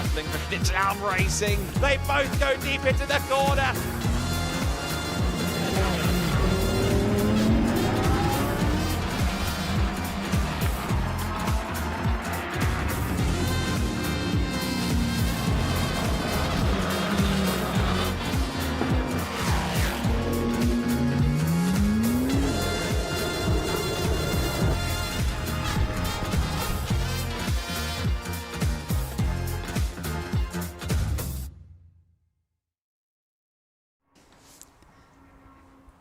battling for down racing. They both go deep into the corner.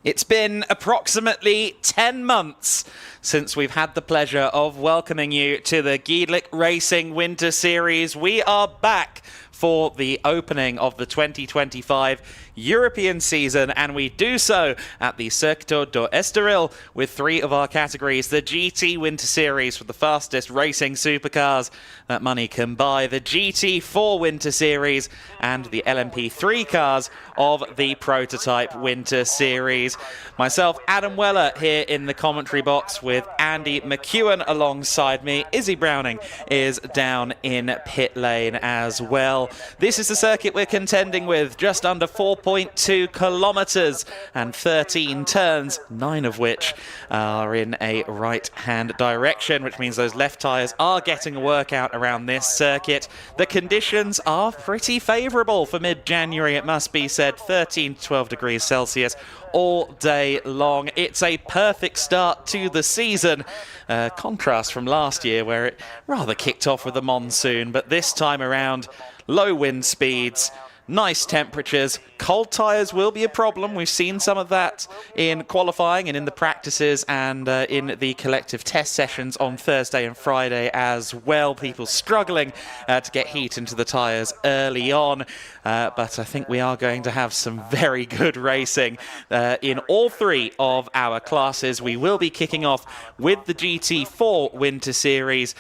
It's been approximately 10 months since we've had the pleasure of welcoming you to the GT4 Racing Winter Series. We are back for the opening of the 2025 European season, and we do so at the Circuito do Estoril with three of our categories: the GT Winter Series for the fastest racing supercars that money can buy, the GT4 Winter Series, and the LMP3 cars of the Prototype Winter Series. Myself, Adam Weller, here in the commentary box with Andy McEwen alongside me. Izzy Browning is down in pit lane as well. This is the circuit we're contending with, just under 4.2 kilometres and 13 turns, 9 of which are in a right-hand direction, which means those left tyres are getting a workout around this circuit. The conditions are pretty favourable for mid-January, it must be said, 13 to 12 degrees Celsius all day long. It's a perfect start to the season. Contrast from last year where it rather kicked off with the monsoon, but this time around, low wind speeds, nice temperatures. Cold tyres will be a problem. We've seen some of that in qualifying and in the practices and in the collective test sessions on Thursday and Friday as well. People struggling to get heat into the tyres early on. But I think we are going to have some very good racing in all three of our classes. We will be kicking off with the GT4 Winter Series,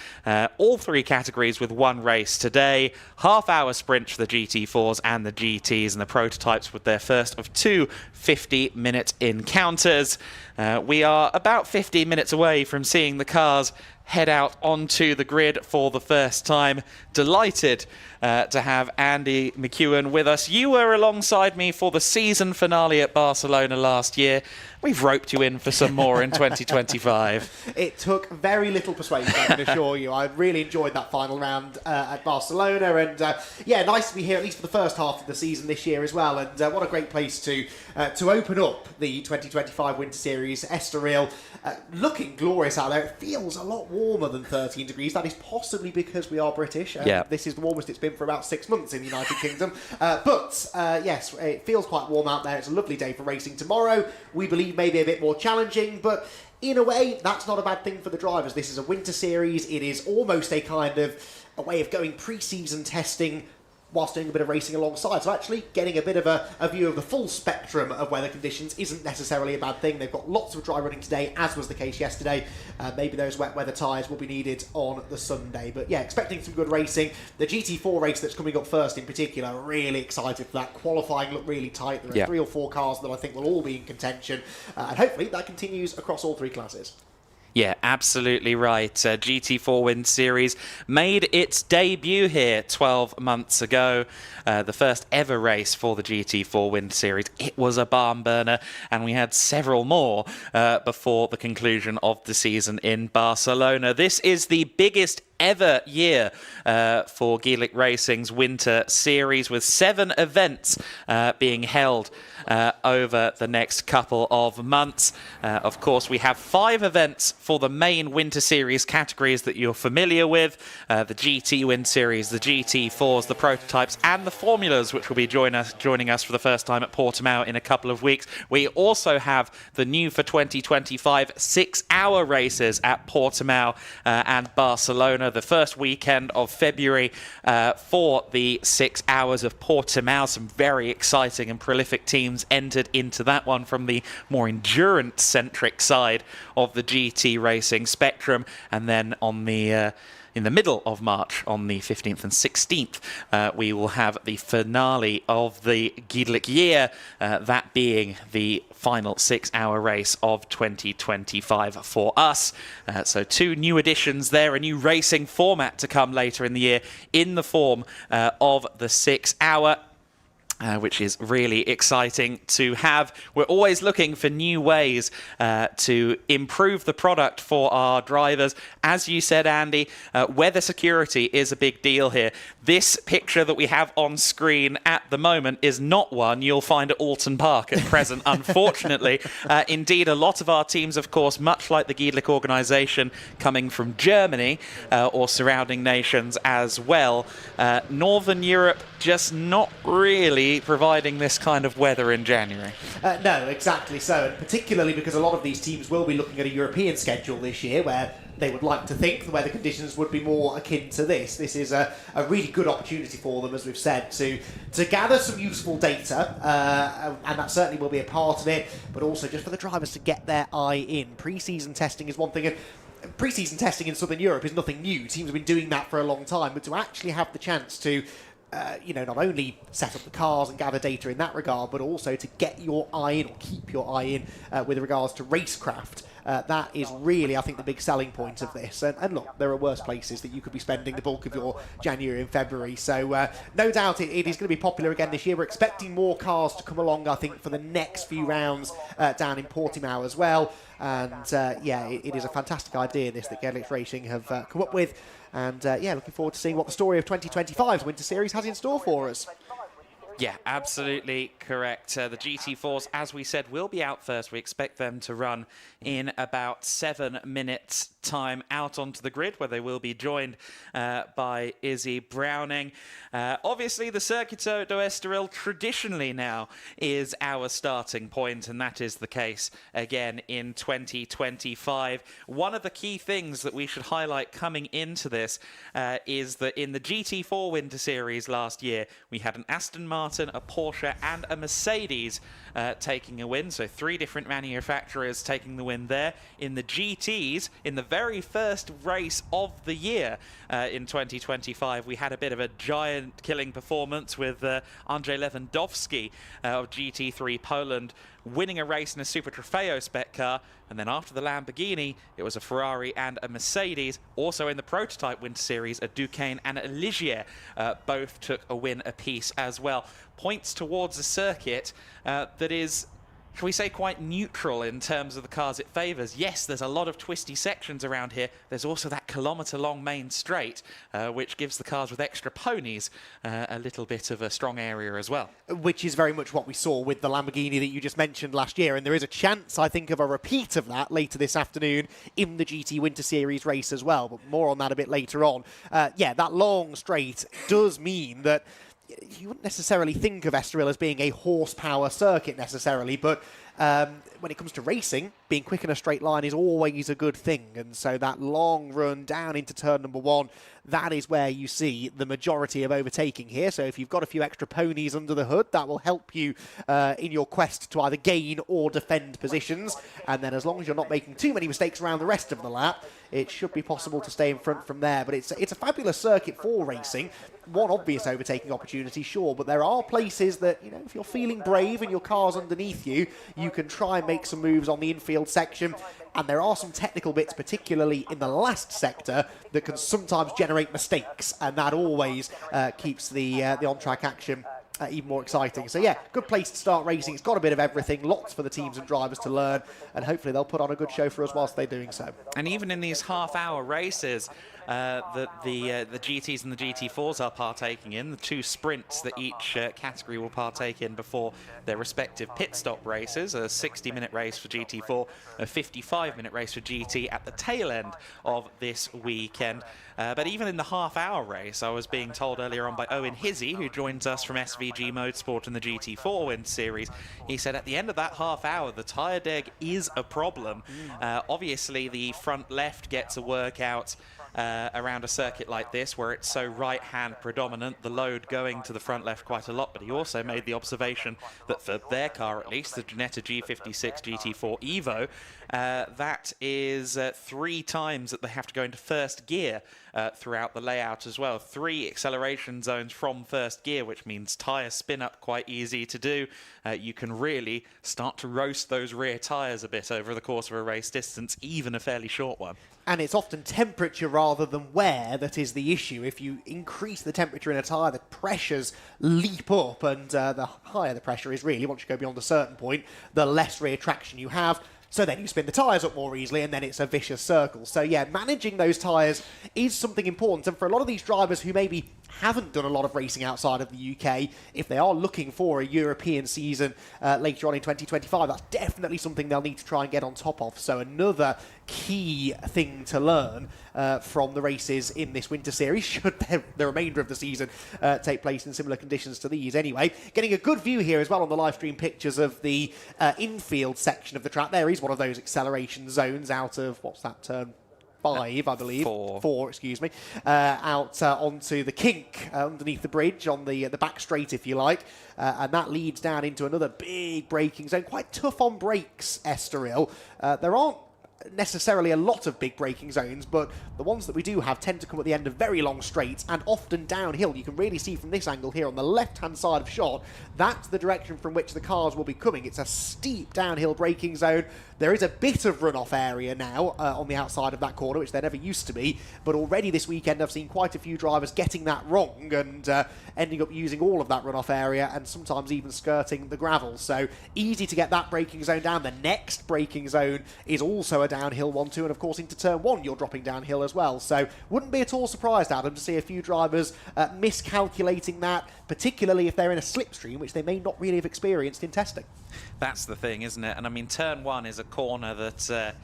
all three categories with one race today. Half-hour sprint for the GT4s and the GTs, and the prototypes with their first of two 50-minute encounters. We are about 15 minutes away from seeing the cars head out onto the grid for the first time. Delighted to have Andy McEwen with us. You were alongside me for the season finale at Barcelona last year. We've roped you in for some more in 2025. It took very little persuasion, I can assure you. I really enjoyed that final round at Barcelona, and yeah, nice to be here at least for the first half of the season this year as well. And what a great place to open up the 2025 Winter Series. Estoril, looking glorious out there. It feels a lot warmer than 13 degrees. That is possibly because we are British. Yeah. This is the warmest it's been for about 6 months in the United Kingdom. But yes, it feels quite warm out there. It's a lovely day for racing tomorrow. We believe maybe a bit more challenging, but in a way, that's not a bad thing for the drivers. This is a winter series. It is almost a kind of a way of going pre-season testing whilst doing a bit of racing alongside. So actually getting a bit of a view of the full spectrum of weather conditions isn't necessarily a bad thing. They've got lots of dry running today, as was the case yesterday. Maybe those wet weather tyres will be needed on the Sunday. But yeah, expecting some good racing. The GT4 race that's coming up first in particular, really excited for that. Qualifying looked really tight. There are 3 or 4 cars that I think will all be in contention. And hopefully that continues across all 3 classes. Yeah, absolutely right. GT4 Winter Series made its debut here 12 months ago. The first ever race for the GT4 Winter Series. It was a barn burner, and we had several more before the conclusion of the season in Barcelona. This is the biggest ever year for GT4 Racing's Winter Series, with 7 events being held over the next couple of months. Of course, we have 5 events for the main Winter Series categories that you're familiar with. The GT Winter Series, the GT4s, the prototypes, and the formulas, which will be joining us for the first time at Portimao in a couple of weeks. We also have the new for 2025 6-hour races at Portimao and Barcelona. The first weekend of February for the 6 hours of Portimao. Some very exciting and prolific teams entered into that one from the more endurance-centric side of the GT racing spectrum. And then on the in the middle of March, on the 15th and 16th, we will have the finale of the Giedlik year, that being the final 6-hour race of 2025 for us. So 2 new additions there, a new racing format to come later in the year in the form of the 6-hour. Which is really exciting to have. We're always looking for new ways to improve the product for our drivers. As you said, Andy, weather security is a big deal here. This picture that we have on screen at the moment is not one you'll find at Alton Park at present, unfortunately. Indeed, a lot of our teams, of course, much like the Giedlik organisation, coming from Germany or surrounding nations as well. Northern Europe just not really providing this kind of weather in January. No, exactly so, and particularly because a lot of these teams will be looking at a European schedule this year where they would like to think the weather conditions would be more akin to this. This is a really good opportunity for them, as we've said, to gather some useful data, and that certainly will be a part of it, but also just for the drivers to get their eye in. Pre-season testing is one thing, and pre-season testing in Southern Europe is nothing new. Teams have been doing that for a long time, but to actually have the chance to not only set up the cars and gather data in that regard, but also to get your eye in, or keep your eye in, with regards to racecraft. That is really, I think, the big selling point of this. And look, there are worse places that you could be spending the bulk of your January and February. So no doubt it is going to be popular again this year. We're expecting more cars to come along, I think, for the next few rounds down in Portimao as well. And it is a fantastic idea, this, that Giedlik Racing have come up with. And looking forward to seeing what the story of 2025's Winter Series has in store for us. Yeah, absolutely correct. The GT4s, as we said, will be out first. We expect them to run in about 7 minutes' time out onto the grid, where they will be joined by Izzy Browning. Obviously, the Circuito do Estoril traditionally now is our starting point, and that is the case again in 2025. One of the key things that we should highlight coming into this is that in the GT4 Winter Series last year, we had an Aston Martin, a Porsche and a Mercedes taking a win. So 3 different manufacturers taking the win there. In the GTs, in the very first race of the year in 2025, we had a bit of a giant killing performance with Andrzej Lewandowski of GT3 Poland winning a race in a Super Trofeo spec car. And then after the Lamborghini, it was a Ferrari and a Mercedes. Also in the Prototype Winter Series, a Duquesne and a Ligier both took a win apiece as well. Points towards a circuit that is, shall we say, quite neutral in terms of the cars it favours. Yes, there's a lot of twisty sections around here. There's also that kilometre-long main straight, which gives the cars with extra ponies a little bit of a strong area as well. Which is very much what we saw with the Lamborghini that you just mentioned last year, and there is a chance, I think, of a repeat of that later this afternoon in the GT Winter Series race as well, but more on that a bit later on. That long straight does mean that you wouldn't necessarily think of Estoril as being a horsepower circuit necessarily, but when it comes to racing, being quick in a straight line is always a good thing. And so that long run down into turn number 1, that is where you see the majority of overtaking here. So if you've got a few extra ponies under the hood, that will help you in your quest to either gain or defend positions. And then as long as you're not making too many mistakes around the rest of the lap, it should be possible to stay in front from there. But it's a fabulous circuit for racing. One obvious overtaking opportunity, sure, but there are places that, if you're feeling brave and your car's underneath you, you can try and make some moves on the infield section. And there are some technical bits, particularly in the last sector, that can sometimes generate mistakes. And that always keeps the on-track action even more exciting. So yeah, good place to start racing. It's got a bit of everything, lots for the teams and drivers to learn, and hopefully they'll put on a good show for us whilst they're doing so. And even in these half-hour races that the GTs and the GT4s are partaking in, the 2 sprints that each category will partake in before their respective pit stop races, a 60-minute race for GT4, a 55-minute race for GT at the tail end of this weekend. But even in the half-hour race, I was being told earlier on by Owen Hizzy, who joins us from SVG Motorsport in the GT4 Winter Series, he said at the end of that half-hour, the tyre deg is a problem. Obviously, the front left gets a workout around a circuit like this where it's so right-hand predominant, the load going to the front left quite a lot. But he also made the observation that for their car, at least, the Ginetta G56 GT4 Evo, that is 3 times that they have to go into first gear throughout the layout as well. 3 acceleration zones from first gear, which means tyre spin up quite easy to do. You can really start to roast those rear tyres a bit over the course of a race distance, even a fairly short one. And it's often temperature rather than wear that is the issue. If you increase the temperature in a tyre, the pressures leap up, and the higher the pressure is really, once you go beyond a certain point, the less rear traction you have. So then you spin the tyres up more easily, and then it's a vicious circle. So yeah, managing those tyres is something important. And for a lot of these drivers who maybe haven't done a lot of racing outside of the UK, if they are looking for a European season later on in 2025, that's definitely something they'll need to try and get on top of. So another key thing to learn from the races in this winter series, should the remainder of the season take place in similar conditions to these anyway. Getting a good view here as well on the live stream pictures of the infield section of the track. There is one of those acceleration zones out of, what's that turn? 5, I believe. 4, excuse me. Out onto the kink underneath the bridge on the back straight, if you like. And that leads down into another big braking zone. Quite tough on brakes, Estoril. There aren't necessarily a lot of big braking zones, but the ones that we do have tend to come at the end of very long straights and often downhill. You can really see from this angle here on the left-hand side of shot, that's the direction from which the cars will be coming. It's a steep downhill braking zone. There is a bit of runoff area now on the outside of that corner, which there never used to be, but already this weekend I've seen quite a few drivers getting that wrong and ending up using all of that runoff area and sometimes even skirting the gravel. So easy to get that braking zone down. The next braking zone is also a downhill one too, and of course into turn 1 you're dropping downhill as well. So wouldn't be at all surprised, Adam, to see a few drivers miscalculating that, particularly if they're in a slipstream, which they may not really have experienced in testing. That's the thing, isn't it? And I mean, turn 1 is a corner that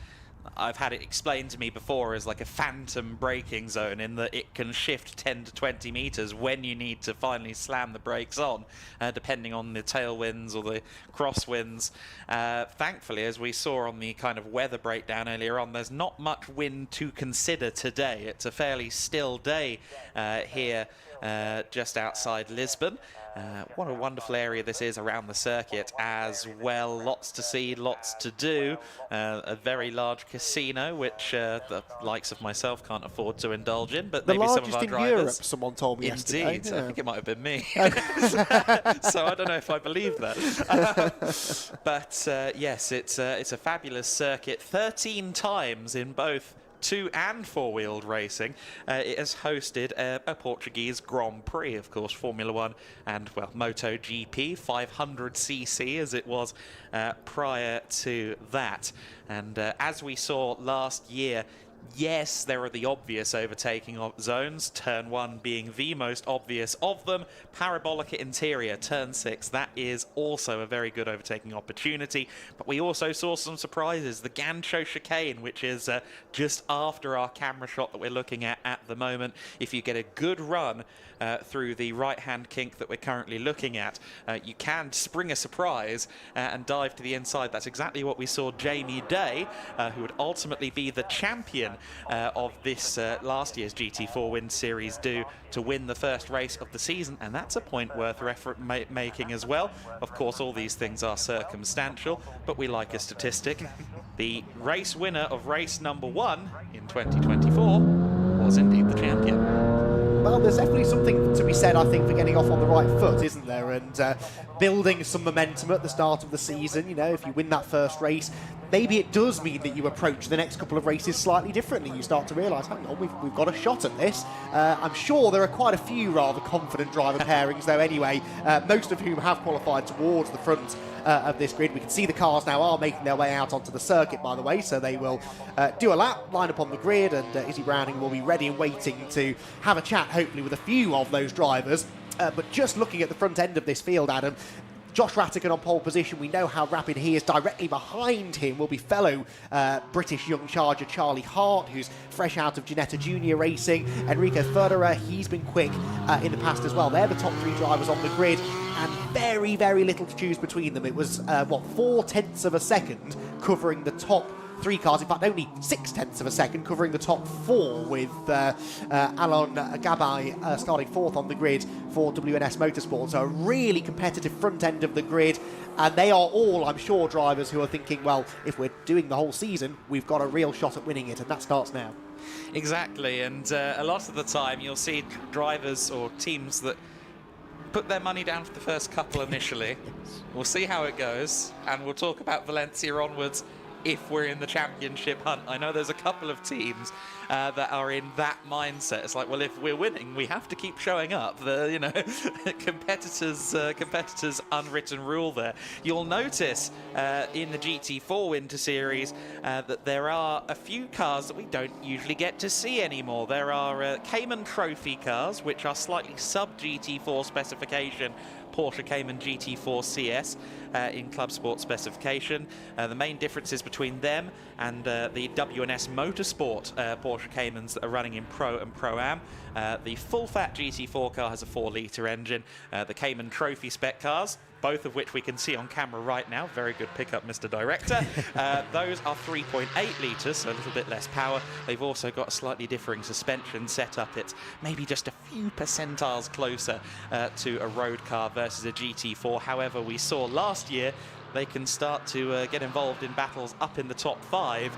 I've had it explained to me before as like a phantom braking zone, in that it can shift 10 to 20 meters when you need to finally slam the brakes on, depending on the tailwinds or the crosswinds. Thankfully, as we saw on the kind of weather breakdown earlier on, there's not much wind to consider today. It's a fairly still day here just outside Lisbon. What a wonderful area this is around the circuit as well. Lots to see, lots to do. A very large casino, which the likes of myself can't afford to indulge in, but maybe some of our drivers. The largest in Europe, someone told me yesterday. Indeed, yeah. I think it might have been me. So I don't know if I believe that. But yes, it's a fabulous circuit. 13 times in both 2- and 4-wheeled racing. It has hosted a Portuguese Grand Prix, of course, Formula 1 and, well, MotoGP, 500cc as it was prior to that. And as we saw last year, yes, there are the obvious overtaking zones, turn 1 being the most obvious of them. Parabolica interior, turn 6, that is also a very good overtaking opportunity. But we also saw some surprises. The Gancho chicane, which is just after our camera shot that we're looking at the moment. If you get a good run through the right-hand kink that we're currently looking at, you can spring a surprise and dive to the inside. That's exactly what we saw Jamie Day, who would ultimately be the champion of this last year's GT4 Winter Series, do to win the first race of the season, and that's a point worth making as well. Of course, all these things are circumstantial, but we like a statistic. The race winner of race number 1 in 2024 was indeed the champion. Well, there's definitely something to be said, I think, for getting off on the right foot, isn't there? And building some momentum at the start of the season. You know, if you win that first race, maybe it does mean that you approach the next couple of races slightly differently. You start to realise, hang on, we've got a shot at this. I'm sure there are quite a few rather confident driver pairings, though, anyway, most of whom have qualified towards the front of this grid. We can see the cars now are making their way out onto the circuit, by the way, so they will do a lap, line up on the grid, and Izzy Browning will be ready and waiting to have a chat, hopefully, with a few of those drivers. But just looking at the front end of this field, Adam, Josh Rattigan on pole position. We know how rapid he is. Directly behind him will be fellow British young charger Charlie Hart, who's fresh out of Ginetta Junior Racing. Enrico Federer, he's been quick in the past as well. They're the top 3 drivers on the grid, and very, very little to choose between them. It was, 0.4 of a second covering the top 3 cars, in fact only 0.6 of a second, covering the top 4 with Alon Gabay starting 4th on the grid for WNS Motorsport. So a really competitive front end of the grid, and they are all, I'm sure, drivers who are thinking, well, if we're doing the whole season, we've got a real shot at winning it, and that starts now. Exactly, and a lot of the time you'll see drivers or teams that put their money down for the first couple initially. We'll see how it goes, and we'll talk about Valencia onwards if we're in the championship hunt. I know there's a couple of teams that are in that mindset. It's like, well, if we're winning, we have to keep showing up. The, you know, competitors' unwritten rule there. You'll notice in the GT4 Winter Series that there are a few cars that we don't usually get to see anymore. There are Cayman Trophy cars, which are slightly sub-GT4 specification Porsche Cayman GT4 CS in Club Sport specification. The main differences between them and the WNS Motorsport Porsche Caymans that are running in Pro and Pro-Am. The full-fat GT4 car has a 4-litre engine. The Cayman Trophy spec cars, both of which we can see on camera right now. Very good pickup, Mr. Director. Those are 3.8 litres, so a little bit less power. They've also got a slightly differing suspension setup. It's maybe just a few percentiles closer to a road car versus a GT4. However, we saw last year they can start to get involved in battles up in the top 5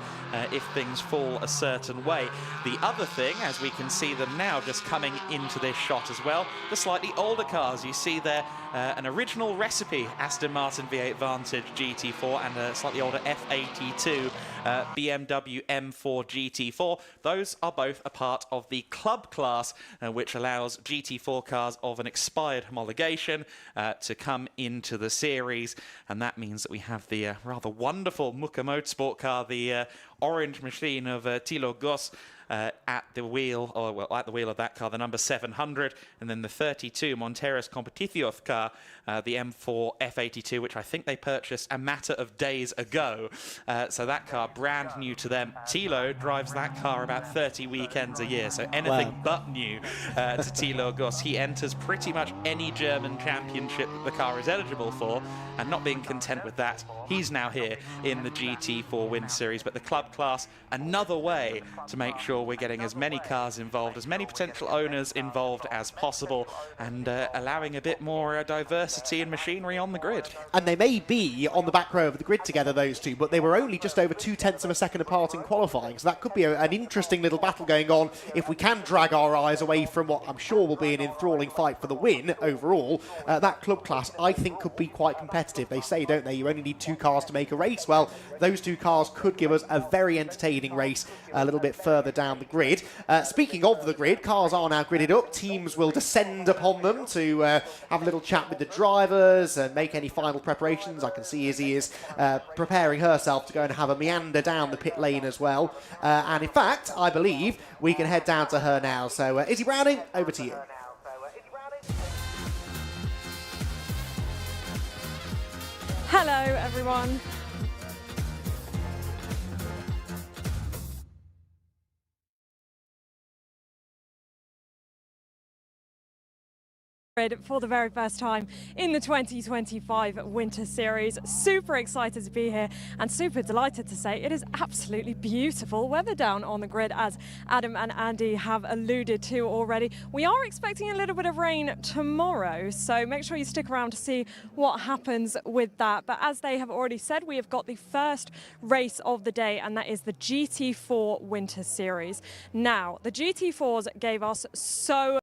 if things fall a certain way. The other thing, as we can see them now just coming into this shot as well, the slightly older cars. You see there an original recipe Aston Martin V8 Vantage GT4 and a slightly older F82 BMW M4 GT4. Those are both a part of the club class, which allows GT4 cars of an expired homologation to come into the series, and that means that we have the rather wonderful Muka Motorsport car, the orange machine of Thilo Goss, at the wheel, or well, at the wheel of that car, the number 700, and then the 32 Monteros Competición car, the M4 F82, which I think they purchased a matter of days ago. So that car, brand new to them. Thilo drives that car about 30 weekends a year, so anything but new to Thilo Goss. He enters pretty much any German championship that the car is eligible for, and not being content with that, he's now here in the GT4 Winter Series. But the club class, another way to make sure we're getting as many cars involved, as many potential owners involved as possible, and allowing a bit more diversity and machinery on the grid. And they may be on the back row of the grid together, those two, but they were only just over 0.2 of a second apart in qualifying, so that could be an interesting little battle going on if we can drag our eyes away from what I'm sure will be an enthralling fight for the win overall. That club class, I think, could be quite competitive. They say, don't they, you only need 2 cars to make a race. Well, those 2 cars could give us a very entertaining race a little bit further down the grid. Speaking of the grid, cars are now gridded up. Teams will descend upon them to have a little chat with the drivers and make any final preparations. I can see Izzy is preparing herself to go and have a meander down the pit lane as well. And in fact, I believe we can head down to her now. So Izzy Browning, over to you. Hello, everyone. For the very first time in the 2025 Winter Series. Super excited to be here and super delighted to say it is absolutely beautiful weather down on the grid, as Adam and Andy have alluded to already. We are expecting a little bit of rain tomorrow, so make sure you stick around to see what happens with that. But as they have already said, we have got the first race of the day, and that is the GT4 Winter Series. Now, the GT4s gave us so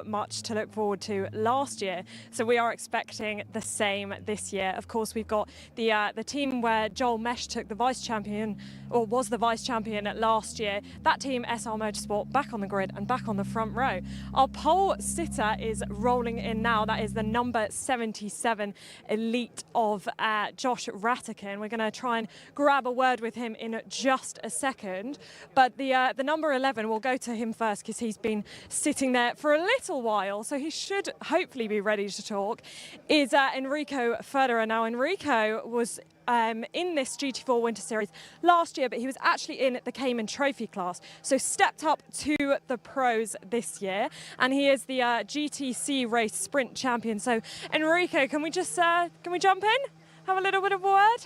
much to look forward to last year, so we are expecting the same this year. Of course, we've got the team where Joel Mesh took the vice champion, or was the vice champion last year. That team, SR Motorsport, back on the grid and back on the front row. Our pole sitter is rolling in now. That is the number 77 elite of Josh Ratikin. We're going to try and grab a word with him in just a second, but the number 11, we'll go to him first because he's been sitting there for a little while, so he should hopefully be ready to talk, is Enrico Federer. Now, Enrico was in this GT4 Winter Series last year, but he was actually in the Cayman Trophy class, so stepped up to the pros this year, and he is the GTC race sprint champion. So Enrico, can we just can we jump in, have a little bit of a word?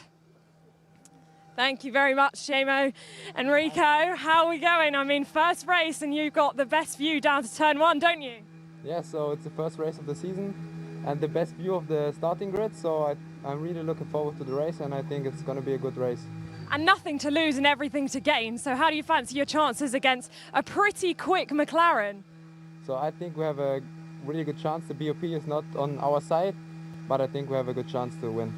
Thank you very much, Shamo. Enrico, how are we going? I mean, first race and you've got the best view down to turn 1, don't you? Yeah, so it's the first race of the season and the best view of the starting grid, so I'm really looking forward to the race, and I think it's going to be a good race. And nothing to lose and everything to gain, so how do you fancy your chances against a pretty quick McLaren? So I think we have a really good chance. The BOP is not on our side, but I think we have a good chance to win.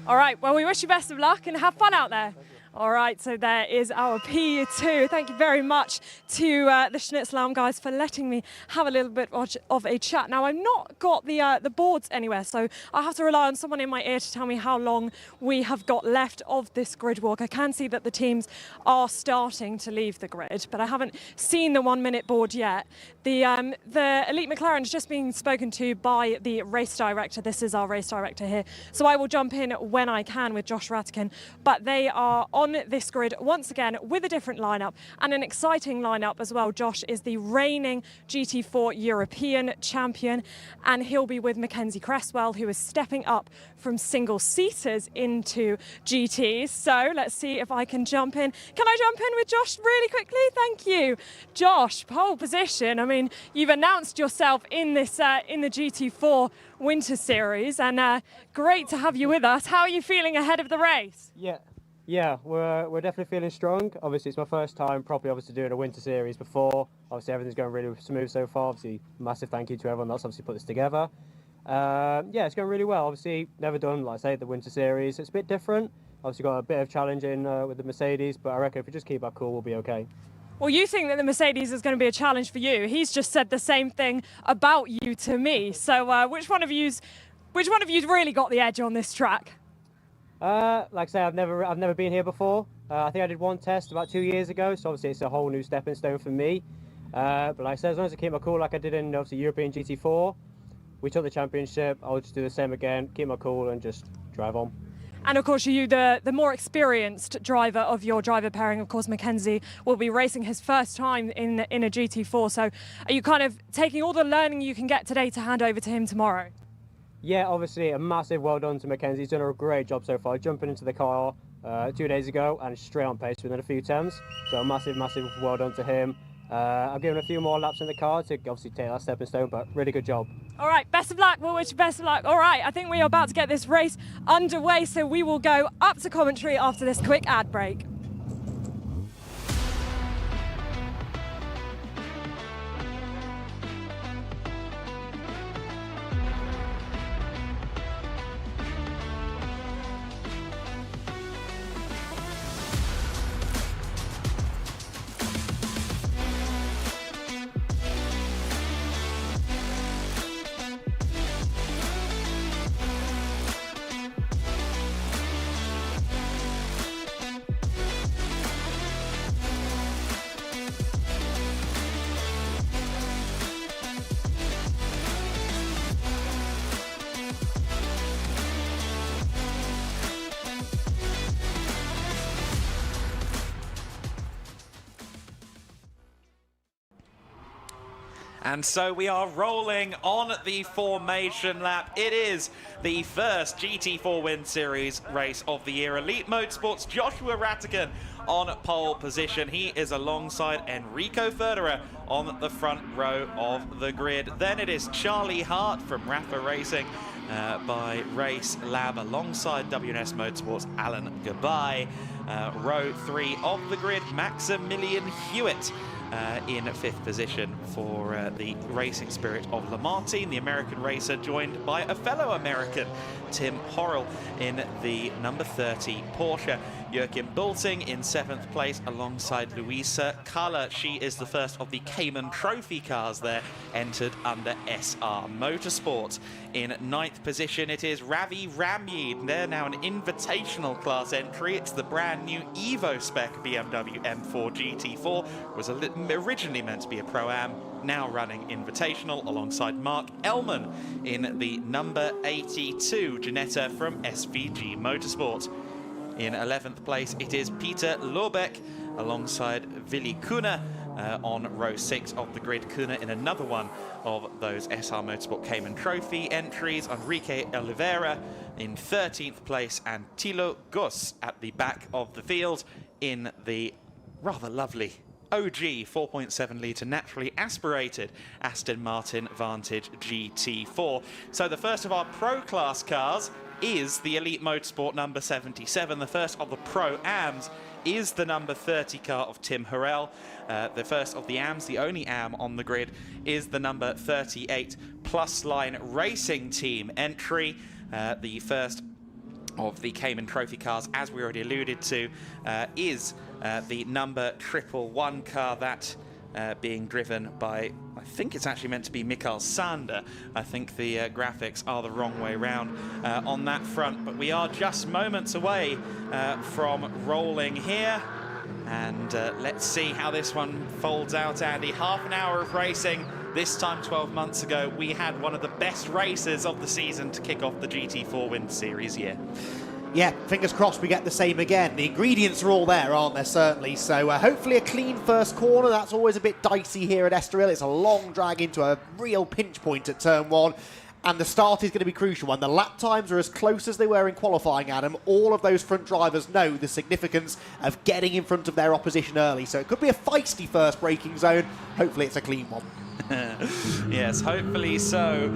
All right, well, we wish you best of luck and have fun out there. All right, so there is our P2. Thank you very much to the Schnitzlaum guys for letting me have a little bit of a chat. Now, I've not got the boards anywhere, so I have to rely on someone in my ear to tell me how long we have got left of this grid walk. I can see that the teams are starting to leave the grid, but I haven't seen the 1 minute board yet. The Elite McLaren is just being spoken to by the race director. This is our race director here. So I will jump in when I can with Josh Rattigan, but they are on this grid once again with a different lineup and an exciting lineup as well. Josh is the reigning GT4 European champion, and he'll be with Mackenzie Cresswell, who is stepping up from single seaters into GTs. So let's see if I can jump in. Can I jump in with Josh really quickly? Thank you. Josh, pole position. I mean, you've announced yourself in this in the GT4 Winter Series, and great to have you with us. How are you feeling ahead of the race? Yeah, we're definitely feeling strong. Obviously, it's my first time properly doing a Winter Series before. Obviously, everything's going really smooth so far. Obviously, massive thank you to everyone that's obviously put this together. Yeah, it's going really well. Obviously, never done, like I say, the Winter Series. It's a bit different. Obviously, got a bit of challenge in with the Mercedes, but I reckon if we just keep our cool, we'll be okay. Well, you think that the Mercedes is going to be a challenge for you. He's just said the same thing about you to me. So, which one of you's really got the edge on this track? Like I say, I've never been here before. I think I did one test about 2 years ago, so obviously it's a whole new stepping stone for me. But like I said, as long as I keep my cool like I did in obviously European GT4, we took the championship. I'll just do the same again, keep my cool and just drive on. And of course, you the more experienced driver of your driver pairing. Of course, Mackenzie will be racing his first time in a GT4. So are you kind of taking all the learning you can get today to hand over to him tomorrow? Yeah, obviously a massive well done to Mackenzie. He's done a great job so far. Jumping into the car 2 days ago and straight on pace within a few temps. So a massive well done to him. I've given a few more laps in the car to obviously take that stepping stone, but really good job. All right, best of luck. We'll wish you best of luck. All right, I think we are about to get this race underway, so we will go up to commentary after this quick ad break. And so we are rolling on the formation lap. It is the first GT4 Winter Series race of the year. Elite Motorsports Joshua Rattigan on pole position. He is alongside Enrico Federer on the front row of the grid. Then it is Charlie Hart from Rafa Racing by Race Lab alongside WNS Motorsports Alan Gabay. Row 3 of the grid, Maximilian Hewitt in 5th position for the Racing Spirit of Lamar team. The American racer joined by a fellow American, Tim Horrell, in the number 30 Porsche. Joachim Bulting in 7th place alongside Luisa Kalla. She is the first of the Cayman Trophy cars there, entered under SR Motorsport. In 9th position, it is Ravi Ramyeed. They're now an invitational class entry. It's the brand new Evo spec BMW M4 GT4. It was originally meant to be a Pro-Am, now running invitational alongside Mark Ellman in the number 82 Ginetta from SVG Motorsport. In 11th place, it is Peter Lobeck alongside Willy Kuhne. on row 6 of the grid. Kuna in another one of those SR Motorsport Cayman Trophy entries. Enrique Oliveira in 13th place, and Tilo Gus at the back of the field in the rather lovely OG 4.7 litre naturally aspirated Aston Martin Vantage GT4. So the first of our Pro Class cars is the Elite Motorsport number 77. The first of the Pro-Ams is the number 30 car of Tim Hurrell. The first of the AMs, the only AM on the grid, is the number 38 Plus Line Racing Team entry. The first of the Cayman Trophy cars, as we already alluded to, is the number 111 car, that being driven by, I think it's actually meant to be Mikael Sander. I think the graphics are the wrong way round on that front, but we are just moments away from rolling here. And let's see how this one folds out, Andy. Half an hour of racing. This time 12 months ago, we had one of the best races of the season to kick off the GT4 Winter Series year. Yeah, fingers crossed we get the same again. The ingredients are all there, aren't there, certainly. So hopefully a clean first corner. That's always a bit dicey here at Estoril. It's a long drag into a real pinch point at turn 1. And the start is going to be crucial. When the lap times are as close as they were in qualifying, Adam, all of those front drivers know the significance of getting in front of their opposition early. So it could be a feisty first braking zone. Hopefully it's a clean one. Yes, hopefully so.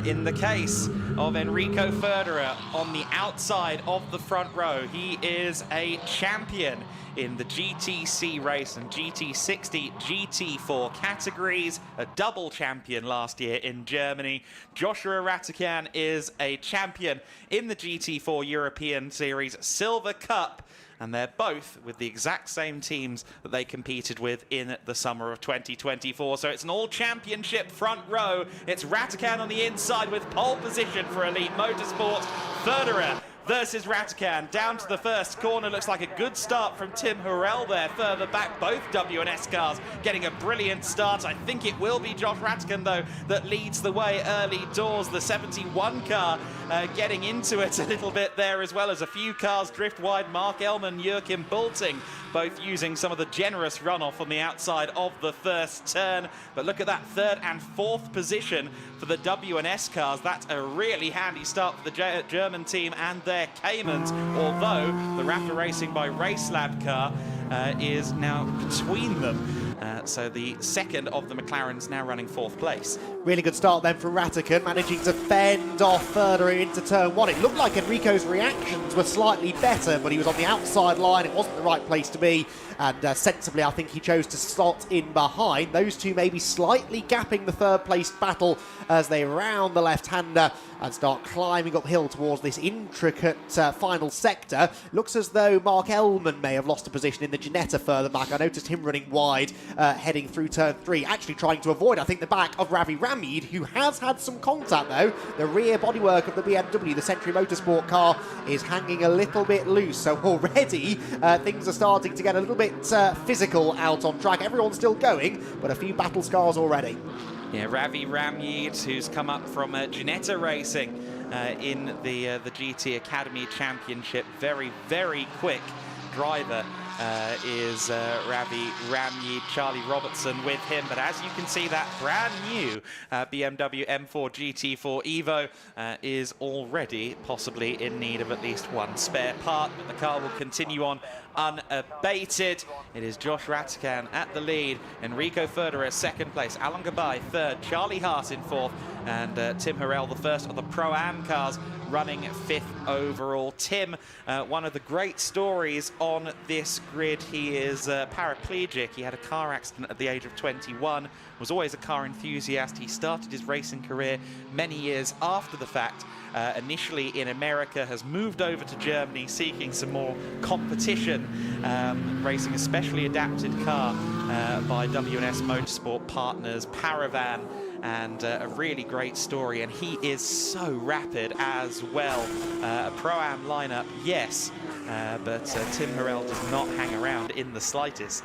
In the case of Enrico Ferderer on the outside of the front row, he is a champion in the GTC race and GT60, GT4 categories, a double champion last year in Germany. Joshua Ratikan is a champion in the GT4 European Series Silver Cup, and they're both with the exact same teams that they competed with in the summer of 2024. So it's an all-championship front row. It's Ratikan on the inside with pole position for Elite Motorsport. Ferderer versus Ratikan. Down to the first corner. Looks like a good start from Tim Hurrell there. Further back, both W&S cars getting a brilliant start. I think it will be Josh Ratikan, though, that leads the way early doors. The 71 car getting into it a little bit there, as well as a few cars drift wide. Mark Elman, Joachim Bulting, both using some of the generous runoff on the outside of the first turn. But look at that third and fourth position for the W&S cars. That's a really handy start for the German team and their Caymans, although the Raptor Racing by Racelab car is now between them. So the second of the McLarens now running fourth place. Really good start then from Ratikan, managing to fend off further into turn 1. It looked like Enrico's reactions were slightly better, but he was on the outside line. It wasn't the right place to be. And sensibly, I think he chose to slot in behind. Those two maybe slightly gapping the third-place battle as they round the left-hander and start climbing uphill towards this intricate final sector. Looks as though Mark Elman may have lost a position in the Ginetta further back. I noticed him running wide, heading through turn 3, actually trying to avoid, I think, the back of Ravi Ramid, who has had some contact, though. The rear bodywork of the BMW, the Century Motorsport car, is hanging a little bit loose. So already things are starting to get a little bit physical out on track. Everyone's still going, but a few battle scars already. Yeah, Ravi Ramid, who's come up from Ginetta Racing in the GT Academy Championship. Very, very quick driver is Ravi Ramid. Charlie Robertson with him, but as you can see, that brand new BMW M4 GT4 Evo is already possibly in need of at least one spare part, but the car will continue on unabated. It is Josh Ratikan at the lead, Enrico Ferderer second place, Alan Gabay third, Charlie Hart in fourth, and Tim Hurrell, the first of the Pro-Am cars, running fifth overall. Tim, one of the great stories on this grid. He is paraplegic. He had a car accident at the age of 21, was always a car enthusiast. He started his racing career many years after the fact, initially in America, has moved over to Germany seeking some more competition, racing a specially adapted car by W&S Motorsport partners, Paravan, and a really great story, and he is so rapid as well. A Pro-Am lineup, yes, but Tim Hurrell does not hang around in the slightest.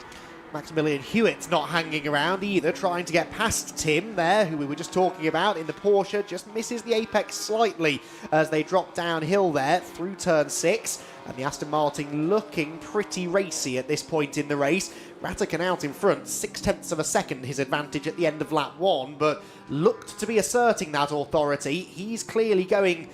Maximilian Hewitt's not hanging around either, trying to get past Tim there, who we were just talking about in the Porsche. Just misses the apex slightly as they drop downhill there through turn 6. And the Aston Martin looking pretty racy at this point in the race. Ratican out in front, 0.6 of a second his advantage at the end of lap 1, but looked to be asserting that authority. He's clearly going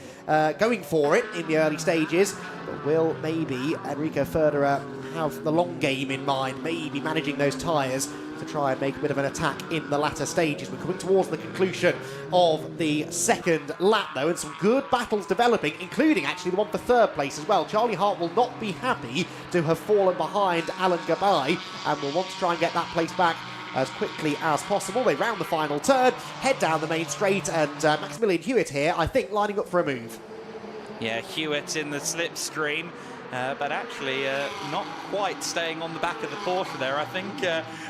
for it in the early stages, but will maybe Enrico Federer have the long game in mind, maybe managing those tyres to try and make a bit of an attack in the latter stages. We're coming towards the conclusion of the second lap though, and some good battles developing, including actually the one for third place as well. Charlie Hart will not be happy to have fallen behind Alan Gabay and will want to try and get that place back as quickly as possible. They round the final turn, head down the main straight, and Maximilian Hewitt here, I think, lining up for a move. Yeah, Hewitt in the slipstream. But actually not quite staying on the back of the Porsche there. I think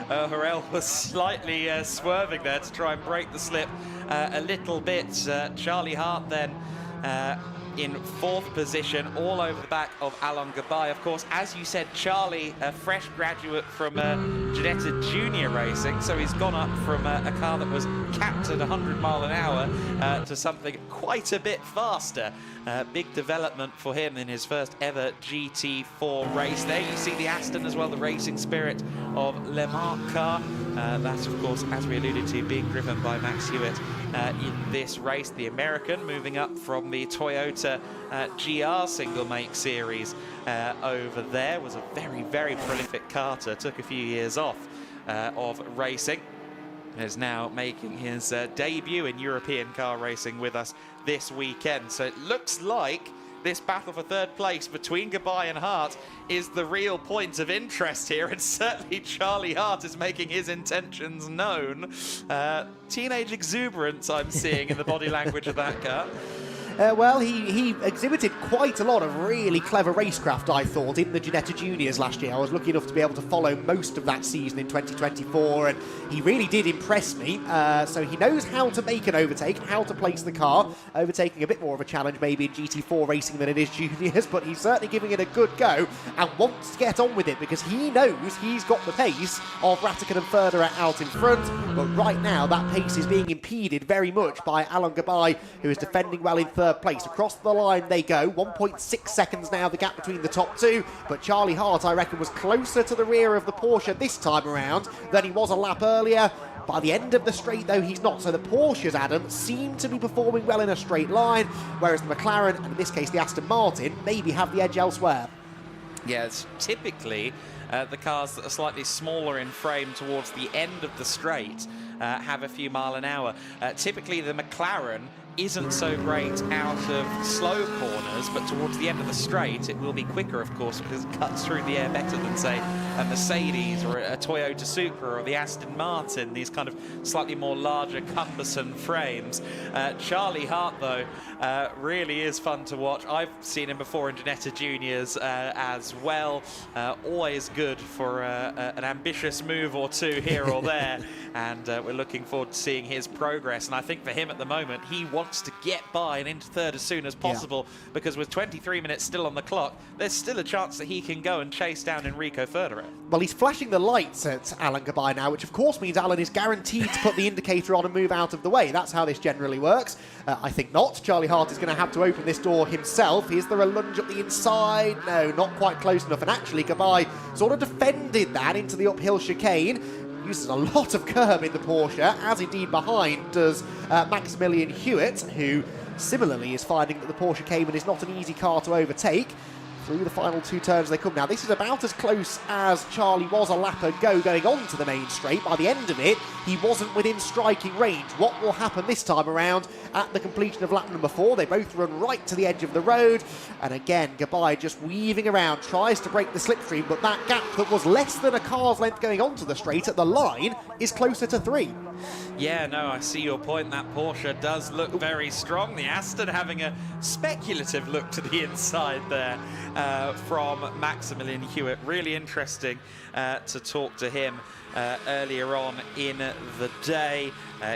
Harel was slightly swerving there to try and break the slip a little bit. Charlie Hart then in fourth position, all over the back of Alain Gabay. Of course, as you said, Charlie, a fresh graduate from Ginetta Junior Racing, so he's gone up from a car that was capped at 100 mile an hour to something quite a bit faster. Big development for him in his first ever GT4 race. There you see the Aston as well, the racing spirit of Le Mans car. That, of course, as we alluded to, being driven by Max Hewitt in this race. The American moving up from the Toyota GR single make series over there. Was a very, very prolific karter. Took a few years off of racing. Is now making his debut in European car racing with us this weekend. So it looks like this battle for third place between Gabay and Hart is the real point of interest here, and certainly Charlie Hart is making his intentions known. Teenage exuberance I'm seeing in the body language of that car. Well, he exhibited quite a lot of really clever racecraft, I thought, in the Ginetta Juniors last year. I was lucky enough to be able to follow most of that season in 2024, and he really did impress me. So he knows how to make an overtake, how to place the car. Overtaking a bit more of a challenge maybe in GT4 racing than it is Juniors, but he's certainly giving it a good go and wants to get on with it because he knows he's got the pace of Ratican and Federer out in front. But right now, that pace is being impeded very much by Alain Gabay, who is defending well in third place. Across the line they go, 1.6 seconds now the gap between the top two, but Charlie Hart, I reckon, was closer to the rear of the Porsche this time around than he was a lap earlier. By the end of the straight though, he's not, so the Porsches, Adam, seem to be performing well in a straight line, whereas the McLaren, and in this case the Aston Martin, maybe have the edge elsewhere. Yes, typically the cars that are slightly smaller in frame towards the end of the straight have a few mile an hour. Typically the McLaren isn't so great out of slow corners, but towards the end of the straight it will be quicker, of course, because it cuts through the air better than, say, a Mercedes or a Toyota Supra or the Aston Martin, these kind of slightly more larger, cumbersome frames. Charlie Hart, though, really is fun to watch. I've seen him before in Ginetta Juniors as well. Always good for an ambitious move or two here or there, and we're looking forward to seeing his progress. And I think for him at the moment, he wants to get by and into third as soon as possible, because with 23 minutes still on the clock, there's still a chance that he can go and chase down Enrico Federer. Well, he's flashing the lights at Alain Gabay now, which of course means Alan is guaranteed to put the indicator on and move out of the way. That's how this generally works. I think not. Charlie Hart is going to have to open this door himself. Is there a lunge up the inside? No, not quite close enough. And actually, Gabay sort of defended that into the uphill chicane. Uses a lot of curb in the Porsche, as indeed behind does Maximilian Hewitt, who similarly is finding that the Porsche Cayman is not an easy car to overtake. Through the final two turns they come now. This is about as close as Charlie was a lap ago going on to the main straight. By the end of it, he wasn't within striking range. What will happen this time around at the completion of lap number 4? They both run right to the edge of the road. And again, Gabay just weaving around, tries to break the slipstream, but that gap that was less than a car's length going onto the straight at the line is closer to 3. Yeah, no, I see your point. That Porsche does look very strong. The Aston having a speculative look to the inside there from Maximilian Hewitt. Really interesting to talk to him earlier on in the day.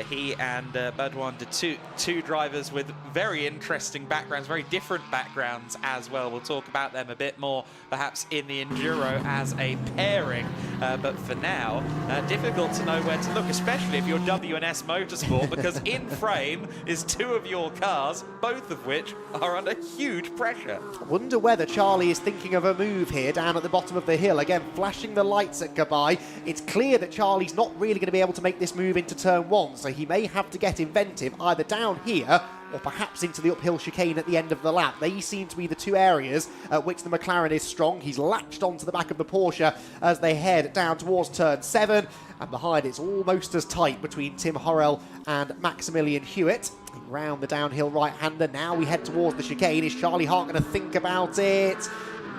He and Baudouin de two drivers with very interesting backgrounds, very different backgrounds as well. We'll talk about them a bit more perhaps in the Enduro as a pairing, but for now difficult to know where to look, especially if you're WNS Motorsport, because in frame is two of your cars, both of which are under huge pressure. I wonder whether Charlie is thinking of a move here down at the bottom of the hill. Again, flashing the lights at Gabai. It's clear that Charlie's not really going to be able to make this move into turn one, so he may have to get inventive either down here or perhaps into the uphill chicane at the end of the lap. They seem to be the two areas at which the McLaren is strong. He's latched onto the back of the Porsche as they head down towards turn 7, and behind it's almost as tight between Tim Horrell and Maximilian Hewitt. Round the downhill right-hander, now we head towards the chicane. Is Charlie Hart going to think about it?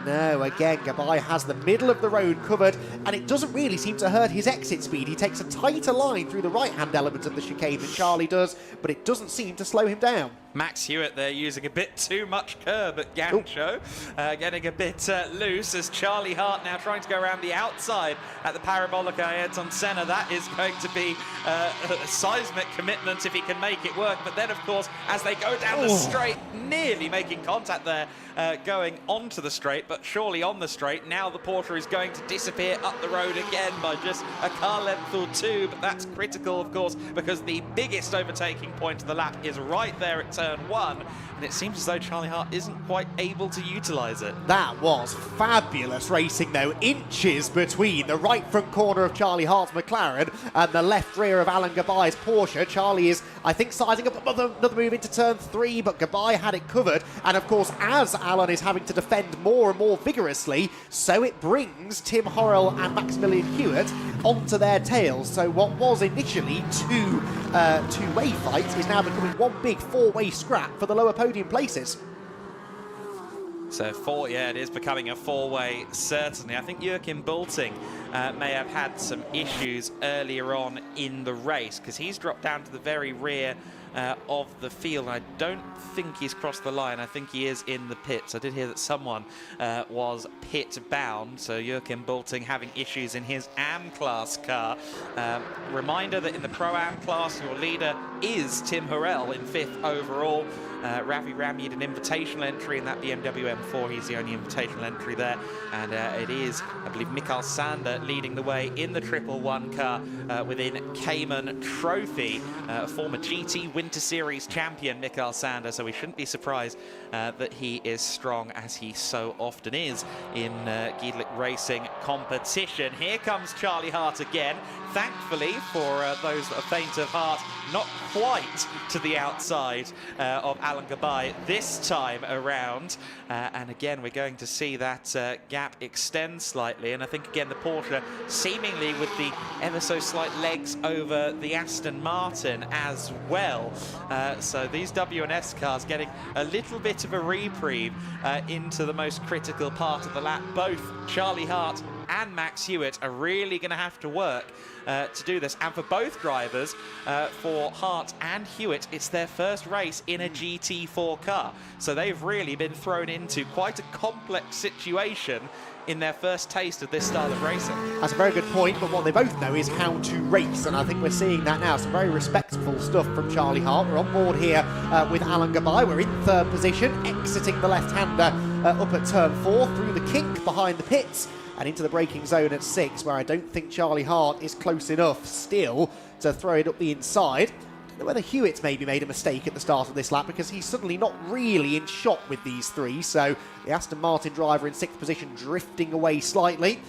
No, again, Gabai has the middle of the road covered, and it doesn't really seem to hurt his exit speed. He takes a tighter line through the right-hand element of the chicane than Charlie does, but it doesn't seem to slow him down. Max Hewitt there using a bit too much curb at Gancho, getting a bit loose as Charlie Hart now trying to go around the outside at the Parabolica Ayrton Senna. That is going to be a seismic commitment if he can make it work. But then, of course, as they go down the straight, nearly making contact there, going onto the straight, but surely on the straight. Now the Porsche is going to disappear up the road again by just a car length or two, but that's critical, of course, because the biggest overtaking point of the lap is right there at turn 1, and it seems as though Charlie Hart isn't quite able to utilise it. That was fabulous racing, though. Inches between the right front corner of Charlie Hart's McLaren and the left rear of Alan Gabai's Porsche. Charlie is, I think, sizing up another move into turn 3, but Gabai had it covered. And, of course, as Alan is having to defend more and more vigorously, so it brings Tim Horrell and Maximilian Hewitt onto their tails. So what was initially two-way fights is now becoming one big four-way scrap for the lower podium places. So it is becoming a four-way, certainly. I think Joachim Bulting may have had some issues earlier on in the race, because he's dropped down to the very rear of the field. I don't think he's crossed the line. I think he is in the pits. I did hear that someone was pit bound, so Joachim Bulting having issues in his AM class car. Reminder that in the Pro-Am class, your leader is Tim Horrell in 5th overall. Ravi Ramyed an invitational entry in that BMW M4. He's the only invitational entry there. And it is, I believe, Mikael Sander leading the way in the 111 car within Cayman Trophy. Former GT Winter Series champion, Mikael Sander. So we shouldn't be surprised that he is strong, as he so often is in Giedlick racing competition. Here comes Charlie Hart again. Thankfully, for those that are faint of heart, not quite to the outside of Alan Gabai this time around. And again, we're going to see that gap extend slightly. And I think, again, the Porsche seemingly with the ever so slight legs over the Aston Martin as well. So these WNS cars getting a little bit of a reprieve into the most critical part of the lap. Both Charlie Hart and Max Hewitt are really going to have to work to do this. And for both drivers, for Hart and Hewitt, it's their first race in a GT4 car. So they've really been thrown into quite a complex situation in their first taste of this style of racing. That's a very good point, but what they both know is how to race, and I think we're seeing that now. Some very respectful stuff from Charlie Hart. We're on board here with Alan Gabai. We're in 3rd position, exiting the left-hander up at turn 4, through the kink behind the pits, and into the braking zone at 6, where I don't think Charlie Hart is close enough still to throw it up the inside. I don't know whether Hewitt maybe made a mistake at the start of this lap, because he's suddenly not really in shot with these three. So the Aston Martin driver in 6th position drifting away slightly.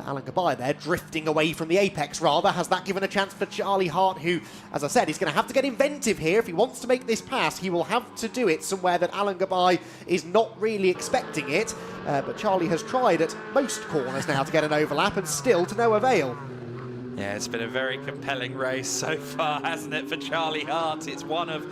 Alan Gabai there drifting away from the apex rather. Has that given a chance for Charlie Hart, who, as I said, is going to have to get inventive here. If he wants to make this pass, he will have to do it somewhere that Alan Gabai is not really expecting it. But Charlie has tried at most corners now to get an overlap, and still to no avail. Yeah, it's been a very compelling race so far, hasn't it, for Charlie Hart? It's one of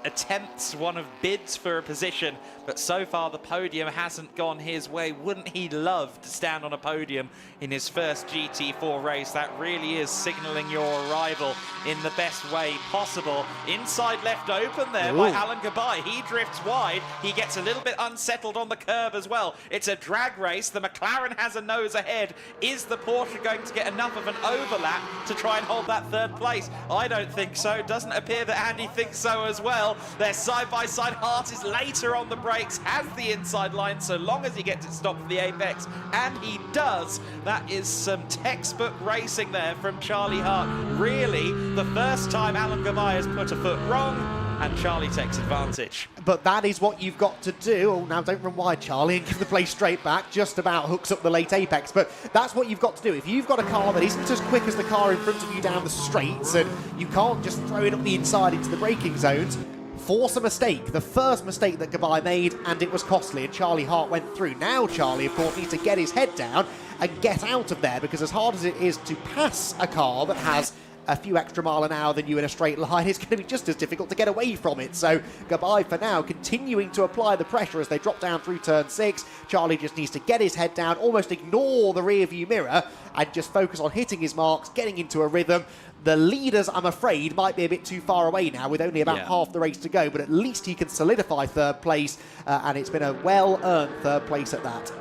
attempts, one of bids for a position, but so far the podium hasn't gone his way. Wouldn't he love to stand on a podium in his first GT4 race? That really is signalling your arrival in the best way possible. Inside left open there by Alan Gabai. He drifts wide. He gets a little bit unsettled on the curve as well. It's a drag race. The McLaren has a nose ahead. Is the Porsche going to get enough of an overlap to try and hold that 3rd place? I don't think so. Doesn't appear that Andy thinks so as well. well. They're side by side. Hart is later on the brakes, has the inside line so long as he gets it stopped for the apex, and he does. That is some textbook racing there from Charlie Hart. Really, the first time Alan Gabai has put a foot wrong, and Charlie takes advantage. But that is what you've got to do. Oh, now don't run wide, Charlie, and give the play straight back. Just about hooks up the late apex. But that's what you've got to do. If you've got a car that isn't as quick as the car in front of you down the straights, and you can't just throw it up the inside into the braking zones, force a mistake. The first mistake that Gabai made, and it was costly, and Charlie Hart went through. Now Charlie, of course, needs to get his head down and get out of there, because as hard as it is to pass a car that has a few extra mile an hour than you in a straight line, it's going to be just as difficult to get away from it. So Gabai, for now, continuing to apply the pressure as they drop down through turn 6. Charlie just needs to get his head down, almost ignore the rear view mirror, and just focus on hitting his marks, getting into a rhythm. The leaders, I'm afraid, might be a bit too far away now with only about half the race to go, but at least he can solidify third place, and it's been a well-earned third place at that.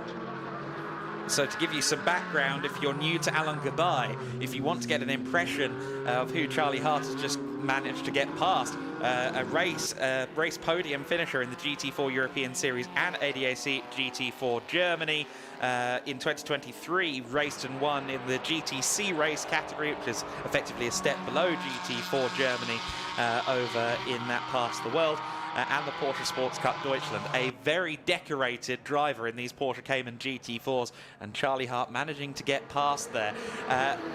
So to give you some background, if you're new to Alan Gabai, if you want to get an impression of who Charlie Hart has just managed to get past, a race podium finisher in the GT4 European Series and ADAC GT4 Germany. In 2023, raced and won in the GTC race category, which is effectively a step below GT4 Germany over in that part of the world. And the Porsche Sports Cup Deutschland, a very decorated driver in these Porsche Cayman GT4s, and Charlie Hart managing to get past there.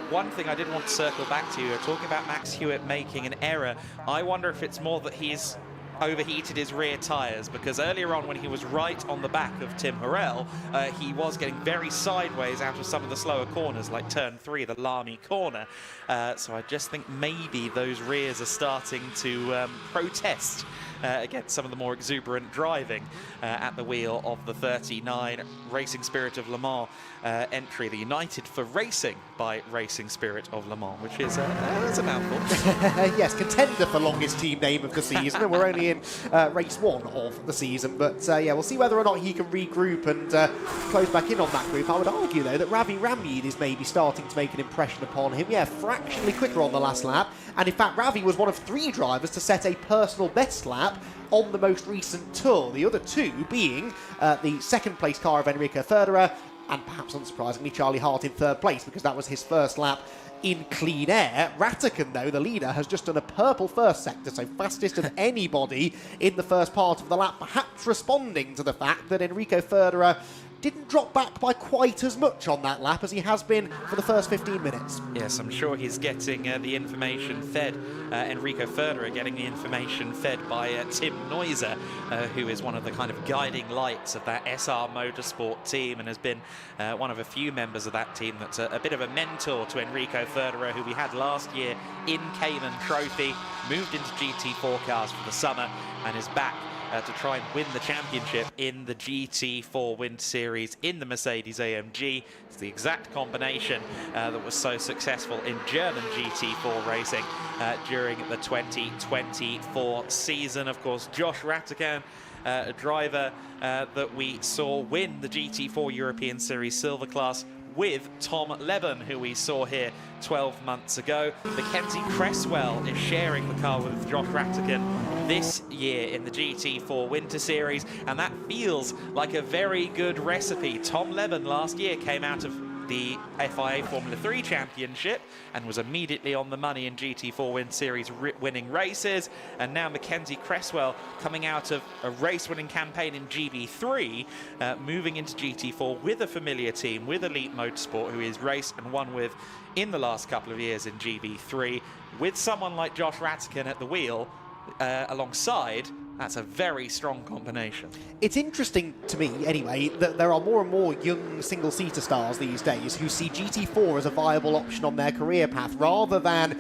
One thing I did want to circle back to, you're talking about Max Hewitt making an error. I wonder if it's more that he's overheated his rear tyres, because earlier on when he was right on the back of Tim Harrell, he was getting very sideways out of some of the slower corners, like turn 3, the Lamy corner. So I just think maybe those rears are starting to protest against some of the more exuberant driving at the wheel of the 39 Racing Spirit of Le Mans entry, the United for Racing by Racing Spirit of Le Mans, which is a mouthful. Yes, contender for longest team name of the season, and we're only in race 1 of the season, but yeah, we'll see whether or not he can regroup and close back in on that group. I would argue, though, that Ravi Ramid is maybe starting to make an impression upon him. Yeah, fractionally quicker on the last lap, and in fact Ravi was one of 3 drivers to set a personal best lap on the most recent tour, the other 2 being the second place car of Enrico Federer, and perhaps unsurprisingly Charlie Hart in third place, because that was his first lap in clean air. Ratican, though, the leader, has just done a purple first sector, so fastest of anybody in the first part of the lap, perhaps responding to the fact that Enrico Federer didn't drop back by quite as much on that lap as he has been for the first 15 minutes. Yes, I'm sure he's getting the information fed, Enrico Federer getting the information fed by Tim Neuser, who is one of the kind of guiding lights of that SR Motorsport team and has been one of a few members of that team that's a bit of a mentor to Enrico Federer, who we had last year in Cayman Trophy, moved into GT4 cars for the summer and is back to try and win the championship in the GT4 Winter Series in the Mercedes AMG. It's the exact combination that was so successful in German GT4 racing during the 2024 season. Of course, Josh Ratican, a driver that we saw win the GT4 European Series Silver Class with Tom Leben, who we saw here 12 months ago. Mackenzie Cresswell is sharing the car with Josh Ratican this year in the GT4 Winter Series, and that feels like a very good recipe. Tom Leben last year came out of the FIA Formula 3 Championship and was immediately on the money in GT4 Winter Series, winning races. And now Mackenzie Cresswell, coming out of a race-winning campaign in GB3, moving into GT4 with a familiar team, with Elite Motorsport, who he's raced and won with in the last couple of years in GB3, with someone like Josh Ratican at the wheel alongside. That's a very strong combination. It's interesting to me, anyway, that there are more and more young single-seater stars these days who see GT4 as a viable option on their career path, rather than,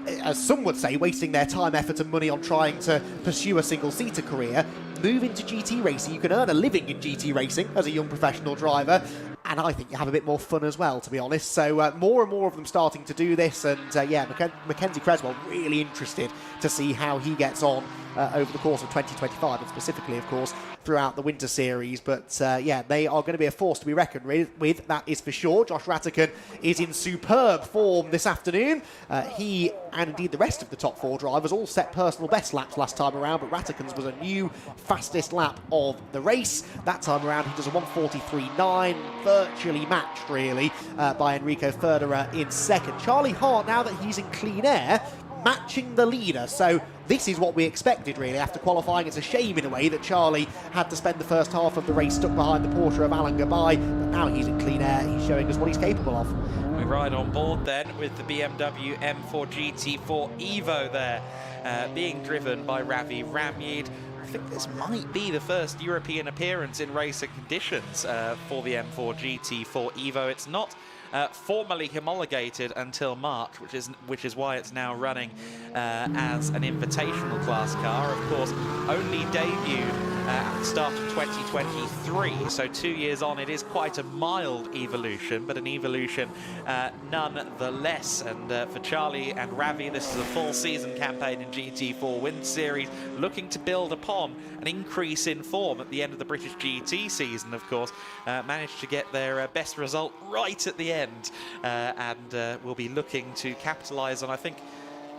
as some would say, wasting their time, effort and money on trying to pursue a single-seater career. Move into GT racing. You can earn a living in GT racing as a young professional driver, and I think you have a bit more fun as well, to be honest. So more and more of them starting to do this, and yeah, Mackenzie Cresswell, really interested to see how he gets on over the course of 2025, and specifically, of course, throughout the Winter Series. But yeah, they are going to be a force to be reckoned with, that is for sure. Josh Rattican is in superb form this afternoon. He and indeed the rest of the top 4 drivers all set personal best laps last time around, but Rattican's was a new fastest lap of the race. That time around he does a 1:43.9, virtually matched really by Enrico Federer in second. Charlie Hart, now that he's in clean air, matching the leader. So this is what we expected really after qualifying. It's a shame in a way that Charlie had to spend the first half of the race stuck behind the Porsche of Alain Gabay, but now he's in clean air, he's showing us what he's capable of. We ride on board then with the BMW M4 GT4 Evo there, being driven by Ravi Ramyid. I think this might be the first European appearance in racing conditions for the M4 GT4 Evo. It's not formally homologated until March, which is why it's now running as an invitational class car. Of course, only debuted at the start of 2023, so 2 years on. It is quite a mild evolution, but an evolution nonetheless. And for Charlie and Ravi, this is a full season campaign in GT4 Winter Series, looking to build upon an increase in form at the end of the British GT season. Of course, managed to get their best result right at the end, and will be looking to capitalise on, I think,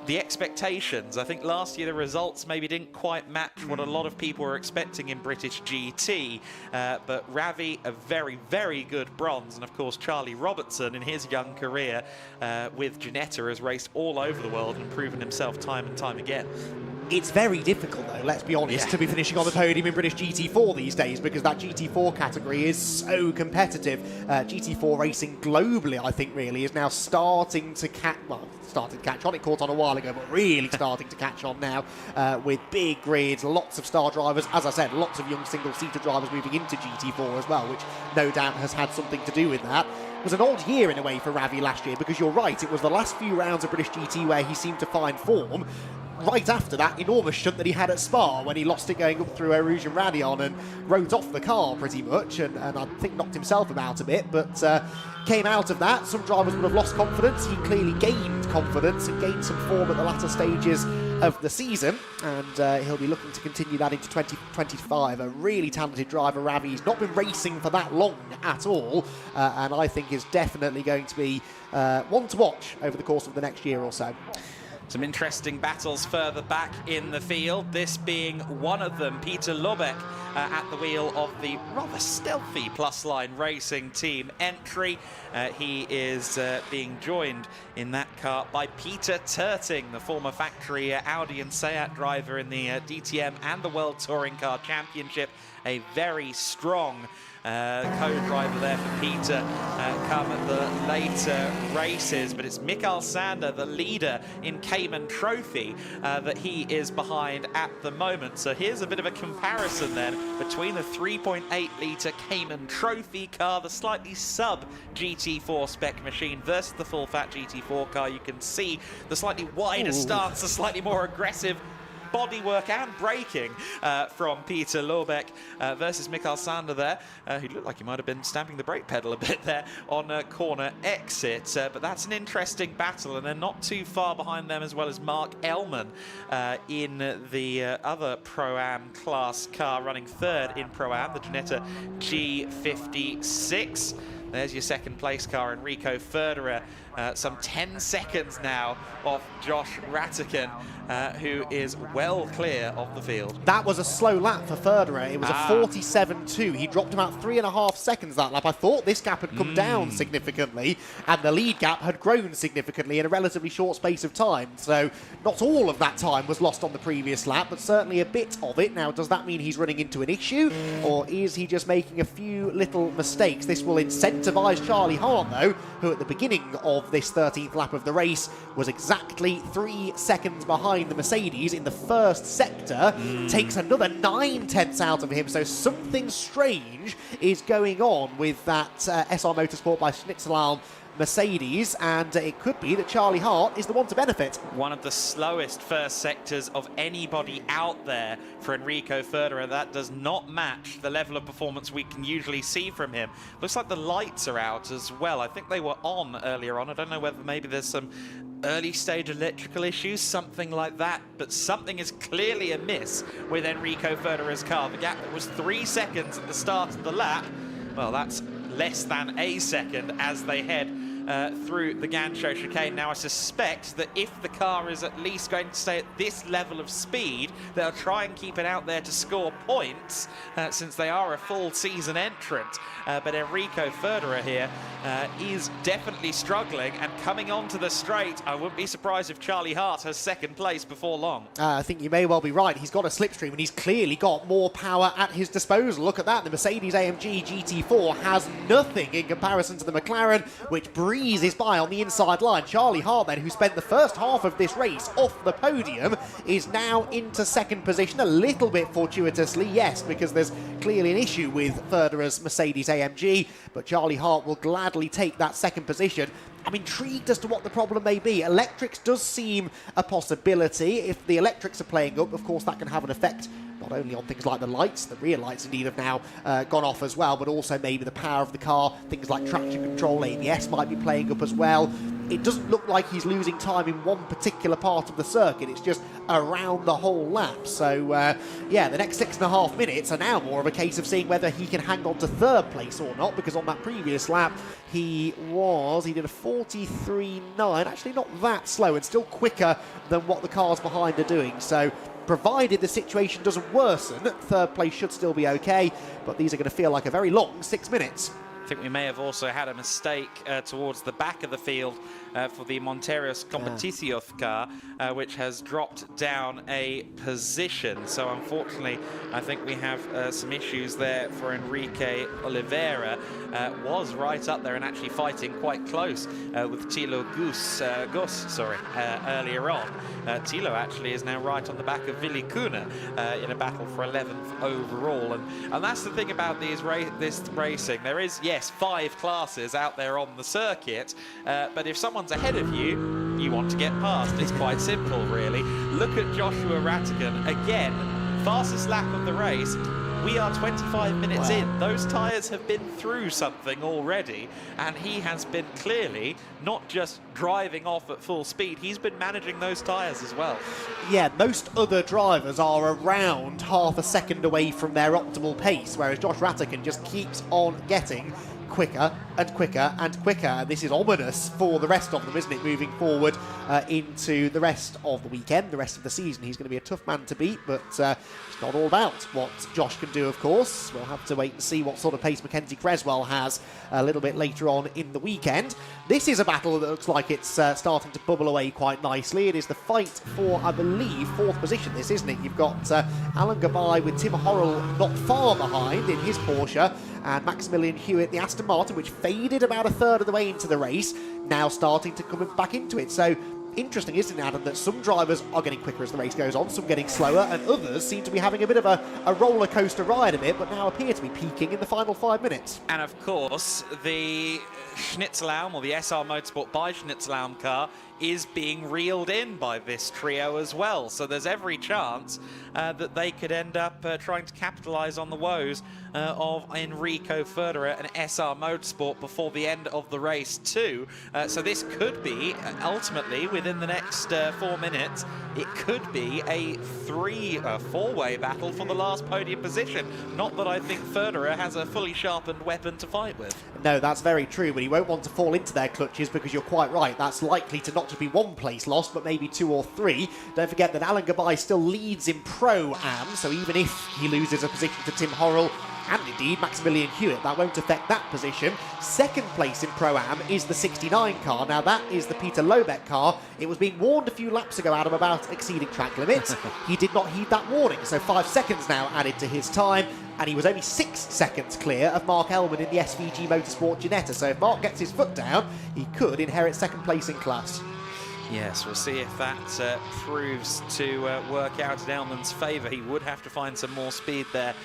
the expectations. I think last year the results maybe didn't quite match what a lot of people were expecting in British GT, but Ravi, a very, very good bronze, and of course Charlie Robertson in his young career with Ginetta has raced all over the world and proven himself time and time again. It's very difficult, though, let's be honest, to be finishing on the podium in British GT4 these days, because that GT4 category is so competitive. GT4 racing globally, I think, really, is now starting to catch on. It caught on a while ago, but really starting to catch on now with big grids, lots of star drivers. As I said, lots of young single-seater drivers moving into GT4 as well, which no doubt has had something to do with that. It was an odd year in a way for Ravi last year, because you're right, it was the last few rounds of British GT where he seemed to find form. Right after that enormous shunt that he had at Spa when he lost it going up through Eruge and Radion and wrote off the car pretty much, and I think knocked himself about a bit, but came out of that. Some drivers would have lost confidence. He clearly gained confidence and gained some form at the latter stages of the season, and he'll be looking to continue that into 2025. A really talented driver, Ravi. He's not been racing for that long at all, and I think is definitely going to be one to watch over the course of the next year or so. Some interesting battles further back in the field, this being one of them. Peter Lobeck at the wheel of the rather stealthy Plus Line Racing team entry. He is being joined in that car by Peter Terting, the former factory Audi and Seat driver in the DTM and the World Touring Car Championship. A very strong co-driver there for Peter come at the later races, but it's Mikael Sander, the leader in Cayman Trophy, that he is behind at the moment. So here's a bit of a comparison then between the 3.8 litre Cayman Trophy car, the slightly sub GT4 spec machine, versus the full fat GT4 car. You can see the slightly wider stance, the slightly more aggressive bodywork and braking from Peter Lobeck versus Mikael Sander there, who looked like he might have been stamping the brake pedal a bit there on a corner exit. But that's an interesting battle, and they're not too far behind them, as well as Mark Ellman in the other Pro-Am class car, running third in Pro-Am, the Ginetta G56. There's your second place car, Enrico Federer, some 10 seconds now off Josh Rattican, who is well clear of the field. That was a slow lap for Federer. It was a 47.2. He dropped about 3.5 seconds that lap. I thought this gap had come down significantly, and the lead gap had grown significantly in a relatively short space of time. So not all of that time was lost on the previous lap, but certainly a bit of it. Now, does that mean he's running into an issue, or is he just making a few little mistakes? This will incentivise Charlie Hart, though, who at the beginning of this 13th lap of the race was exactly 3 seconds behind the Mercedes in the first sector, takes another 9/10 out of him. So something strange is going on with that SR Motorsport by Schnitzelalm Mercedes, and it could be that Charlie Hart is the one to benefit. One of the slowest first sectors of anybody out there for Enrico Federer. That does not match the level of performance we can usually see from him. Looks like the lights are out as well. I think they were on earlier on. I don't know whether maybe there's some early stage electrical issues, something like that, but something is clearly amiss with Enrico Federer's car. The gap that was 3 seconds at the start of the lap, well, that's less than a second as they head through the Gancho chicane. Now, I suspect that if the car is at least going to stay at this level of speed, they'll try and keep it out there to score points, since they are a full season entrant. But Enrico Federer here is definitely struggling, and coming onto the straight, I wouldn't be surprised if Charlie Hart has second place before long. I think you may well be right. He's got a slipstream, and he's clearly got more power at his disposal. Look at that. The Mercedes-AMG GT4 has nothing in comparison to the McLaren, which breezes by on the inside line. Charlie Hart, then, who spent the first half of this race off the podium, is now into second position, a little bit fortuitously, yes, because there's clearly an issue with Federer's Mercedes-AMG, but Charlie Hart will gladly take that second position. I'm intrigued as to what the problem may be. Electrics does seem a possibility. If the electrics are playing up, of course, that can have an effect not only on things like the lights, the rear lights indeed have now gone off as well, but also maybe the power of the car, things like traction control, ABS might be playing up as well. It doesn't look like he's losing time in one particular part of the circuit, it's just around the whole lap. So, yeah, the next 6.5 minutes are now more of a case of seeing whether he can hang on to third place or not, because on that previous lap, he did a 43.9, actually not that slow, and still quicker than what the cars behind are doing. So, provided the situation doesn't worsen, third place should still be okay, but these are going to feel like a very long 6 minutes. I think we may have also had a mistake towards the back of the field for the Monteros Competición car, which has dropped down a position. So unfortunately, I think we have some issues there for Enrique Oliveira. Was right up there and actually fighting quite close with Thilo Gus earlier on. Thilo actually is now right on the back of Willi Kuna in a battle for 11th overall. And that's the thing about this racing. There is, yes, 5 classes out there on the circuit, but if someone's ahead of you, you want to get past. It's quite simple, really. Look at Joshua Rattigan. Again, fastest lap of the race. We are 25 minutes in. Those tyres have been through something already, and he has been clearly not just driving off at full speed, he's been managing those tyres as well. Yeah, most other drivers are around half a second away from their optimal pace, whereas Josh Rattigan just keeps on getting quicker and quicker and quicker. And this is ominous for the rest of them, isn't it, moving forward into the rest of the weekend, the rest of the season. He's going to be a tough man to beat, but it's not all about what Josh can do, of course. We'll have to wait and see what sort of pace Mackenzie Creswell has a little bit later on in the weekend. This is a battle that looks like it's starting to bubble away quite nicely. It is the fight for, I believe, 4th position, this, isn't it? You've got Alan Gabay with Tim Horrell not far behind in his Porsche, and Maximilian Hewitt, the Aston Martin, which faded about a third of the way into the race, now starting to come back into it. So, interesting, isn't it, Adam, that some drivers are getting quicker as the race goes on, some getting slower, and others seem to be having a bit of a roller coaster ride of it, but now appear to be peaking in the final 5 minutes. And of course, the Schnitzelbaum, or the SR Motorsport by Schnitzelbaum car, is being reeled in by this trio as well. So there's every chance that they could end up trying to capitalise on the woes of Enrico Federer and SR Motorsport before the end of the race too. So this could be, ultimately, within the next 4 minutes, it could be a 4-way battle for the last podium position. Not that I think Federer has a fully sharpened weapon to fight with. No, that's very true, but he won't want to fall into their clutches, because you're quite right. That's likely to not just be 1 place lost, but maybe 2 or 3. Don't forget that Alan Gabay still leads in Pro-Am, so even if he loses a position to Tim Horrell, and indeed Maximilian Hewitt, that won't affect that position. Second place in Pro-Am is the 69 car. Now that is the Peter Lobeck car. It was being warned a few laps ago, Adam, about exceeding track limits. He did not heed that warning, so 5 seconds now added to his time, and he was only 6 seconds clear of Mark Elman in the SVG Motorsport Ginetta. So if Mark gets his foot down, he could inherit second place in class. Yes, we'll see if that proves to work out in Elman's favour. He would have to find some more speed there,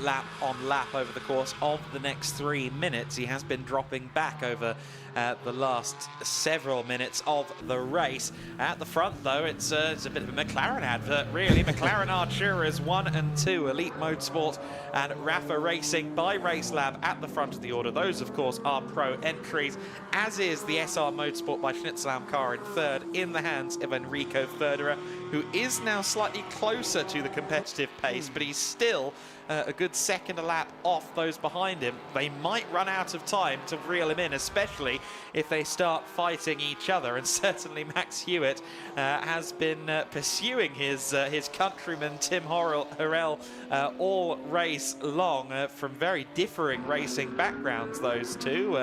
lap on lap, over the course of the next 3 minutes. He has been dropping back over the last several minutes of the race. At the front, though, it's a bit of a McLaren advert, really. McLaren Arturas 1 and 2, Elite Motorsport and Rafa Racing by Racelab at the front of the order. Those, of course, are pro entries, as is the SR Motorsport by Schnitzelbaum car in third. third in the hands of Enrico Ferderer, who is now slightly closer to the competitive pace, but he's still a good second a lap off those behind him. They might run out of time to reel him in, especially if they start fighting each other. And certainly Max Hewitt has been pursuing his countryman Tim Hurrell all race long, from very differing racing backgrounds, those two.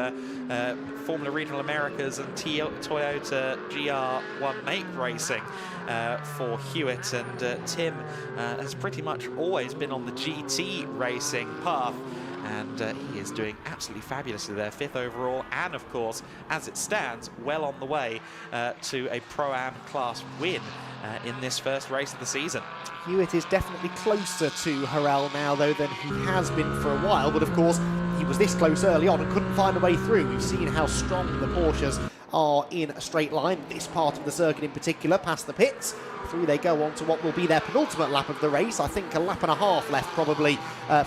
Formula Regional Americas and Toyota GR1 Make Racing for Hewitt, and Tim has pretty much always been on the GT racing path, and he is doing absolutely fabulously there, 5th overall, and of course, as it stands, well on the way to a Pro-Am class win in this first race of the season. Hewitt is definitely closer to Hurrell now, though, than he has been for a while, but of course, he was this close early on and couldn't find a way through. We've seen how strong the Porsches are in a straight line, this part of the circuit in particular, past the pits. Through they go on to what will be their penultimate lap of the race. I think a lap and a half left probably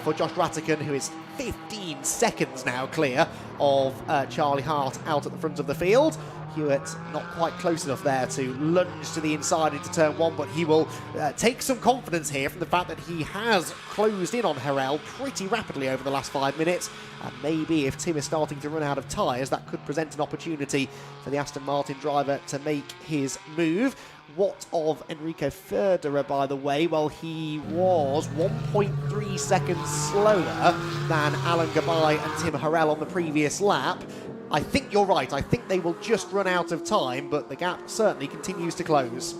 for Josh Ratican, who is 15 seconds now clear of Charlie Hart out at the front of the field. Hewitt not quite close enough there to lunge to the inside into turn one, but he will take some confidence here from the fact that he has closed in on Hurrell pretty rapidly over the last 5 minutes. And maybe if Tim is starting to run out of tyres, that could present an opportunity for the Aston Martin driver to make his move. What of Enrico Ferderer, by the way? Well, he was 1.3 seconds slower than Alan Gabay and Tim Hurrell on the previous lap. I think you're right. I think they will just run out of time, but the gap certainly continues to close.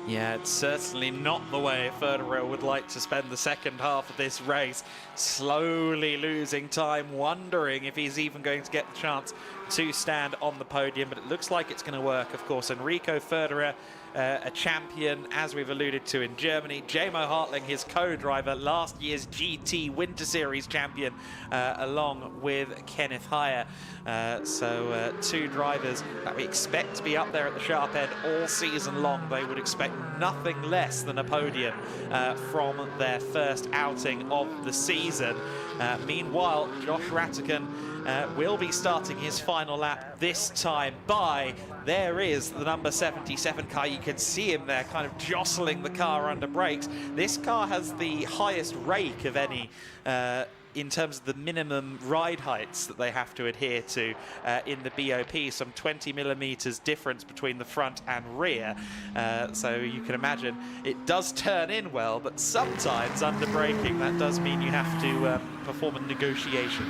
Yeah, it's certainly not the way Ferderer would like to spend the second half of this race, slowly losing time, wondering if he's even going to get the chance to stand on the podium, but it looks like it's going to work. Of course, Enrico Ferderer, a champion, as we've alluded to, in Germany. Jamo Hartling, his co-driver, last year's GT Winter Series champion, along with Kenneth Heyer. So two drivers that we expect to be up there at the sharp end all season long. They would expect nothing less than a podium from their first outing of the season. Meanwhile, Josh Ratican will be starting his final lap this time by, there is the number 77 car. You can see him there kind of jostling the car under brakes. This car has the highest rake of any in terms of the minimum ride heights that they have to adhere to in the BOP, some 20 millimeters difference between the front and rear. So you can imagine it does turn in well, but sometimes under braking that does mean you have to perform a negotiation.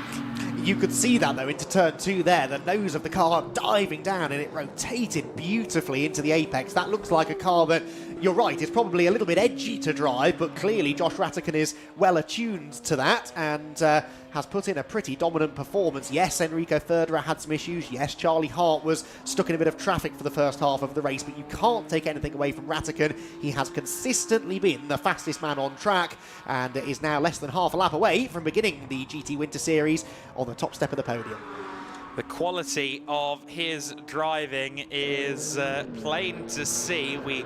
You could see that though into turn two there, the nose of the car diving down, and it rotated beautifully into the apex. That looks like a car that, you're right, it's probably a little bit edgy to drive, but clearly Josh Ratican is well attuned to that and has put in a pretty dominant performance. Yes, Enrico Ferderer had some issues. Yes, Charlie Hart was stuck in a bit of traffic for the first half of the race, but you can't take anything away from Ratican. He has consistently been the fastest man on track and is now less than half a lap away from beginning the GT Winter Series on the top step of the podium. The quality of his driving is plain to see.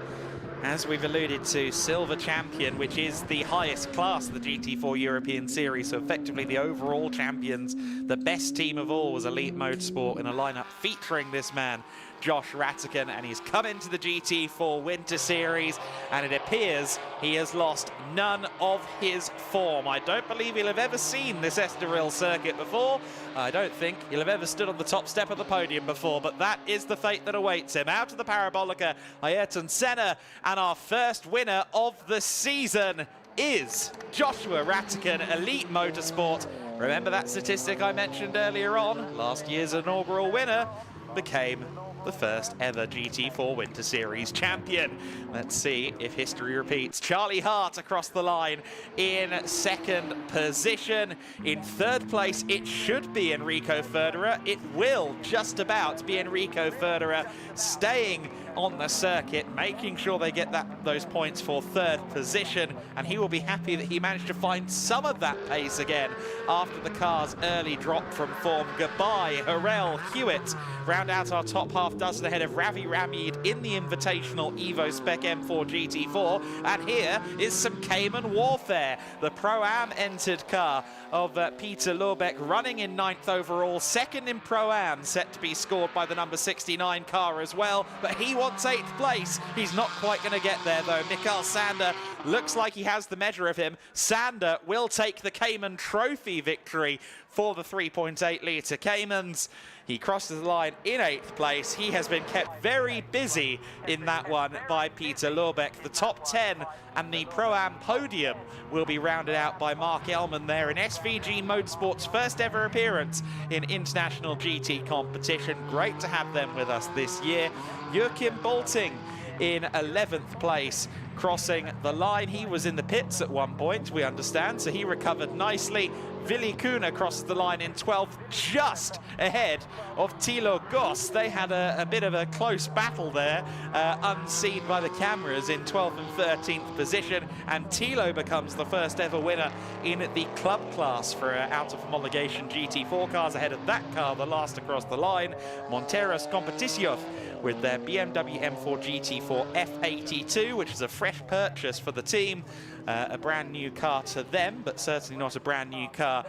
As we've alluded to, silver champion, which is the highest class of the GT4 European Series, so effectively the overall champions. The best team of all was Elite Motorsport in a lineup featuring this man, Josh Ratican, and he's come into the GT4 Winter Series, and it appears he has lost none of his form. I don't believe he'll have ever seen this Estoril circuit before. I don't think he'll have ever stood on the top step of the podium before, but that is the fate that awaits him. Out of the Parabolica, Ayrton Senna, and our first winner of the season is Joshua Ratican, Elite Motorsport. Remember that statistic I mentioned earlier on? Last year's inaugural winner became the first ever GT4 Winter Series champion. Let's see if history repeats. Charlie Hart across the line in second position. In third place, it should be Enrico Ferderer. It will just about be Enrico Ferderer, staying on the circuit, making sure they get those points for third position, and he will be happy that he managed to find some of that pace again after the car's early drop from form. Gabay, Hurrell, Hewitt round out our top half dozen ahead of Ravi Ramid in the Invitational Evo Spec M4 GT4, and here is some Cayman warfare. The Pro-Am entered car of Peter Lurbeck running in 9th overall, second in Pro-Am, set to be scored by the number 69 car as well, but he was wants 8th place. He's not quite going to get there, though. Mikael Sander looks like he has the measure of him. Sander will take the Cayman Trophy victory for the 3.8 litre Caymans. He crosses the line in 8th place. He has been kept very busy in that one by Peter Lorbeck. The top 10 and the Pro-Am podium will be rounded out by Mark Ellman there in SVG Motorsport's first ever appearance in international GT competition. Great to have them with us this year. Joachim Bolting in 11th place, crossing the line. He was in the pits at one point, we understand, so he recovered nicely. Willy Kuna crossed the line in 12th, just ahead of Thilo Goss. They had a bit of a close battle there, unseen by the cameras, in 12th and 13th position, and Thilo becomes the first ever winner in the club class for out of homologation GT4 cars. Ahead of that car, the last across the line, Monteros Competición with their BMW M4 GT4 F82, which is a fresh purchase for the team. A brand new car to them, but certainly not a brand new car,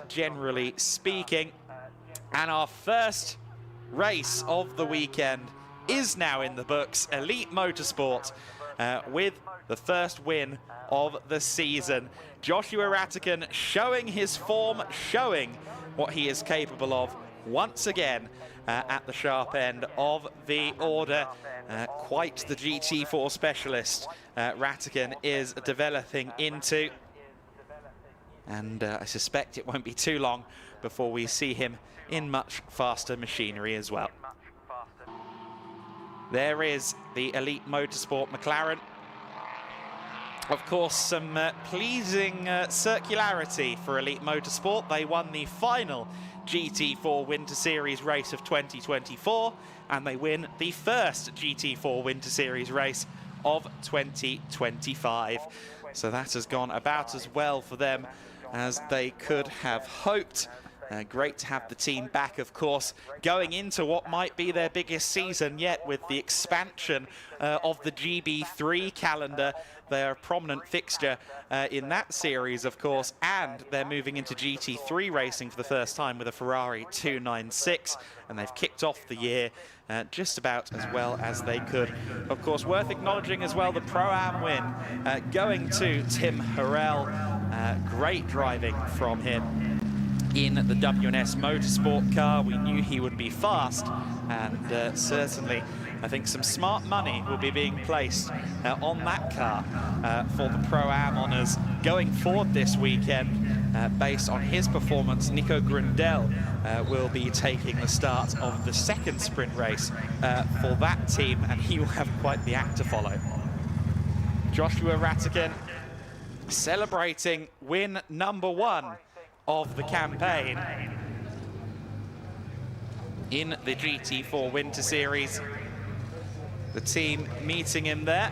generally speaking. And our first race of the weekend is now in the books. Elite Motorsport with the first win of the season. Joshua Ratigan showing his form, showing what he is capable of once again at the sharp end of the order. Quite the GT4 specialist Ratigan is developing into. And I suspect it won't be too long before we see him in much faster machinery as well. There is the Elite Motorsport McLaren. Of course, some pleasing circularity for Elite Motorsport. They won the final GT4 Winter Series race of 2024, and they win the first GT4 Winter Series race of 2025. So that has gone about as well for them as they could have hoped. Great to have the team back, of course, going into what might be their biggest season yet with the expansion of the GB3 calendar. They're a prominent fixture in that series, of course, and they're moving into GT3 racing for the first time with a Ferrari 296, and they've kicked off the year just about as well as they could. Of course, worth acknowledging as well the Pro-Am win going to Tim Harrell. Great driving from him in the WNS Motorsport car. We knew he would be fast, and certainly I think some smart money will be being placed on that car for the Pro-Am honours going forward this weekend. Based on his performance, Nico Grundel will be taking the start of the second sprint race for that team, and he will have quite the act to follow. Joshua Ratigan celebrating win number 1 of the campaign in the GT4 Winter Series. The team meeting him there.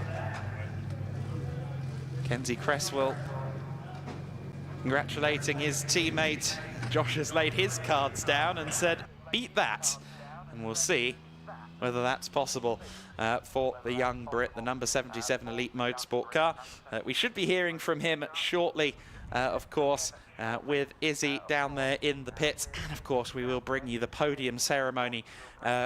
Kenzie Cresswell congratulating his teammate. Josh has laid his cards down and said, beat that. And we'll see whether that's possible for the young Brit, the number 77 Elite Motorsport car. We should be hearing from him shortly, of course, with Izzy down there in the pits. And of course, we will bring you the podium ceremony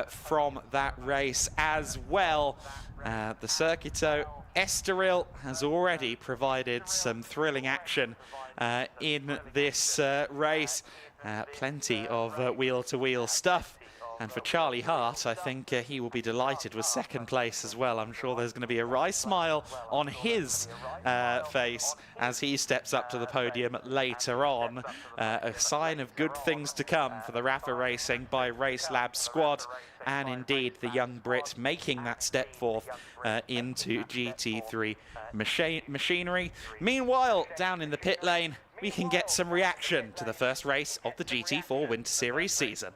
from that race as well. The Circuito Estoril has already provided some thrilling action in this race. Plenty of wheel-to-wheel stuff. And for Charlie Hart, I think he will be delighted with second place as well. I'm sure there's going to be a wry smile on his face as he steps up to the podium later on. A sign of good things to come for the Rafa Racing by Race Lab squad. And indeed, the young Brit making that step forth into GT3 machinery. Meanwhile, down in the pit lane, we can get some reaction to the first race of the GT4 Winter Series season.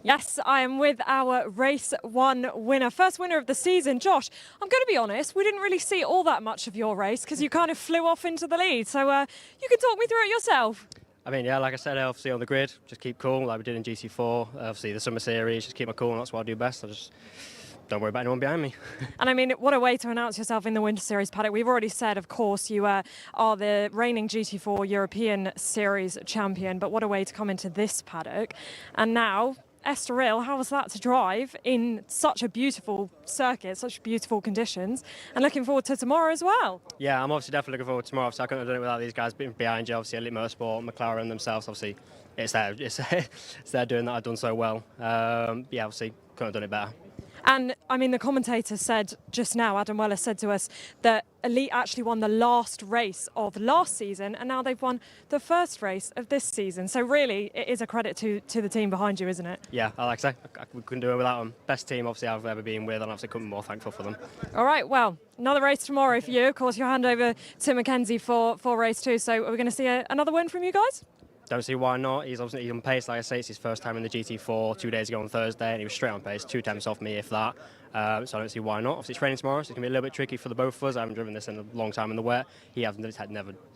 Yes, I am with our race 1 winner, first winner of the season. Josh, I'm going to be honest, we didn't really see all that much of your race because you kind of flew off into the lead. So you can talk me through it yourself. I mean, yeah, like I said, obviously on the grid, just keep cool like we did in GT4. Obviously the summer series, just keep my cool, and that's what I do best. I just don't worry about anyone behind me. And I mean, what a way to announce yourself in the Winter Series paddock. We've already said, of course, you are the reigning GT4 European Series champion, but what a way to come into this paddock. And now Estoril, how was that to drive in such a beautiful circuit, such beautiful conditions, and looking forward to tomorrow as well? Yeah, I'm obviously definitely looking forward to tomorrow. Obviously, I couldn't have done it without these guys being behind you. Obviously, Elite Motorsport, McLaren themselves, obviously, it's their doing that I've done so well. Yeah, obviously, couldn't have done it better. And I mean, the commentator said just now, Adam Weller said to us that Elite actually won the last race of last season, and now they've won the first race of this season. So really, it is a credit to the team behind you, isn't it? Yeah, like I say, we couldn't do it without them. Best team, obviously, I've ever been with, and obviously couldn't be more thankful for them. All right, well, another race tomorrow for you. Of course, you'll hand over to Mackenzie for race 2. So are we going to see another win from you guys? Don't see why not. He's obviously on pace, like I say. It's his first time in the GT4 2 days ago on Thursday, and he was straight on pace, 2 attempts off me, if that. So I don't see why not. Obviously, it's raining tomorrow, so it's going to be a little bit tricky for the both of us. I haven't driven this in a long time in the wet. He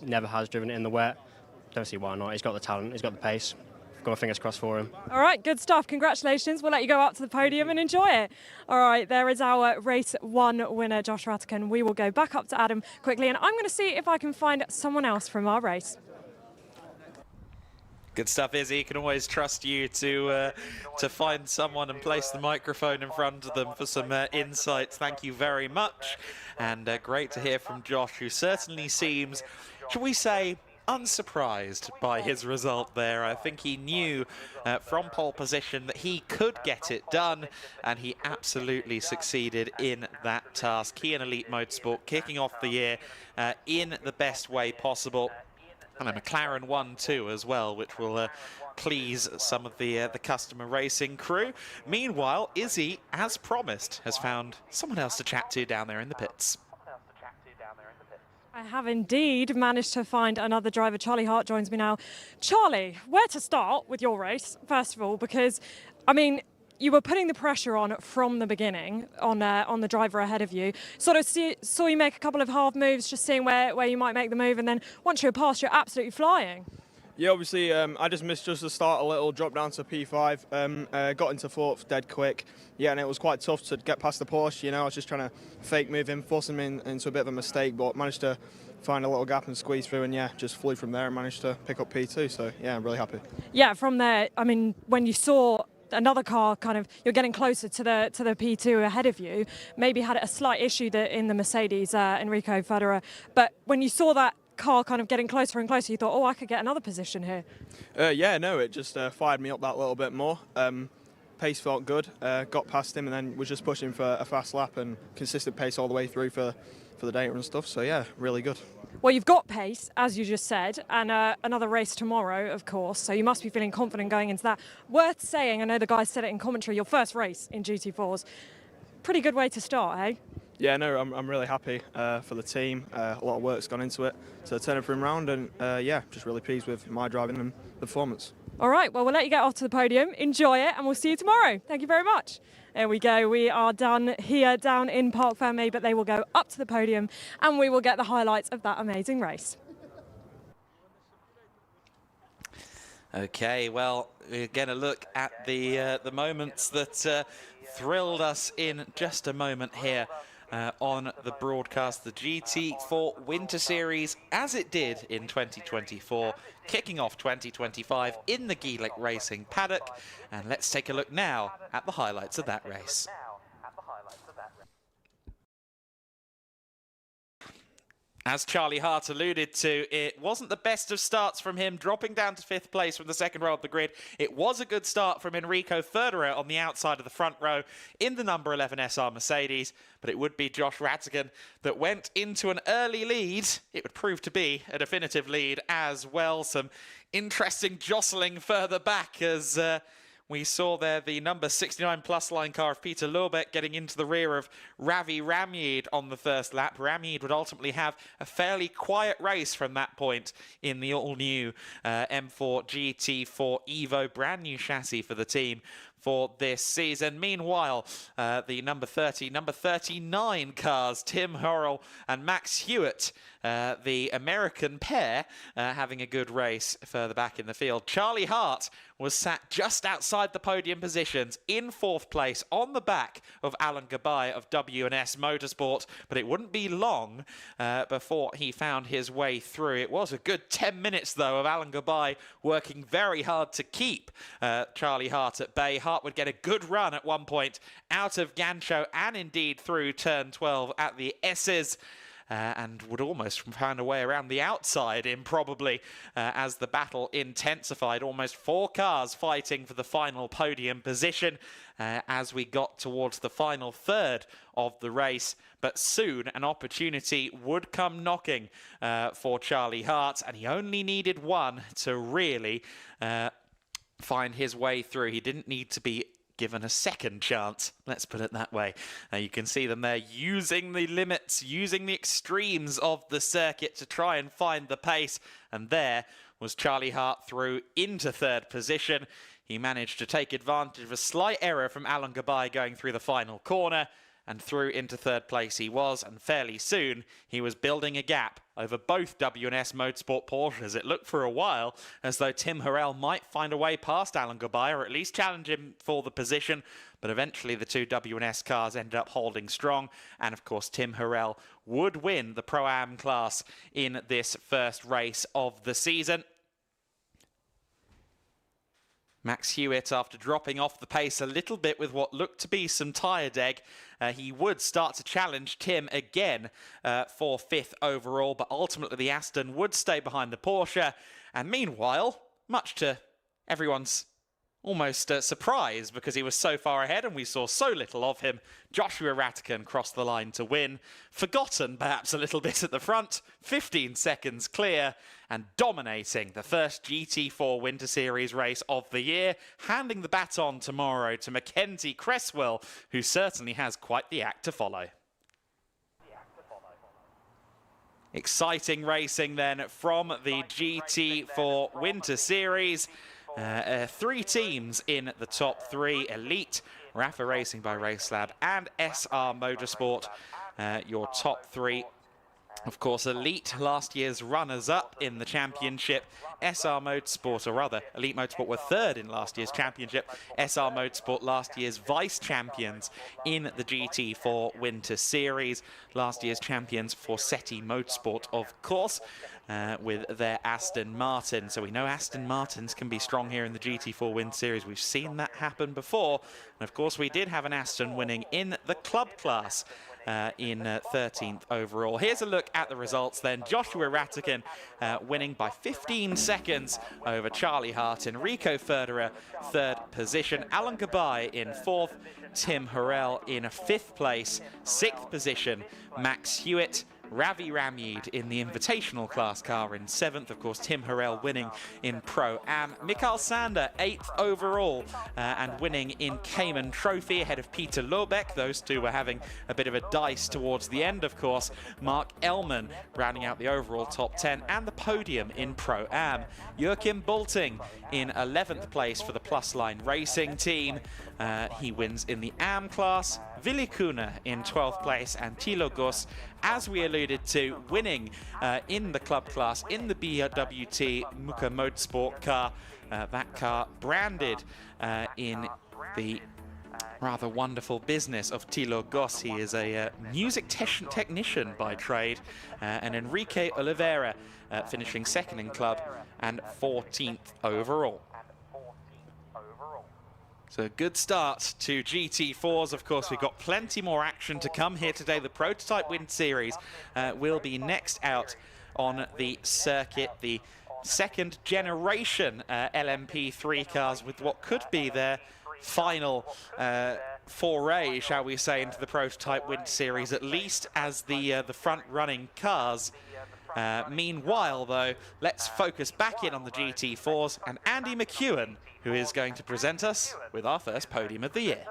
never has driven it in the wet. Don't see why not. He's got the talent, he's got the pace. Got my fingers crossed for him. All right, good stuff. Congratulations. We'll let you go up to the podium and enjoy it. All right, there is our race 1 winner, Josh Rattican. We will go back up to Adam quickly, and I'm going to see if I can find someone else from our race. Good stuff, Izzy. You can always trust you to find someone and place the microphone in front of them for some insights. Thank you very much. And great to hear from Josh, who certainly seems, shall we say, unsurprised by his result there. I think he knew from pole position that he could get it done, and he absolutely succeeded in that task. He and Elite Motorsport kicking off the year in the best way possible. And a McLaren 1-2 as well, which will please some of the customer racing crew. Meanwhile, Izzy, as promised, has found someone else to chat to down there in the pits. I have indeed managed to find another driver. Charlie Hart joins me now. Charlie, where to start with your race, first of all? Because, I mean, you were putting the pressure on from the beginning on the driver ahead of you. Sort of saw you make a couple of half moves, just seeing where you might make the move, and then once you're past, you're absolutely flying. Yeah, obviously, I just missed just the start a little, dropped down to P5, got into 4th dead quick. Yeah, and it was quite tough to get past the Porsche, you know. I was just trying to fake move him, force him into a bit of a mistake, but managed to find a little gap and squeeze through, and yeah, just flew from there and managed to pick up P2, so yeah, I'm really happy. Yeah, from there, I mean, when you saw another car kind of, you're getting closer to the P2 ahead of you, maybe had a slight issue in the Mercedes, Enrico Federer, but when you saw that car kind of getting closer and closer, you thought, oh, I could get another position here. Yeah, no, it just fired me up that little bit more. Pace felt good, got past him, and then was just pushing for a fast lap and consistent pace all the way through for the data and stuff, so yeah, really good. Well, you've got pace, as you just said, and another race tomorrow, of course, so you must be feeling confident going into that. Worth saying, I know the guys said it in commentary, your first race in GT4s. Pretty good way to start, eh? Yeah, no, I'm really happy for the team. A lot of work's gone into it to turn everything round, and yeah, just really pleased with my driving and the performance. All right, well, we'll let you get off to the podium. Enjoy it, and we'll see you tomorrow. Thank you very much. There we go. We are done here down in Parc Fermé, but they will go up to the podium, and we will get the highlights of that amazing race. Okay, well, we're going to look at the moments that thrilled us in just a moment here on the broadcast. The GT4 Winter Series, as it did in 2024, kicking off 2025 in the Geelick Racing paddock. And let's take a look now at the highlights of that race. As Charlie Hart alluded to, it wasn't the best of starts from him, dropping down to 5th place from the second row of the grid. It was a good start from Enrico Federer on the outside of the front row in the number 11 SR Mercedes, but it would be Josh Rattigan that went into an early lead. It would prove to be a definitive lead as well. Some interesting jostling further back as we saw there the number 69 plus line car of Peter Lorbeck getting into the rear of Ravi Ramyid on the first lap. Ramyid would ultimately have a fairly quiet race from that point in the all-new M4 GT4 Evo, brand new chassis for the team for this season. Meanwhile, the number 30, number 39 cars, Tim Hurrell and Max Hewitt, the American pair, having a good race further back in the field. Charlie Hart was sat just outside the podium positions in 4th place on the back of Alan Gabay of W&S Motorsport, but it wouldn't be long before he found his way through. It was a good 10 minutes, though, of Alan Gabay working very hard to keep Charlie Hart at bay. Hart Hart would get a good run at one point out of Gancho and indeed through turn 12 at the S's. And would almost find a way around the outside improbably as the battle intensified. Almost 4 cars fighting for the final podium position as we got towards the final third of the race. But soon an opportunity would come knocking for Charlie Hart, and he only needed one to really find his way through. He didn't need to be given a second chance, let's put it that way. You can see them there using the limits, using the extremes of the circuit to try and find the pace. And there was Charlie Hart through into third position. He managed to take advantage of a slight error from Alan Gabay going through the final corner, and through into third place he was, and fairly soon he was building a gap over both W&S Motorsport Porsches. It looked for a while as though Tim Hurrell might find a way past Alan Gabay, or at least challenge him for the position, but eventually the two W&S cars ended up holding strong, and of course Tim Hurrell would win the Pro-Am class in this first race of the season. Max Hewitt, after dropping off the pace a little bit with what looked to be some tyre deg, he would start to challenge Tim again for 5th overall, but ultimately the Aston would stay behind the Porsche. And meanwhile, much to everyone's almost surprise because he was so far ahead and we saw so little of him, Joshua Rattican crossed the line to win. Forgotten perhaps a little bit at the front, 15 seconds clear and dominating the first GT4 Winter Series race of the year, handing the baton tomorrow to Mackenzie Cresswell, who certainly has quite the act to follow. Exciting racing then from the GT4 Winter Series. 3 teams in the top 3, Elite, Rafa Racing by Racelab and SR Motorsport, your top 3. Of course, Elite, last year's runners-up in the championship. SR Motorsport, or rather, Elite Motorsport were 3rd in last year's championship. SR Motorsport, last year's vice-champions in the GT4 Winter Series. Last year's champions for SETI Motorsport, of course, with their Aston Martin. So we know Aston Martins can be strong here in the GT4 Winter Series. We've seen that happen before. And of course, we did have an Aston winning in the club class in 13th overall. Here's a look at the results then. Joshua Rattican winning by 15 seconds over Charlie Hart. Enrico Ferderer, 3rd position. Alan Gabay in 4th. Tim Hurrell in 5th place. 6th position, Max Hewitt. Ravi Ramyed in the Invitational class car in 7th. Of course, Tim Hurrell winning in Pro-Am. Mikael Sander, 8th overall and winning in Cayman Trophy ahead of Peter Lobeck. Those two were having a bit of a dice towards the end, of course. Mark Ellman rounding out the overall top 10 and the podium in Pro-Am. Joachim Bulting in 11th place for the Plus Line Racing team. He wins in the Am class. Willi Kuhne in 12th place and Thilo Goss, as we alluded to, winning in the club class in the BWT Muka Motorsport car. That car branded in the rather wonderful business of Thilo Goss. He is a music technician by trade, and Enrique Oliveira finishing 2nd in club and 14th overall. So a good start to GT4s. Of course, we've got plenty more action to come here today. The Prototype Winter Series will be next out on the circuit. The 2nd generation LMP3 cars with what could be their final foray, shall we say, into the Prototype Winter Series, at least as the front-running cars. Meanwhile, though, let's focus back in on the GT4s and Andy McEwen, who is going to present us with our first podium of the year.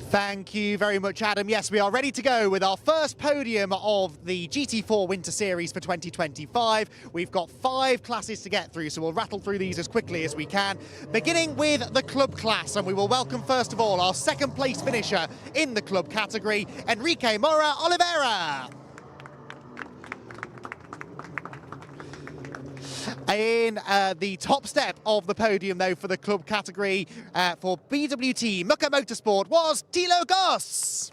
Thank you very much, Adam. Yes, we are ready to go with our first podium of the GT4 Winter Series for 2025. We've got 5 classes to get through, so we'll rattle through these as quickly as we can. Beginning with the club class, and we will welcome first of all our 2nd place finisher in the club category, Enrique Mora Oliveira. In the top step of the podium, though, for the club category for BWT Muka Motorsport was Thilo Goss.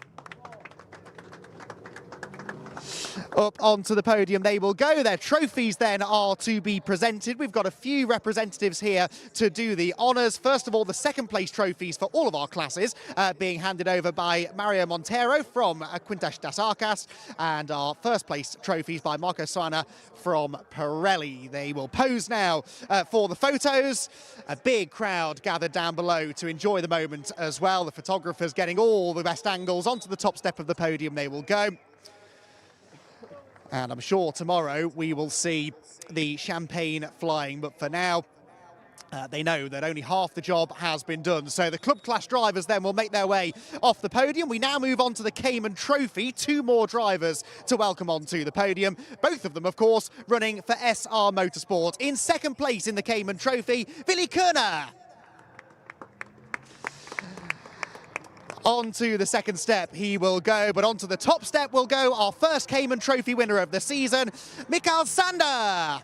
Up onto the podium they will go. Their trophies then are to be presented. We've got a few representatives here to do the honours. First of all, the second place trophies for all of our classes being handed over by Mario Montero from Quintas das Arcas, and our first place trophies by Marco Soana from Pirelli. They will pose now for the photos. A big crowd gathered down below to enjoy the moment as well. The photographers getting all the best angles. Onto the top step of the podium they will go. And I'm sure tomorrow we will see the champagne flying, but for now, they know that only half the job has been done. So the club class drivers then will make their way off the podium. We now move on to the Cayman Trophy. 2 more drivers to welcome onto the podium. Both of them, of course, running for SR Motorsport. In second place in the Cayman Trophy, Willy Kerner. Onto the second step he will go, but onto the top step will go our first Cayman Trophy winner of the season, Mikael Sander.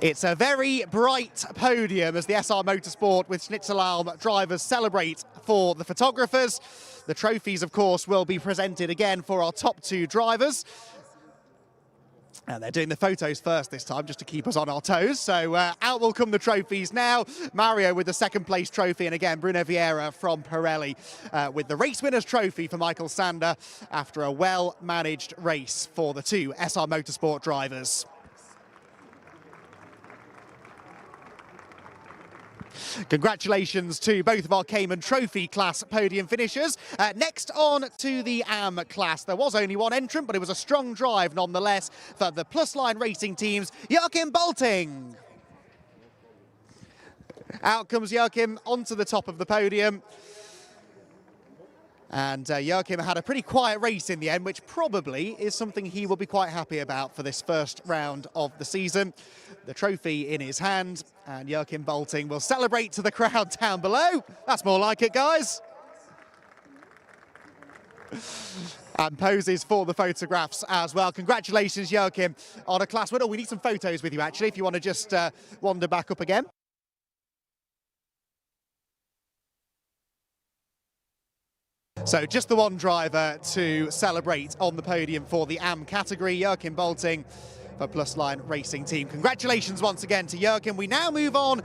It's a very bright podium as the SR Motorsport with Schnitzelalm drivers celebrate for the photographers. The trophies, of course, will be presented again for our top 2 drivers. And they're doing the photos first this time, just to keep us on our toes. So out will come the trophies now. Mario with the second place trophy, and again, Bruno Vieira from Pirelli with the race winner's trophy for Michael Sander after a well-managed race for the 2 SR Motorsport drivers. Congratulations to both of our Cayman Trophy class podium finishers. Next on to the AM class. There was only one entrant, but it was a strong drive nonetheless for the Plus Line racing teams. Joachim Bolting. Out comes Joachim onto the top of the podium. And Joachim had a pretty quiet race in the end, which probably is something he will be quite happy about for this first round of the season. The trophy in his hand, and Joachim Bolting will celebrate to the crowd down below. That's more like it, guys. And poses for the photographs as well. Congratulations, Joachim, on a class winner. We need some photos with you, actually, if you want to just wander back up again. So just the one driver to celebrate on the podium for the AM category, Joachim Bolting for Plus Line Racing Team. Congratulations once again to Joachim. We now move on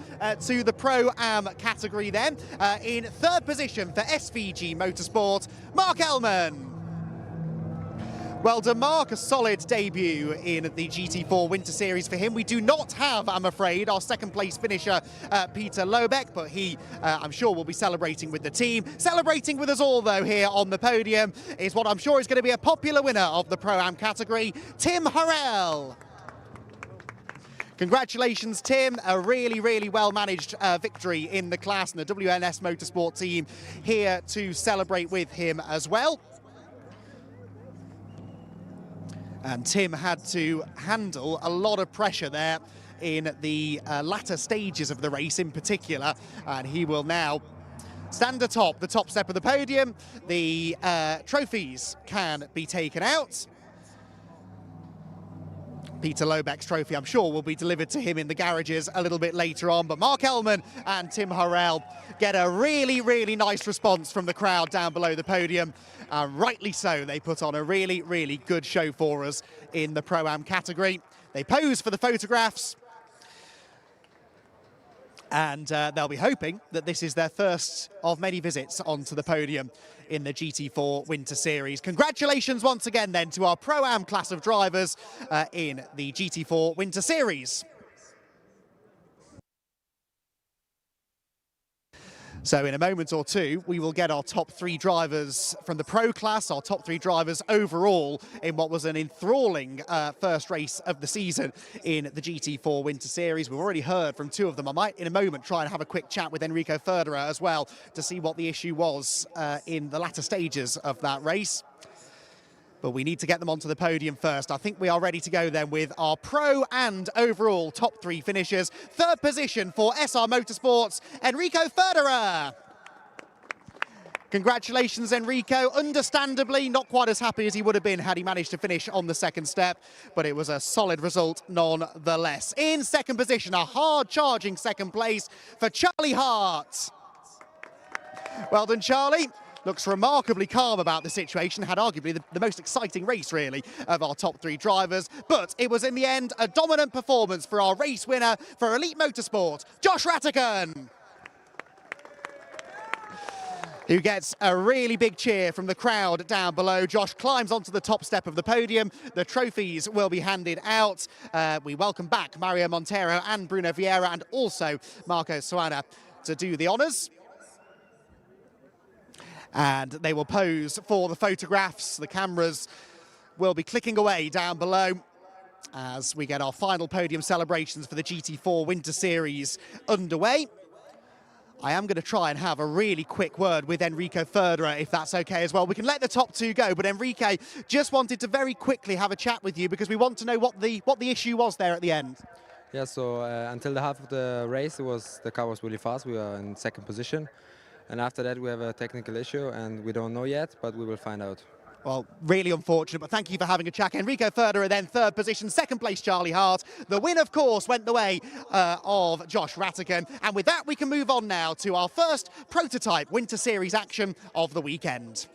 to the Pro-Am category then. In third position for SVG Motorsport, Mark Ellman. Well done, Mark. A solid debut in the GT4 Winter Series for him. We do not have, I'm afraid, our second place finisher, Peter Lobeck, but he, I'm sure, will be celebrating with the team. Celebrating with us all, though, here on the podium is what I'm sure is going to be a popular winner of the Pro-Am category, Tim Harrell. Congratulations, Tim. A really, really well-managed victory in the class, and the WNS Motorsport team here to celebrate with him as well. And Tim had to handle a lot of pressure there in the latter stages of the race in particular. And he will now stand atop the top step of the podium. The trophies can be taken out. Peter Lobeck's trophy, I'm sure, will be delivered to him in the garages a little bit later on. But Mark Ellman and Tim Harrell get a really, really nice response from the crowd down below the podium. Rightly so, they put on a really, really good show for us in the Pro-Am category. They pose for the photographs. And they'll be hoping that this is their first of many visits onto the podium in the GT4 Winter Series. Congratulations once again then to our Pro-Am class of drivers in the GT4 Winter Series. So in a moment or two, we will get our top 3 drivers from the Pro class, our top 3 drivers overall in what was an enthralling first race of the season in the GT4 Winter Series. We've already heard from 2 of them. I might, in a moment, try and have a quick chat with Enrico Ferderer as well to see what the issue was in the latter stages of that race. But we need to get them onto the podium first. I think we are ready to go then with our Pro and overall top 3 finishers. Third position for SR Motorsports, Enrico Ferderer. Congratulations, Enrico. Understandably, not quite as happy as he would have been had he managed to finish on the second step, but it was a solid result nonetheless. In second position, a hard-charging second place for Charlie Hart. Well done, Charlie. looks remarkably calm about the situation, had arguably the most exciting race, really, of our top 3 drivers. But it was, in the end, a dominant performance for our race winner for Elite Motorsport, Josh Rattigan, who gets a really big cheer from the crowd down below. Josh climbs onto the top step of the podium. The trophies will be handed out. We welcome back Mario Montero and Bruno Vieira, and also Marco Suana to do the honours. And they will pose for the photographs. The cameras will be clicking away down below as we get our final podium celebrations for the GT4 Winter Series underway. I am going to try and have a really quick word with Enrico Federer, if that's okay as well. We can let the top 2 go, but Enrique, just wanted to very quickly have a chat with you because we want to know what the issue was there at the end. Yeah, so until the half of the race, the car was really fast. We were in 2nd position. And after that, we have a technical issue, and we don't know yet, but we will find out. Well, really unfortunate, but thank you for having a chat. Enrico Federer then 3rd position, 2nd place Charlie Hart. The win, of course, went the way of Josh Rattigan. And with that, we can move on now to our first prototype Winter Series action of the weekend.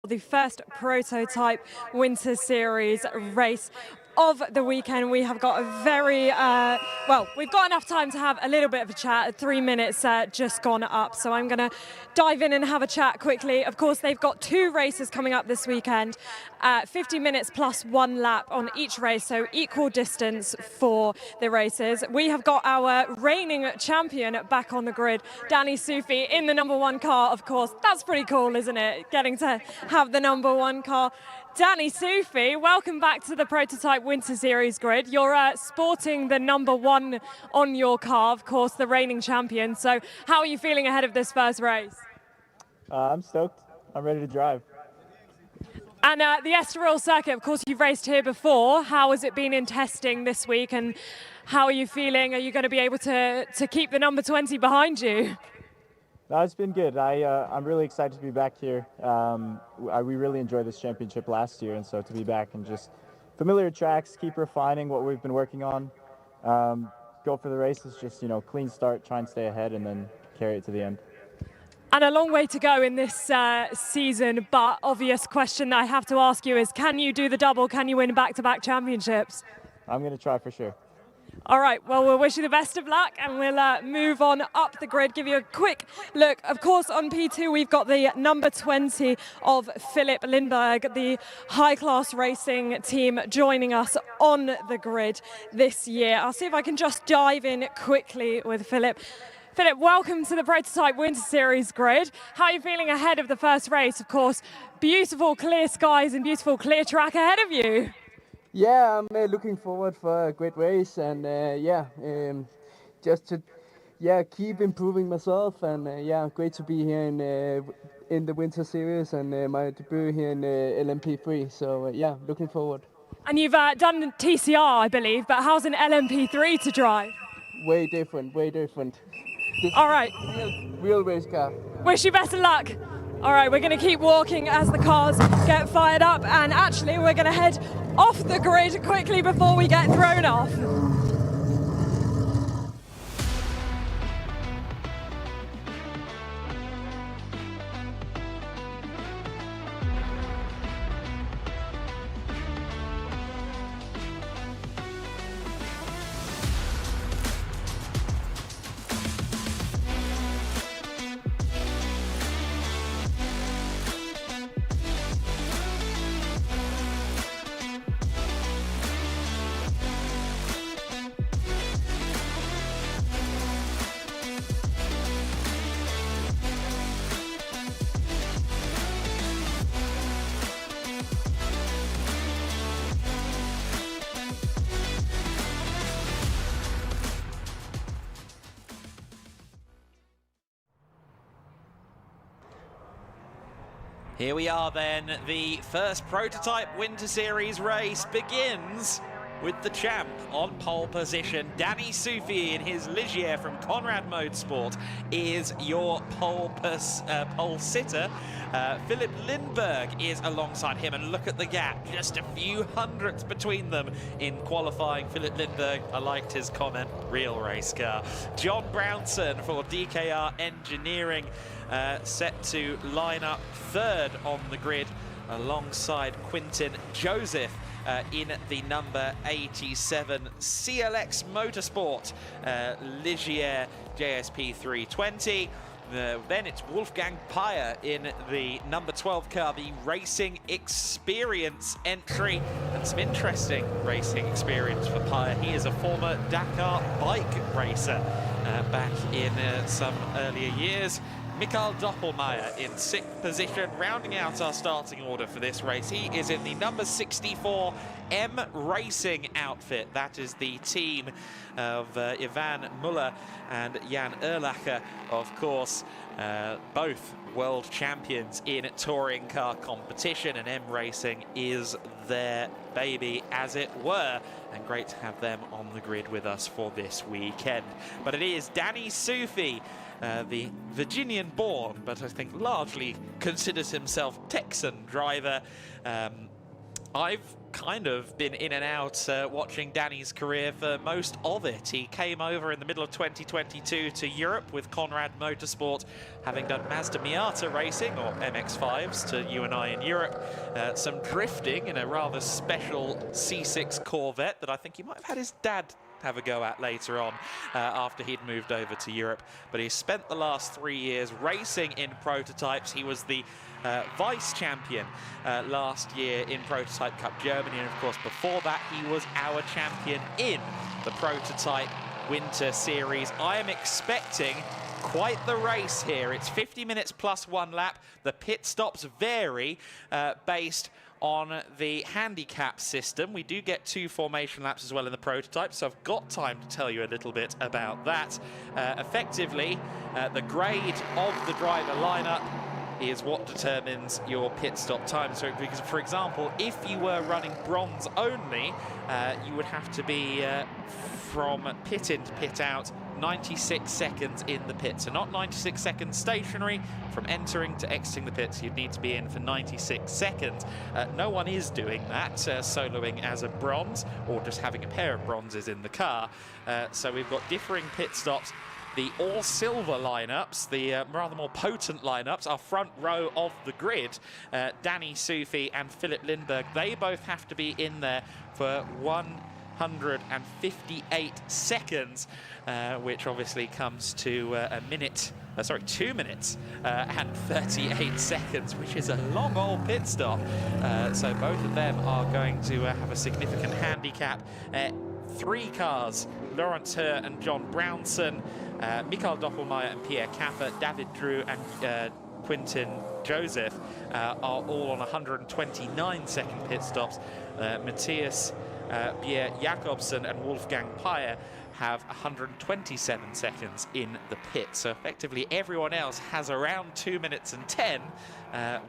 The first prototype Winter Series race of the weekend. We have got a very, well, we've got enough time to have a little bit of a chat. 3 minutes just gone up, so I'm going to dive in and have a chat quickly. Of course, they've got 2 races coming up this weekend, 50 minutes plus 1 lap on each race, so equal distance for the races. We have got our reigning champion back on the grid, Danny Sufi, in the #1 car, of course. That's pretty cool, isn't it? Getting to have the #1 car. Danny Sufi, welcome back to the Prototype Winter Series grid. You're sporting the #1 on your car, of course, the reigning champion. So how are you feeling ahead of this first race? I'm stoked. I'm ready to drive. And the Estoril circuit, of course, you've raced here before. How has it been in testing this week, and how are you feeling? Are you going to be able to keep the #20 behind you? No, it's been good. I'm really excited to be back here. We really enjoyed this championship last year, and so to be back and just familiar tracks, keep refining what we've been working on, go for the races, just, you know, clean start, try and stay ahead, and then carry it to the end. And a long way to go in this season, but obvious question that I have to ask you is, can you do the double? Can you win back-to-back championships? I'm going to try for sure. All right, well, we'll wish you the best of luck, and we'll move on up the grid, give you a quick look. Of course, on P2, we've got the #20 of Philip Lindberg, the high-class racing team, joining us on the grid this year. I'll see if I can just dive in quickly with Philip. Philip, welcome to the Prototype Winter Series grid. How are you feeling ahead of the first race? Of course, beautiful clear skies and beautiful clear track ahead of you. Yeah, I'm looking forward for a great race, and just to keep improving myself, and great to be here in the Winter Series and my debut here in LMP3. So looking forward. And you've done TCR, I believe, but how's an LMP3 to drive? Way different, way different. All right. Real race car. Wish you best of luck. All right, we're going to keep walking as the cars get fired up, and actually we're going to head off the grid quickly before we get thrown off. Here we are then, the first Prototype Winter Series race begins with the champ on pole position. Danny Soufi in his Ligier from Conrad Motorsport is your pole sitter. Philip Lindberg is alongside him, and look at the gap, just a few hundredths between them in qualifying. Philip Lindberg, I liked his comment, real race car. John Brownson for DKR Engineering set to line up third on the grid alongside Quintin Joseph in the number 87 CLX Motorsport Ligier JSP 320. Then it's Wolfgang Peyer in the number 12 car, the Racing Experience entry, and some interesting racing experience for Peyer. He is a former Dakar bike racer back in some earlier years. Mikael Doppelmayr in 6th position, rounding out our starting order for this race. He is in the number 64 M Racing outfit. That is the team of Ivan Muller and Jan Erlacher, of course, both world champions in touring car competition, and M Racing is their baby, as it were, and great to have them on the grid with us for this weekend. But it is Danny Soufi, the Virginian-born, but I think largely considers himself Texan driver. I've kind of been in and out watching Danny's career for most of it. He came over in the middle of 2022 to Europe with Conrad Motorsport, having done Mazda Miata racing, or MX-5s to you and I in Europe. Some drifting in a rather special C6 Corvette that I think he might have had his dad have a go at later on after he'd moved over to Europe. But he spent the last 3 years racing in prototypes. He was the vice champion last year in Prototype Cup Germany, and of course before that he was our champion in the Prototype Winter Series. I am expecting quite the race here. It's 50 minutes plus 1 lap. The pit stops vary based on the handicap system. We do get 2 formation laps as well in the prototype, so I've got time to tell you a little bit about that. Effectively, the grade of the driver lineup is what determines your pit stop time. So, because, for example, if you were running bronze only, you would have to be from pit in to pit out 96 seconds in the pit. So not 96 seconds stationary from entering to exiting the pits. You'd need to be in for 96 seconds. No one is doing that, soloing as a bronze or just having a pair of bronzes in the car. So we've got differing pit stops. The all-silver lineups, the rather more potent lineups, are front row of the grid. Danny Soufi and Philip Lindberg, they both have to be in there for 158 seconds, which obviously comes to 2 minutes and 38 seconds, which is a long old pit stop. So both of them are going to have a significant handicap. 3 cars, Lawrence Herr and John Brownson, Mikael Doppelmayr and Pierre Capper, David Drew and Quintin Joseph are all on 129-second pit stops. Matthias Pierre Jakobsen and Wolfgang Peyer have 127 seconds in the pit. So effectively everyone else has around 2 minutes and 10,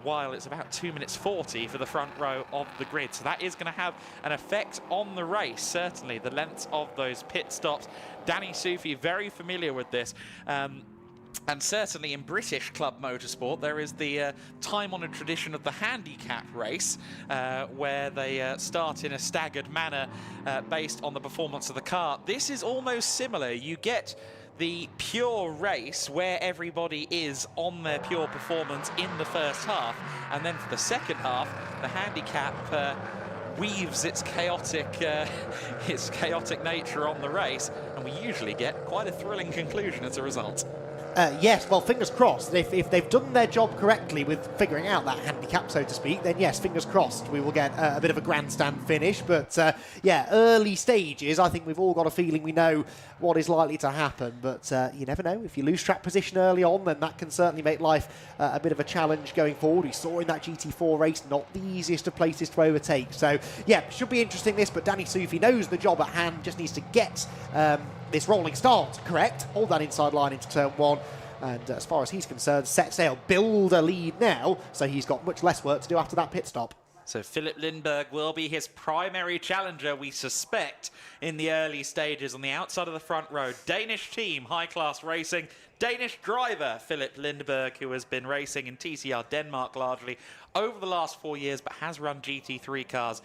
while it's about 2 minutes 40 for the front row of the grid. So that is going to have an effect on the race, certainly, the lengths of those pit stops. Danny Soufi, very familiar with this. And certainly in British club motorsport, there is the time-honoured tradition of the handicap race, where they start in a staggered manner based on the performance of the car. This is almost similar. You get the pure race where everybody is on their pure performance in the first half, and then for the second half, the handicap weaves its chaotic nature on the race, and we usually get quite a thrilling conclusion as a result. Yes, well, fingers crossed. If they've done their job correctly with figuring out that handicap, so to speak, then yes, fingers crossed, we will get a bit of a grandstand finish. But yeah, early stages, I think we've all got a feeling we know what is likely to happen. But you never know. If you lose track position early on, then that can certainly make life a bit of a challenge going forward. We saw in that GT4 race, not the easiest of places to overtake. So yeah, should be interesting this, but Danny Soufi knows the job at hand, just needs to get this rolling start correct, hold that inside line into turn 1, and as far as he's concerned, set sail, build a lead now, so he's got much less work to do after that pit stop. So Philip Lindberg will be his primary challenger, we suspect, in the early stages on the outside of the front row. Danish team, High Class Racing. Danish driver Philip Lindberg, who has been racing in TCR Denmark largely over the last 4 years, but has run GT3 cars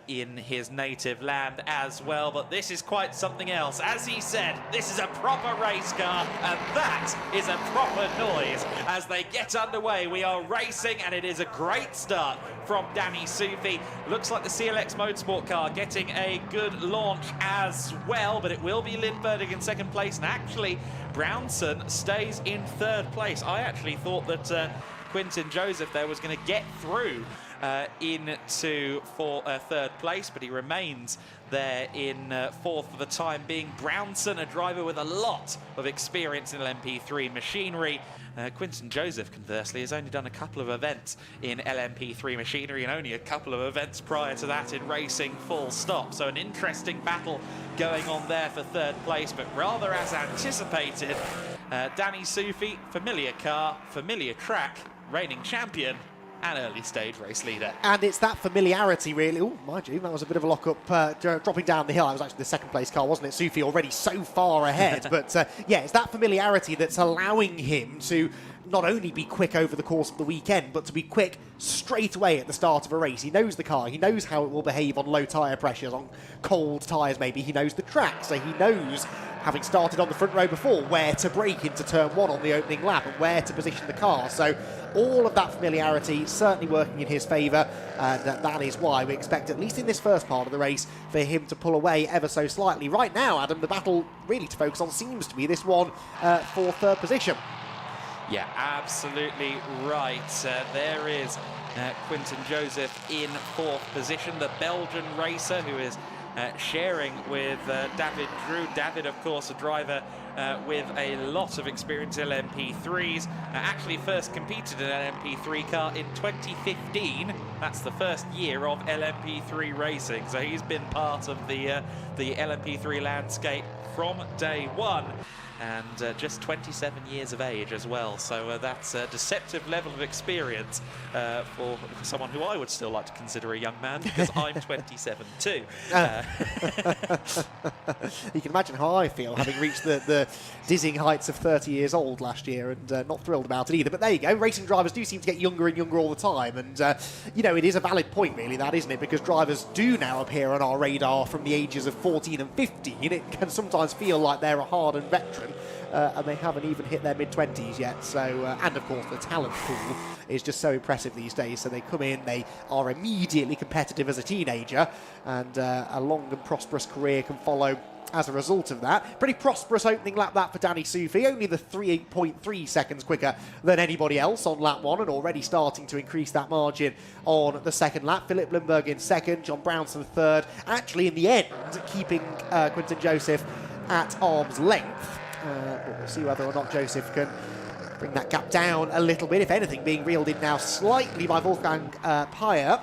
in his native land as well. But this is quite something else. As he said, this is a proper race car, and that is a proper noise. As they get underway, we are racing, and it is a great start from Danny Sufi. Looks like the CLX Motorsport car getting a good launch as well, but it will be Lindberg in second place, and actually Brownson stays in third place. I actually thought that Quinton Joseph there was going to get through into third place, but he remains there in fourth for the time being. Brownson, a driver with a lot of experience in LMP3 machinery. Quinton Joseph, conversely, has only done a couple of events in LMP3 machinery and only a couple of events prior to that in racing full stop. So an interesting battle going on there for third place, but rather as anticipated, Danny Sufi, familiar car, familiar track, reigning champion and early stage race leader. And it's that familiarity, really. Oh, mind you, that was a bit of a lock-up dropping down the hill. That was actually the second place car, wasn't it? Sufi already so far ahead. But yeah, it's that familiarity that's allowing him to not only be quick over the course of the weekend, but to be quick straight away at the start of a race. He knows the car. He knows how it will behave on low tyre pressures, on cold tyres maybe. He knows the track, so he knows, having started on the front row before, where to brake into turn one on the opening lap and where to position the car. So all of that familiarity certainly working in his favour, and that is why we expect, at least in this first part of the race, for him to pull away ever so slightly. Right now, Adam, the battle really to focus on seems to be this one for third position. Yeah, absolutely right. There is Quinton Joseph in fourth position, the Belgian racer who is sharing with David Drew. David, of course, a driver with a lot of experience in LMP3s. Actually first competed in an LMP3 car in 2015. That's the first year of LMP3 racing. So he's been part of the LMP3 landscape from day one. And just 27 years of age as well. So that's a deceptive level of experience for someone who I would still like to consider a young man, because I'm 27 too. You can imagine how I feel, having reached the dizzying heights of 30 years old last year, and not thrilled about it either. But there you go, racing drivers do seem to get younger and younger all the time. And, you know, it is a valid point, really, that, isn't it? Because drivers do now appear on our radar from the ages of 14 and 15. It can sometimes feel like they're a hardened veteran. And they haven't even hit their mid-20s yet. So, and of course, the talent pool is just so impressive these days. So they come in, they are immediately competitive as a teenager, and a long and prosperous career can follow as a result of that. Pretty prosperous opening lap that for Danny Sufi, only the 3.3 seconds quicker than anybody else on lap one, and already starting to increase that margin on the second lap. Philip Lindberg in second, John Brownson third. Actually, in the end, keeping Quinton Joseph at arm's length. But we'll see whether or not Joseph can bring that gap down a little bit. If anything, being reeled in now slightly by Wolfgang Peyer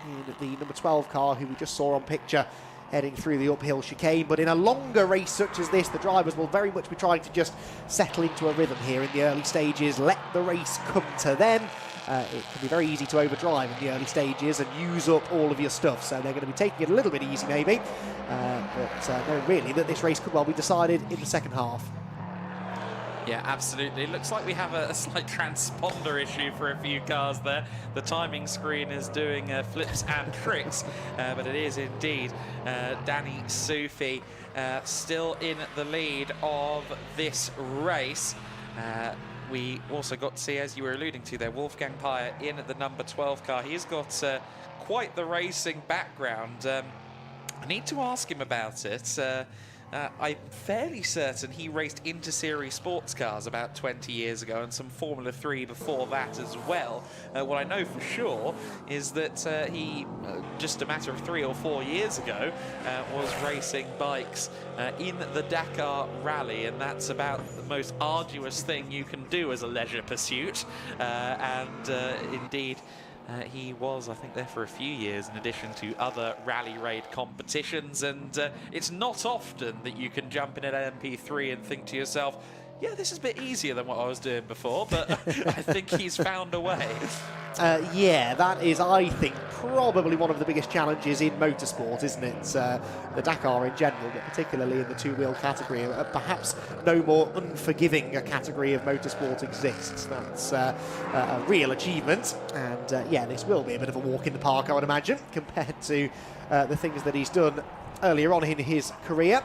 in the number 12 car, who we just saw on picture heading through the uphill chicane. But in a longer race such as this, the drivers will very much be trying to just settle into a rhythm here in the early stages, let the race come to them. It can be very easy to overdrive in the early stages and use up all of your stuff, so they're going to be taking it a little bit easy maybe. But no, really, that this race could well be decided in the second half. Yeah, absolutely. It looks like we have a slight transponder issue for a few cars there. The timing screen is doing flips and tricks, but it is indeed Danny Sufi still in the lead of this race. We also got to see, as you were alluding to there, Wolfgang Peyer in the number 12 car. He's got quite the racing background. I need to ask him about it. I'm fairly certain he raced inter-series sports cars about 20 years ago, and some Formula 3 before that as well. What I know for sure is that he, just a matter of 3 or 4 years ago, was racing bikes in the Dakar Rally, and that's about the most arduous thing you can do as a leisure pursuit. Indeed, he was, I think, there for a few years in addition to other rally raid competitions, and it's not often that you can jump in at LMP3 and think to yourself, yeah, this is a bit easier than what I was doing before, but I think he's found a way. Yeah, that is, I think, probably one of the biggest challenges in motorsport, isn't it? The Dakar in general, but particularly in the two-wheel category. Perhaps no more unforgiving a category of motorsport exists. That's a real achievement. And yeah, this will be a bit of a walk in the park, I would imagine, compared to the things that he's done earlier on in his career.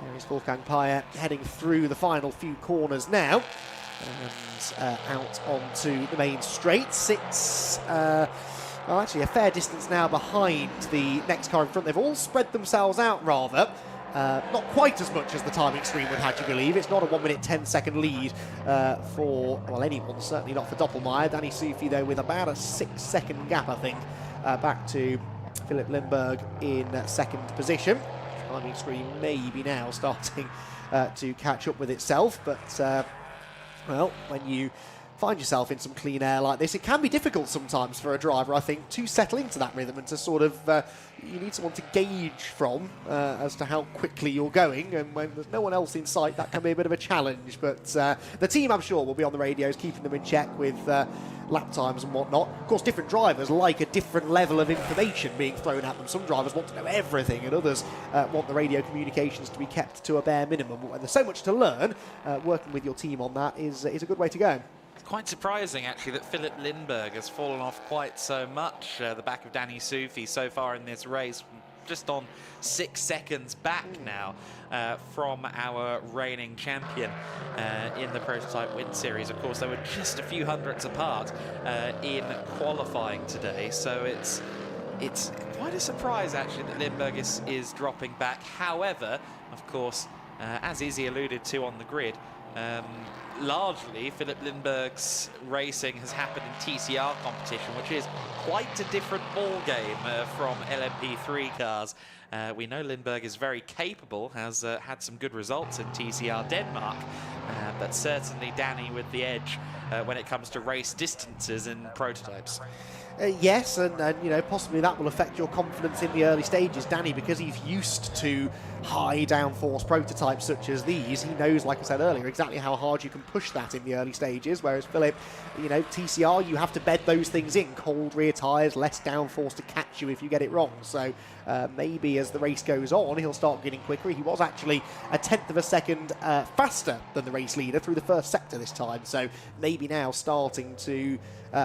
There is Wolfgang Payer heading through the final few corners now. And out onto the main straight. Well, actually a fair distance now behind the next car in front. They've all spread themselves out rather. Not quite as much as the Time Extreme would have you believe. It's not a 1 minute 10-second lead for, well, anyone, certainly not for Doppelmayr. Danny Sufi, though, with about a 6-second gap, I think, back to Philip Lindbergh in second position. Time Extreme maybe now starting to catch up with itself, but well, when you find yourself in some clean air like this, it can be difficult sometimes for a driver, I think, to settle into that rhythm and to sort of, you need someone to gauge from as to how quickly you're going, and when there's no one else in sight, that can be a bit of a challenge. But the team, I'm sure, will be on the radios, keeping them in check with lap times and whatnot. Of course, different drivers like a different level of information being thrown at them. Some drivers want to know everything, and others want the radio communications to be kept to a bare minimum. But when there's so much to learn, working with your team on that is a good way to go. Quite surprising, actually, that Philip Lindbergh has fallen off quite so much. The back of Danny Sufi so far in this race, just on 6 seconds back now from our reigning champion in the Prototype Winter Series. Of course, they were just a few hundredths apart in qualifying today, so it's quite a surprise, actually, that Lindbergh is dropping back. However, of course, as Izzy alluded to on the grid, largely Philip Lindbergh's racing has happened in TCR competition, which is quite a different ball game from LMP3 cars. We know Lindbergh is very capable, has had some good results in TCR Denmark, but certainly Danny with the edge when it comes to race distances in prototypes. Yes, and you know, possibly that will affect your confidence in the early stages. Danny, because he's used to high downforce prototypes such as these, he knows, like I said earlier, exactly how hard you can push that in the early stages, whereas Philip, you know, TCR, you have to bed those things in. Cold rear tyres, less downforce to catch you if you get it wrong. So maybe as the race goes on, he'll start getting quicker. He was actually a 1/10 of a second faster than the race leader through the first sector this time, so maybe now starting to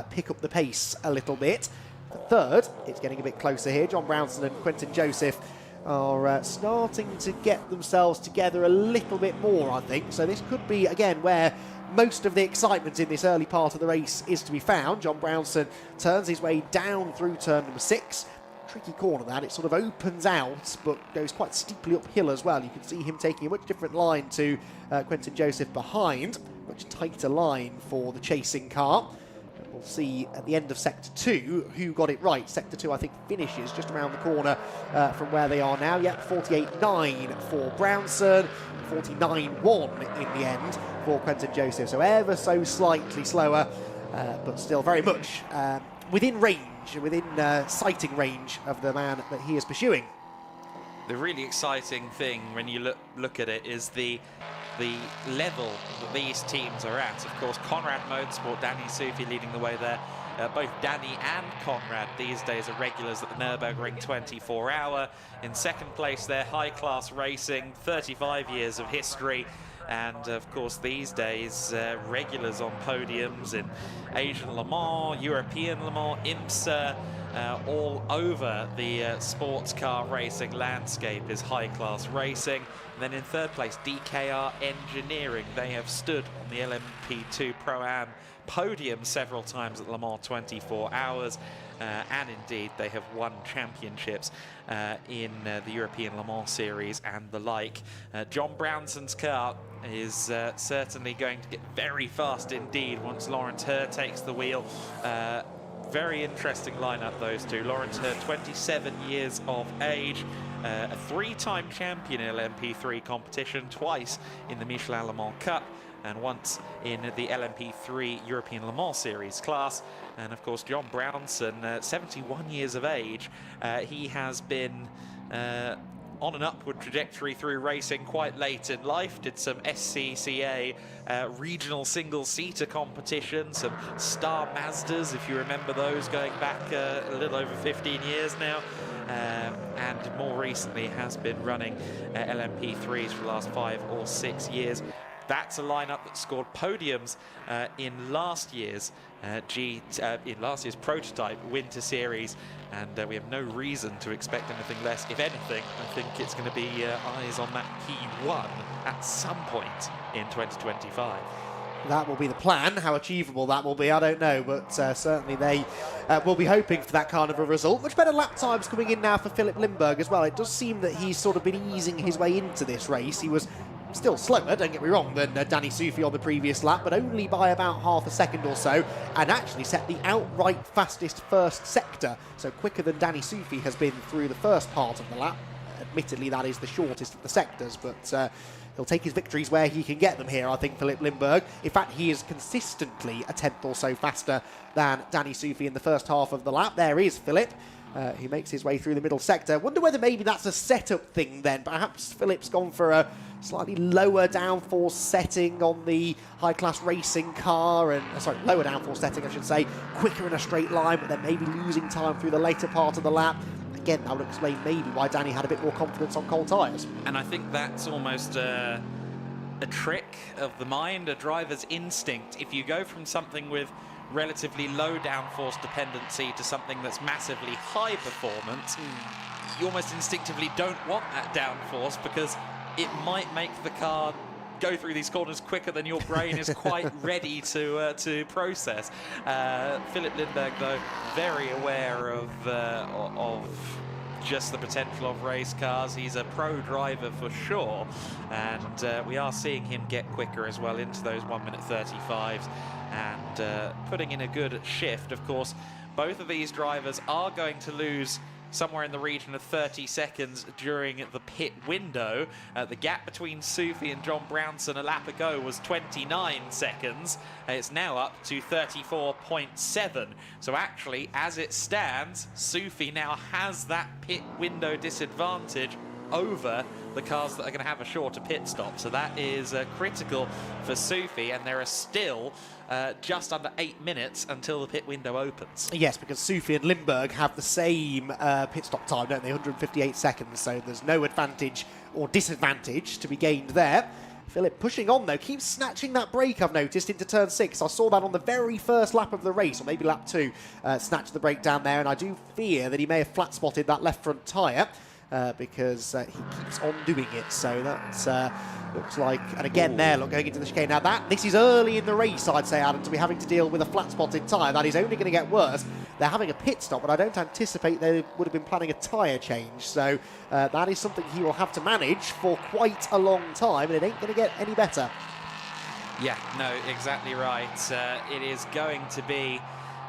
pick up the pace a little bit. For third, it's getting a bit closer here. John Brownson and Quentin Joseph are starting to get themselves together a little bit more, I think. So this could be, again, where most of the excitement in this early part of the race is to be found. John Brownson turns his way down through turn number 6. Tricky corner that. It sort of opens out, but goes quite steeply uphill as well. You can see him taking a much different line to Quentin Joseph behind. Much tighter line for the chasing car. We'll see at the end of Sector 2 who got it right. Sector 2, I think, finishes just around the corner from where they are now. Yep, 48.9 for Brownson, 49.1 in the end for Quentin Joseph. So ever so slightly slower, but still very much within range, within sighting range of the man that he is pursuing. The really exciting thing when you look at it is the level that these teams are at. Of course, Conrad Motorsport, Danny Sufi leading the way there. Both Danny and Conrad these days are regulars at the Nürburgring 24-hour. In second place there, High Class Racing, 35 years of history. And of course, these days, regulars on podiums in Asian Le Mans, European Le Mans, IMSA, all over the sports car racing landscape is High Class Racing. And then in third place, DKR Engineering. They have stood on the LMP2 Pro-Am podium several times at Le Mans 24 hours. And indeed, they have won championships in the European Le Mans Series and the like. John Brownson's car is certainly going to get very fast indeed once Laurent Herr takes the wheel. Very interesting lineup, those two. Laurent Herr, 27 years of age, a 3-time champion in LMP3 competition, twice in the Michelin Le Mans Cup, and once in the LMP3 European Le Mans Series class. And of course, John Brownson, 71 years of age. He has been on an upward trajectory through racing quite late in life. Did some SCCA regional single-seater competition, some Star Mazdas, if you remember those, going back a little over 15 years now. And more recently has been running LMP3s for the last 5 or 6 years. That's a lineup that scored podiums in last year's prototype Winter Series, and we have no reason to expect anything less. If anything, I think it's going to be eyes on that P1 at some point in 2025. That will be the plan. How achievable that will be, I don't know, but certainly they will be hoping for that kind of a result. Much better lap times coming in now for Philip Lindberg as well. It does seem that he's sort of been easing his way into this race. He was still slower, don't get me wrong, than Danny Soufi on the previous lap, but only by about half a second or so, and actually set the outright fastest first sector, so quicker than Danny Soufi has been through the first part of the lap. Admittedly, that is the shortest of the sectors, but he'll take his victories where he can get them here, I think, Philip Lindberg. In fact, he is consistently a tenth or so faster than Danny Soufi in the first half of the lap. There is Philip. He makes his way through the middle sector. Wonder whether maybe that's a setup thing then. Perhaps Philip's gone for a slightly lower downforce setting on the high-class racing car, and lower downforce setting, I should say, quicker in a straight line, but then maybe losing time through the later part of the lap. Again, that would explain maybe why Danny had a bit more confidence on cold tyres. And I think that's almost a trick of the mind, a driver's instinct. If you go from something with relatively low downforce dependency to something that's massively high performance, you almost instinctively don't want that downforce because it might make the car go through these corners quicker than your brain is quite ready to process. Philip Lindberg, though, very aware of just the potential of race cars. He's a pro driver for sure, and we are seeing him get quicker as well into those 1:35 and putting in a good shift. Of course, both of these drivers are going to lose somewhere in the region of 30 seconds during the pit window. The gap between Soufi and John Brownson a lap ago was 29 seconds. It's now up to 34.7. So actually, as it stands, Soufi now has that pit window disadvantage over the cars that are going to have a shorter pit stop. So that is critical for Soufi, and there are still just under 8 minutes until the pit window opens. Yes, because Soufi and Lindberg have the same pit stop time, don't they? 158 seconds, so there's no advantage or disadvantage to be gained there. Philip pushing on, though, keeps snatching that brake, I've noticed, into turn 6. I saw that on the very first lap of the race, or maybe lap 2, snatched the brake down there, and I do fear that he may have flat-spotted that left front tyre. Because he keeps on doing it, so that looks like, and again there, look, going into the chicane. Now this is early in the race, I'd say, Adam, to be having to deal with a flat-spotted tyre. That is only going to get worse. They're having a pit stop, but I don't anticipate they would have been planning a tyre change, so that is something he will have to manage for quite a long time, and it ain't going to get any better. Yeah, no, exactly right. It is going to be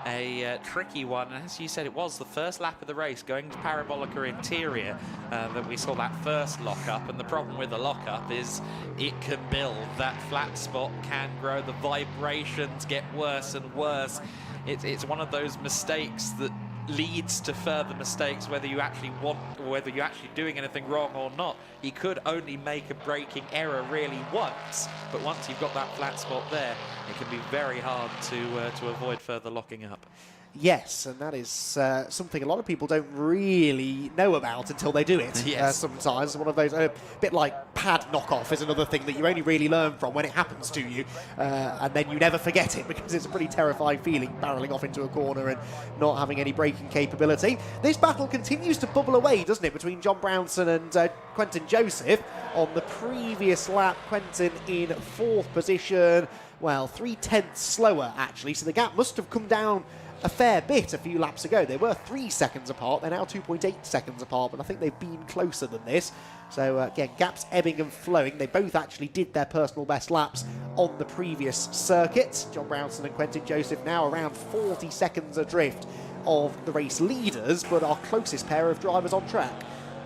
a tricky one, and as you said, it was the first lap of the race going to Parabolica Interior that we saw that first lock-up, and the problem with the lock-up is it can build. That flat spot can grow, the vibrations get worse and worse. It's one of those mistakes that leads to further mistakes, whether you actually want, or whether you're actually doing anything wrong or not. You could only make a braking error really once, but once you've got that flat spot there, it can be very hard to avoid further locking up. Yes, and that is something a lot of people don't really know about until they do it. Yes. Sometimes one of those, a bit like pad knockoff is another thing that you only really learn from when it happens to you, and then you never forget it because it's a pretty terrifying feeling barreling off into a corner and not having any braking capability. This battle continues to bubble away, doesn't it, between John Brownson and Quentin Joseph. On the previous lap, Quentin in 4th position, well, 3/10 slower actually, so the gap must have come down a fair bit a few laps ago. They were 3 seconds apart, they're now 2.8 seconds apart, but I think they've been closer than this. So again, gaps ebbing and flowing. They both actually did their personal best laps on the previous circuit. John Brownson and Quentin Joseph now around 40 seconds adrift of the race leaders, but our closest pair of drivers on track.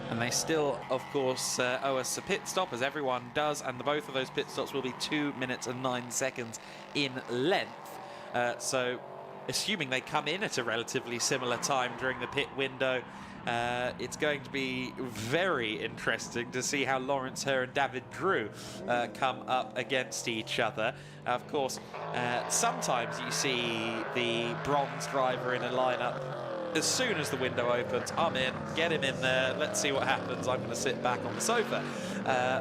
And they still, of course, owe us a pit stop, as everyone does, and both of those pit stops will be 2 minutes and 9 seconds in length. So assuming they come in at a relatively similar time during the pit window, it's going to be very interesting to see how Lawrence Herr and David Drew come up against each other. Of course, sometimes you see the bronze driver in a lineup. As soon as the window opens, I'm in, get him in there, let's see what happens. I'm going to sit back on the sofa.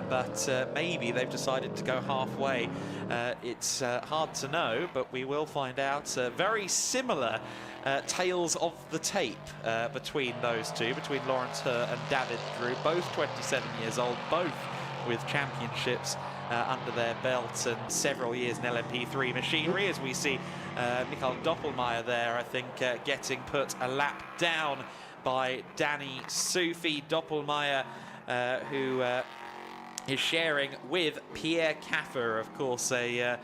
But maybe they've decided to go halfway. It's hard to know, but we will find out. Very similar tales of the tape between those two, between Lawrence Herr and David Drew, both 27 years old, both with championships under their belts and several years in LMP3 machinery, as we see Michael Doppelmayr there, I think, getting put a lap down by Danny Soufi. Doppelmayr, who is sharing with Pierre Caffer, of course, a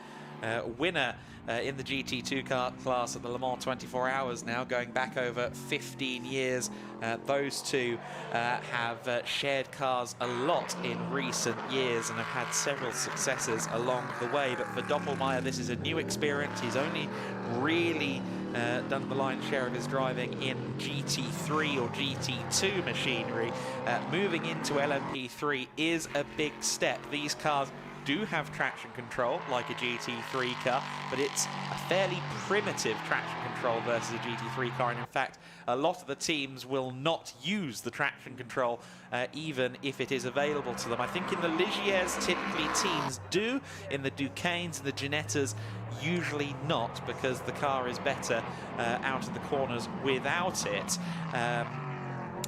winner in the GT2 class at the Le Mans 24 Hours now, going back over 15 years. Those two have shared cars a lot in recent years and have had several successes along the way. But for Doppelmayr, this is a new experience. He's only really done the lion's share of his driving in GT3 or GT2 machinery. Moving into LMP3 is a big step. These cars do have traction control like a GT3 car, but it's a fairly primitive traction control versus a GT3 car, and in fact a lot of the teams will not use the traction control even if it is available to them. I think in the Ligiers typically teams do, in the Duquesnes and the Ginettas usually not, because the car is better out of the corners without it.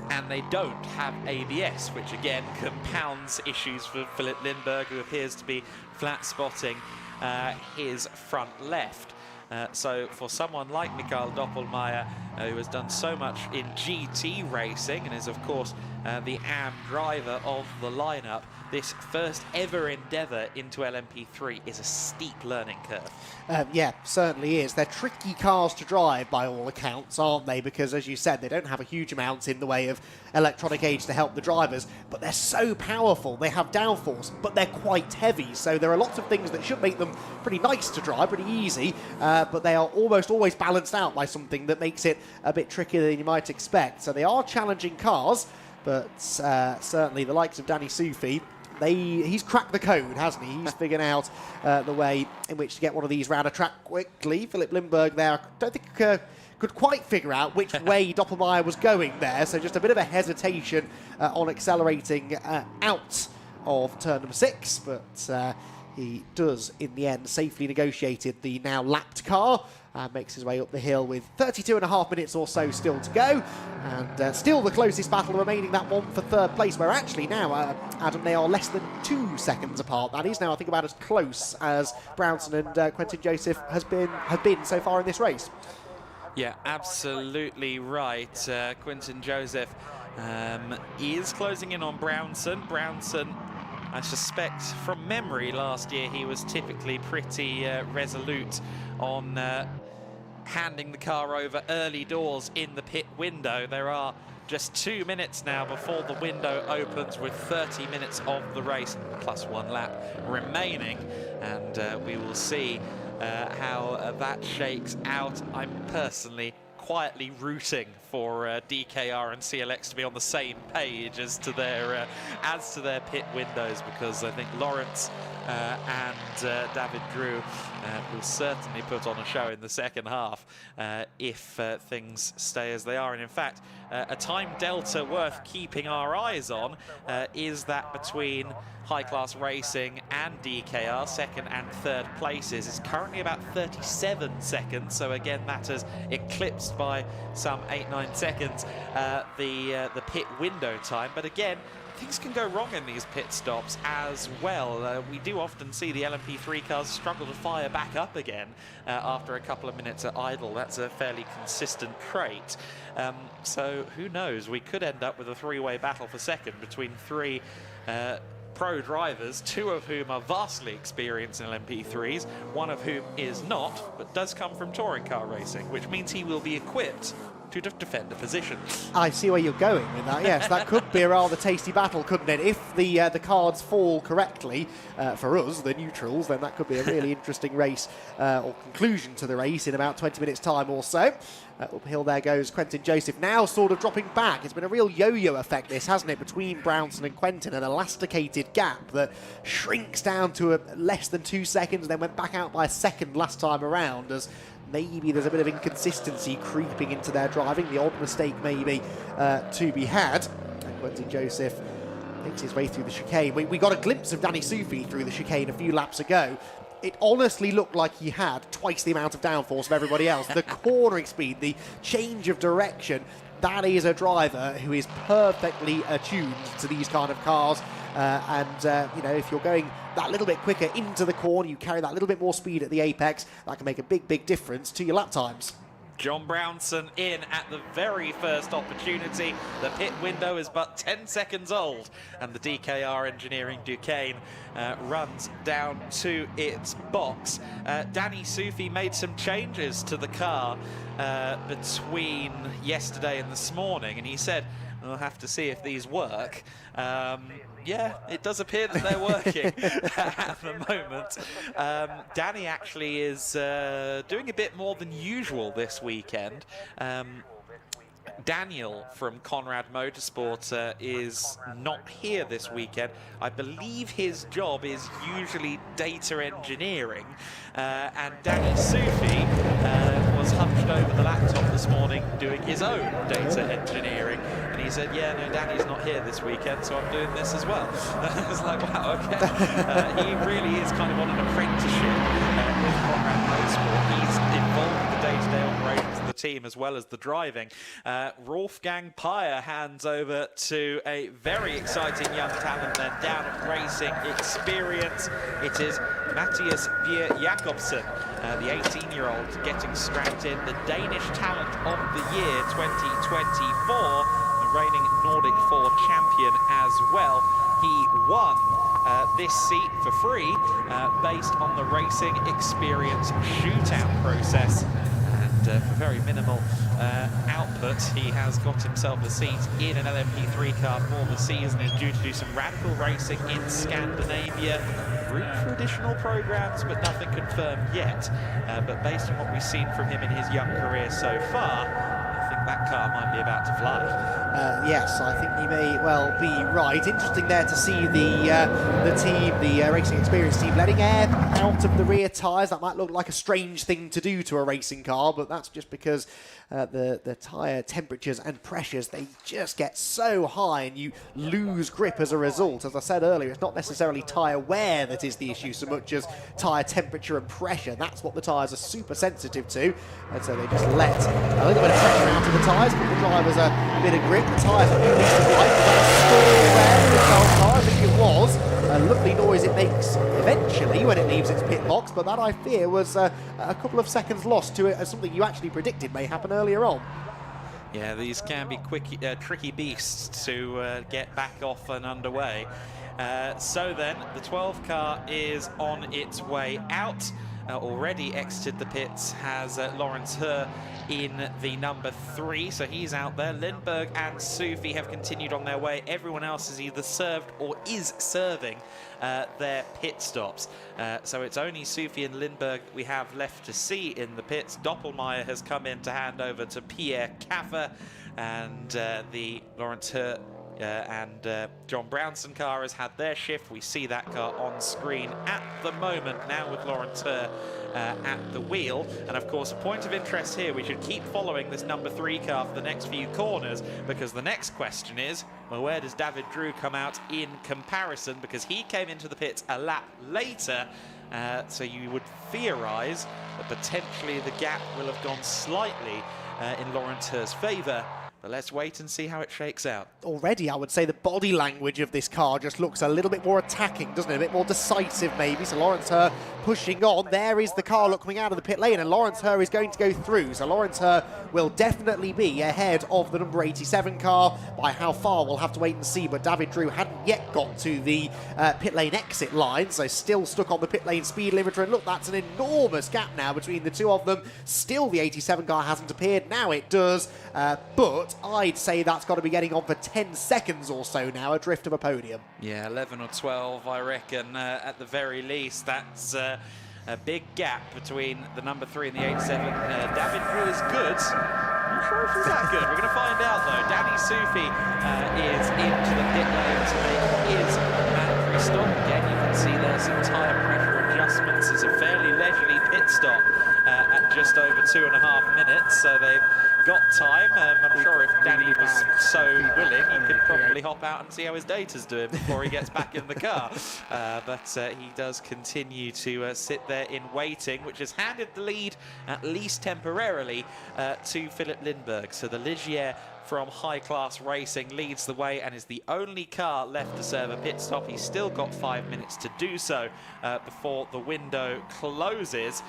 And they don't have ABS, which again compounds issues for Philip Lindbergh, who appears to be flat spotting his front left. So for someone like Michael Doppelmayr, who has done so much in GT racing and is of course the AM driver of the lineup, this first ever endeavour into LMP3 is a steep learning curve. Yeah, certainly is. They're tricky cars to drive by all accounts, aren't they? Because as you said, they don't have a huge amount in the way of electronic aids to help the drivers, but they're so powerful. They have downforce, but they're quite heavy. So there are lots of things that should make them pretty nice to drive, pretty easy, but they are almost always balanced out by something that makes it a bit trickier than you might expect. So they are challenging cars, but certainly the likes of Danny Soufi, he's cracked the code, hasn't he? He's figured out the way in which to get one of these round a track quickly. Philip Lindbergh there, I don't think could quite figure out which way Doppelmayr was going there, so just a bit of a hesitation on accelerating out of turn number 6, but he does, in the end, safely negotiated the now lapped car. Makes his way up the hill with 32.5 minutes or so still to go. And still the closest battle remaining, that one for third place, where actually now, Adam, they are less than 2 seconds apart. That is now, I think, about as close as Brownson and Quentin Joseph have been so far in this race. Yeah, absolutely right. Quentin Joseph is closing in on Brownson. Brownson, I suspect from memory last year, he was typically pretty resolute on handing the car over early doors in the pit window. There are just 2 minutes now before the window opens, with 30 minutes of the race plus 1 lap remaining, and we will see how that shakes out. I'm personally quietly rooting for DKR and CLX to be on the same page as to their pit windows, because I think Lawrence and David Drew will certainly put on a show in the second half if things stay as they are. And in fact, a time delta worth keeping our eyes on is that between High Class Racing and DKR, second and third places, is currently about 37 seconds. So again, that has eclipsed by some 8-9 seconds the pit window time. But again, things can go wrong in these pit stops as well. We do often see the LMP3 cars struggle to fire back up again after a couple of minutes at idle. That's a fairly consistent trait. So who knows? We could end up with a 3-way battle for second between 3 pro drivers, 2 of whom are vastly experienced in LMP3s, 1 of whom is not, but does come from touring car racing, which means he will be equipped to defend a position. I see where you're going with that. Yes, that could be a rather tasty battle, couldn't it? If the cards fall correctly for us, the neutrals, then that could be a really interesting race or conclusion to the race in about 20 minutes' time or so. Uphill there goes Quentin Joseph, now sort of dropping back. It's been a real yo-yo effect, this, hasn't it, between Brownson and Quentin, an elasticated gap that shrinks down to less than 2 seconds and then went back out by a second last time around, as maybe there's a bit of inconsistency creeping into their driving, the odd mistake maybe to be had. And Quentin Joseph makes his way through the chicane. We got a glimpse of Danny Sufi through the chicane a few laps ago. It honestly looked like he had twice the amount of downforce of everybody else. The cornering speed, the change of direction, that is a driver who is perfectly attuned to these kind of cars. You know, if you're going that little bit quicker into the corner, you carry that little bit more speed at the apex, that can make a big, big difference to your lap times. John Brownson in at the very first opportunity. The pit window is but 10 seconds old, and the DKR Engineering Duquesne runs down to its box. Danny Sufi made some changes to the car between yesterday and this morning, and he said, we'll have to see if these work. Yeah, it does appear that they're working at the moment. Danny actually is doing a bit more than usual this weekend. Daniel from Conrad Motorsport is not here this weekend. I believe his job is usually data engineering, and Danny Sufi was hunched over the laptop this morning doing his own data engineering, and he said, yeah, no, Danny's not here this weekend, so I'm doing this as well. I was like, wow, okay. He really is kind of on an apprenticeship with Conrad Motorsport. He's involved with the day-to-day operations of the team as well as the driving. Wolfgang Peyer hands over to a very exciting young talent then down at Racing Experience. It is Matthias Bier Jakobsen, the 18-year-old, getting strapped in, the Danish talent of the year 2024, the reigning Nordic 4 champion as well. He won this seat for free based on the Racing Experience shootout process. And for very minimal output, he has got himself a seat in an LMP3 car for the season. Is due to do some radical racing in Scandinavia. Room for additional programs, but nothing confirmed yet. But based on what we've seen from him in his young career so far, I think that car might be about to fly. Yes, I think you may well be right. Interesting there to see the team, the Racing Experience team, letting air out of the rear tyres. That might look like a strange thing to do to a racing car, but that's just because the tyre temperatures and pressures, they just get so high and you lose grip as a result. As I said earlier, it's not necessarily tyre wear that is the issue so much as tyre temperature and pressure. That's what the tyres are super sensitive to, and so they just let a little bit of pressure out of the tyres, give the drivers a bit of grip. The tyres are moving to the right. I think it was a lovely noise it makes eventually when it leaves its pit box, but that I fear was a couple of seconds lost to it, as something you actually predicted may happen earlier on. Yeah, these can be tricky beasts to get back off and underway. So then, the 12 car is on its way out. Already exited the pits has Lawrence Herr in the number 3, so he's out there. Lindberg and Sufi have continued on their way. Everyone else has either served or is serving their pit stops. So it's only Sufi and Lindberg we have left to see in the pits. Doppelmayr has come in to hand over to Pierre Caffer, and the Lawrence Herr and John Brownson car has had their shift. We see that car on screen at the moment now with Lawrence Herr at the wheel. And of course, a point of interest here, we should keep following this number 3 car for the next few corners, because the next question is, well, where does David Drew come out in comparison? Because he came into the pits a lap later, so you would theorize that potentially the gap will have gone slightly in Lawrence Herr's favor. But let's wait and see how it shakes out. Already, I would say the body language of this car just looks a little bit more attacking, doesn't it? A bit more decisive, maybe. So Lawrence Herr pushing on. There is the car look coming out of the pit lane, and Lawrence Herr is going to go through. So Lawrence Herr will definitely be ahead of the number 87 car. By how far, we'll have to wait and see. But David Drew hadn't yet got to the pit lane exit line, so still stuck on the pit lane speed limiter. And look, that's an enormous gap now between the two of them. Still, the 87 car hasn't appeared. Now it does, but I'd say that's got to be getting on for 10 seconds or so now, adrift of a podium. Yeah, 11 or 12, I reckon, at the very least. That's a big gap between the number 3 and the 87. David Drew is good. I'm not sure if he's that good. We're going to find out, though. Danny Sufi is into the pit lane to make his mandatory stop. Again, you can see there's some tyre pressure adjustments. It's a fairly leisurely pit stop at just over 2.5 minutes, so they've got time. I'm sure if Danny was so willing, he could probably hop out and see how his data's doing before he gets back in the car. But he does continue to sit there in waiting, which has handed the lead, at least temporarily, to Philip Lindberg. So the Ligier from High Class Racing leads the way and is the only car left to serve a pit stop. He's still got 5 minutes to do so before the window closes.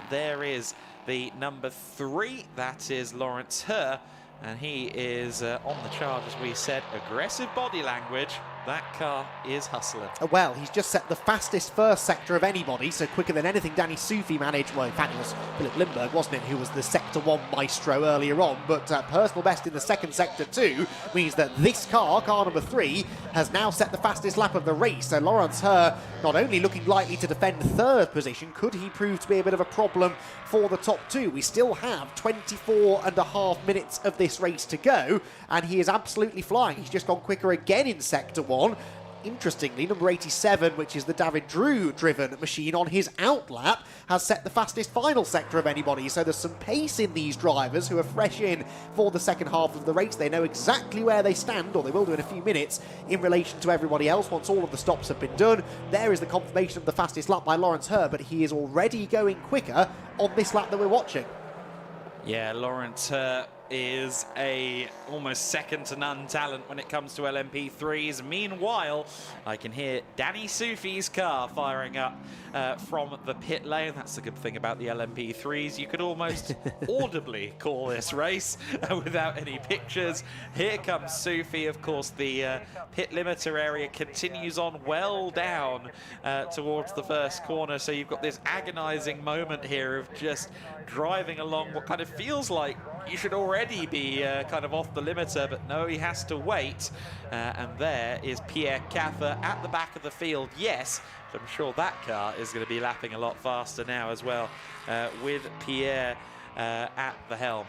There is the number 3, that is Lawrence Herr, and he is on the charge, as we said. Aggressive body language. That car is hustling. Well, he's just set the fastest first sector of anybody, so quicker than anything Danny Sufi managed. Well, in fact, it was Philip Lindberg, wasn't it, who was the Sector 1 maestro earlier on, but personal best in the second sector too means that this car number 3, has now set the fastest lap of the race. So Lawrence Herr not only looking likely to defend third position, could he prove to be a bit of a problem for the top 2? We still have 24.5 minutes of this race to go, and he is absolutely flying. He's just gone quicker again in Sector 1. Interestingly, number 87, which is the David Drew-driven machine, on his outlap has set the fastest final sector of anybody. So there's some pace in these drivers who are fresh in for the second half of the race. They know exactly where they stand, or they will do in a few minutes, in relation to everybody else once all of the stops have been done. There is the confirmation of the fastest lap by Lawrence Herr, but he is already going quicker on this lap that we're watching. Yeah, Lawrence Herr is a almost second to none talent when it comes to LMP3s. Meanwhile, I can hear Danny Sufi's car firing up from the pit lane. That's the good thing about the LMP3s. You could almost audibly call this race without any pictures. Here comes Sufi. Of course, the pit limiter area continues on well down towards the first corner. So you've got this agonizing moment here of just driving along what kind of feels like you should already be kind of off the limiter, but no, he has to wait. And there is Pierre Caffer at the back of the field. Yes, I'm sure that car is going to be lapping a lot faster now as well, with Pierre at the helm.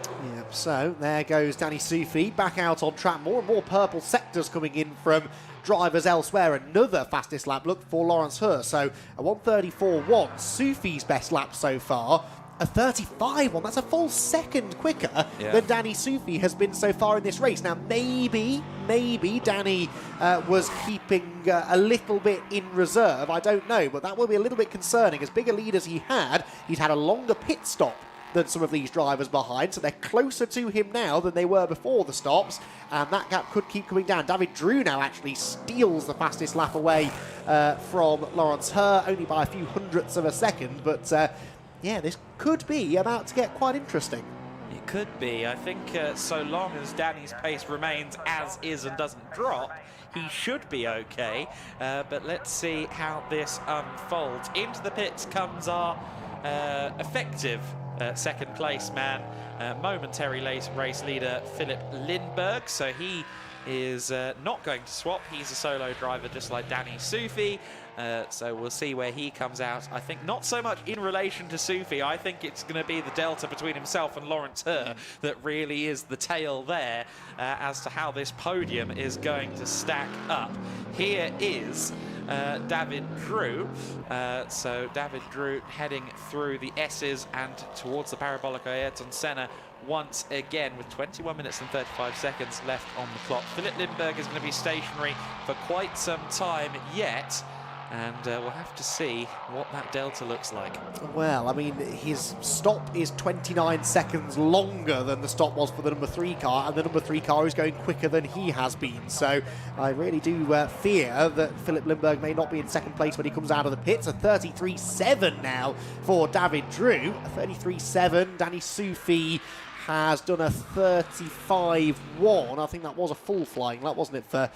Yeah, so there goes Danny Sufi back out on track. More and more purple sectors coming in from drivers elsewhere. Another fastest lap look for Lawrence Herr. So a 1:34.1, Sufi's best lap so far. A 35.1, that's a full second quicker than Danny Sufi has been so far in this race. Now, maybe Danny was keeping a little bit in reserve. I don't know, but that will be a little bit concerning. As big a lead as he'd had a longer pit stop than some of these drivers behind, so they're closer to him now than they were before the stops, and that gap could keep coming down. David Drew now actually steals the fastest lap away from Lawrence Herr, only by a few hundredths of a second, but yeah, this could be about to get quite interesting. It could be. I think so long as Danny's pace remains as is and doesn't drop, he should be okay. But let's see how this unfolds. Into the pits comes our effective second place man, momentary race leader Philip Lindberg. So he is not going to swap. He's a solo driver just like Danny Sufi. So we'll see where he comes out. I think not so much in relation to Sufi. I think it's going to be the delta between himself and Lawrence Herr that really is the tale there as to how this podium is going to stack up. Here is David Drew. So David Drew heading through the S's and towards the parabolic Ayrton Senna once again with 21 minutes and 35 seconds left on the clock. Philip Lindberg is going to be stationary for quite some time yet. and we'll have to see what that delta looks like. Well, I mean, his stop is 29 seconds longer than the stop was for the number 3 car, and the number 3 car is going quicker than he has been. So I really do fear that Philip Lindbergh may not be in second place when he comes out of the pits. A 33.7 now for David Drew. A 33.7. Danny Sufi has done a 35.1. I think that was a full flying lap, wasn't it, for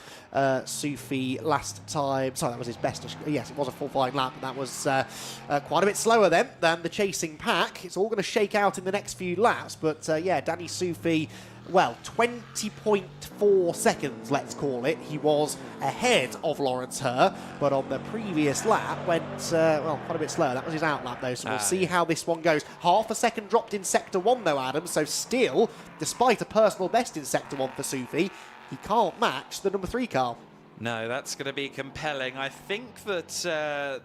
Sufi last time? Sorry, that was his best. Yes, it was a full flying lap, but that was quite a bit slower then than the chasing pack. It's all going to shake out in the next few laps, but yeah, Danny Sufi, well, 20.4 seconds, let's call it. He was ahead of Lawrence Herr, but on the previous lap went, well, quite a bit slower. That was his out lap, though, so we'll see how this one goes. Half a second dropped in Sector 1, though, Adam, so still, despite a personal best in Sector 1 for Sufi, he can't match the number 3 car. No, that's going to be compelling. I think that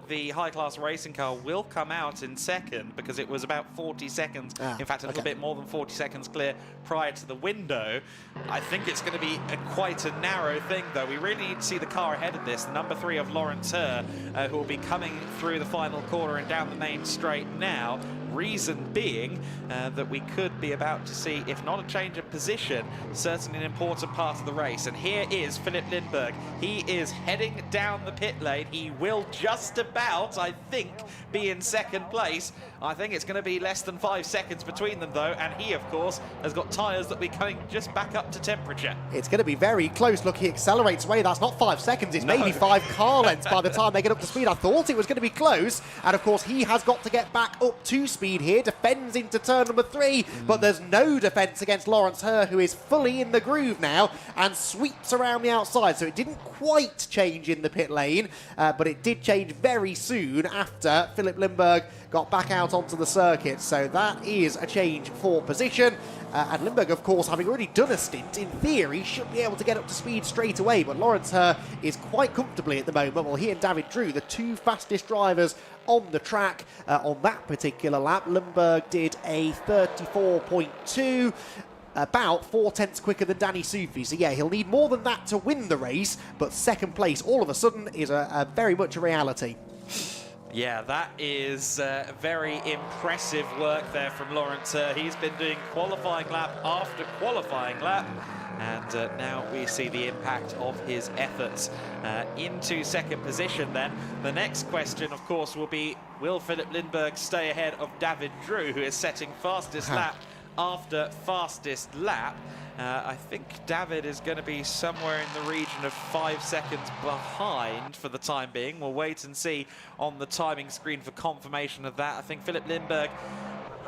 the high-class racing car will come out in second because it was about 40 seconds, in fact, a little bit more than 40 seconds clear prior to the window. I think it's going to be quite a narrow thing, though. We really need to see the car ahead of this, the number 3 of Lawrence Herr, who will be coming through the final corner and down the main straight now. Reason being that we could be about to see, if not a change of position, certainly an important part of the race. And here is Philip Lindbergh. He is heading down the pit lane. He will just about, I think, be in second place. I think it's going to be less than 5 seconds between them, though. And he, of course, has got tyres that will be coming just back up to temperature. It's going to be very close. Look, he accelerates away. That's not 5 seconds. It's maybe 5 car lengths by the time they get up to speed. I thought it was going to be close. And, of course, he has got to get back up to speed here. Defends into turn number 3. But there's no defence against Lawrence Herr, who is fully in the groove now and sweeps around the outside. So it didn't quite change in the pit lane, but it did change very soon after Philip Lindbergh got back out onto the circuit. So that is a change for position. And Lindbergh, of course, having already done a stint, in theory, should be able to get up to speed straight away. But Lawrence Herr is quite comfortably at the moment. Well, he and David Drew, the 2 fastest drivers on the track on that particular lap. Lindbergh did a 34.2. About 4 tenths quicker than Danny Sufi. So yeah, he'll need more than that to win the race, but second place all of a sudden is a very much a reality. Yeah, that is very impressive work there from Lawrence Herr. He's been doing qualifying lap after qualifying lap, and now we see the impact of his efforts into second position then. The next question, of course, will be, will Philip Lindbergh stay ahead of David Drew, who is setting fastest lap after fastest lap? I think David is going to be somewhere in the region of 5 seconds behind for the time being. We'll wait and see on the timing screen for confirmation of that. I think Philip Lindbergh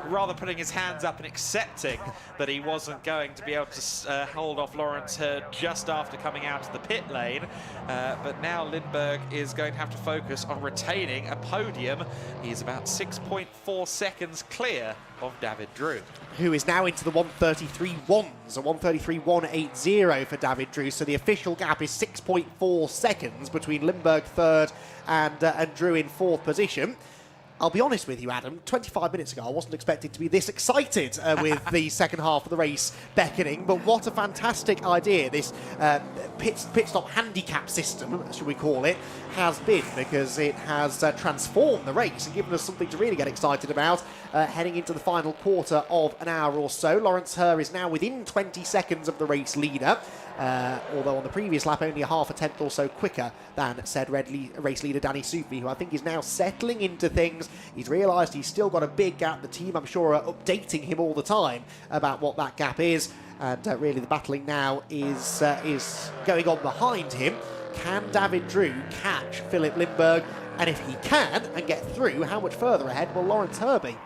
rather putting his hands up and accepting that he wasn't going to be able to hold off Lawrence Herr just after coming out of the pit lane. But now Lindbergh is going to have to focus on retaining a podium. He's about 6.4 seconds clear of David Drew, who is now into the 133.1s, a 133.180 for David Drew. So the official gap is 6.4 seconds between Lindbergh third and Drew in fourth position. I'll be honest with you, Adam, 25 minutes ago I wasn't expected to be this excited with the second half of the race beckoning, but what a fantastic idea this pit stop handicap system, should we call it, has been, because it has transformed the race and given us something to really get excited about heading into the final quarter of an hour or so. Lawrence Herr is now within 20 seconds of the race leader, although on the previous lap only a half a tenth or so quicker than said race leader Danny Sufi, who I think is now settling into things. He's realised he's still got a big gap. The team, I'm sure, are updating him all the time about what that gap is, and really the battling now is going on behind him. Can David Drew catch Philip Lindbergh? And if he can and get through, how much further ahead will Lawrence Herr be?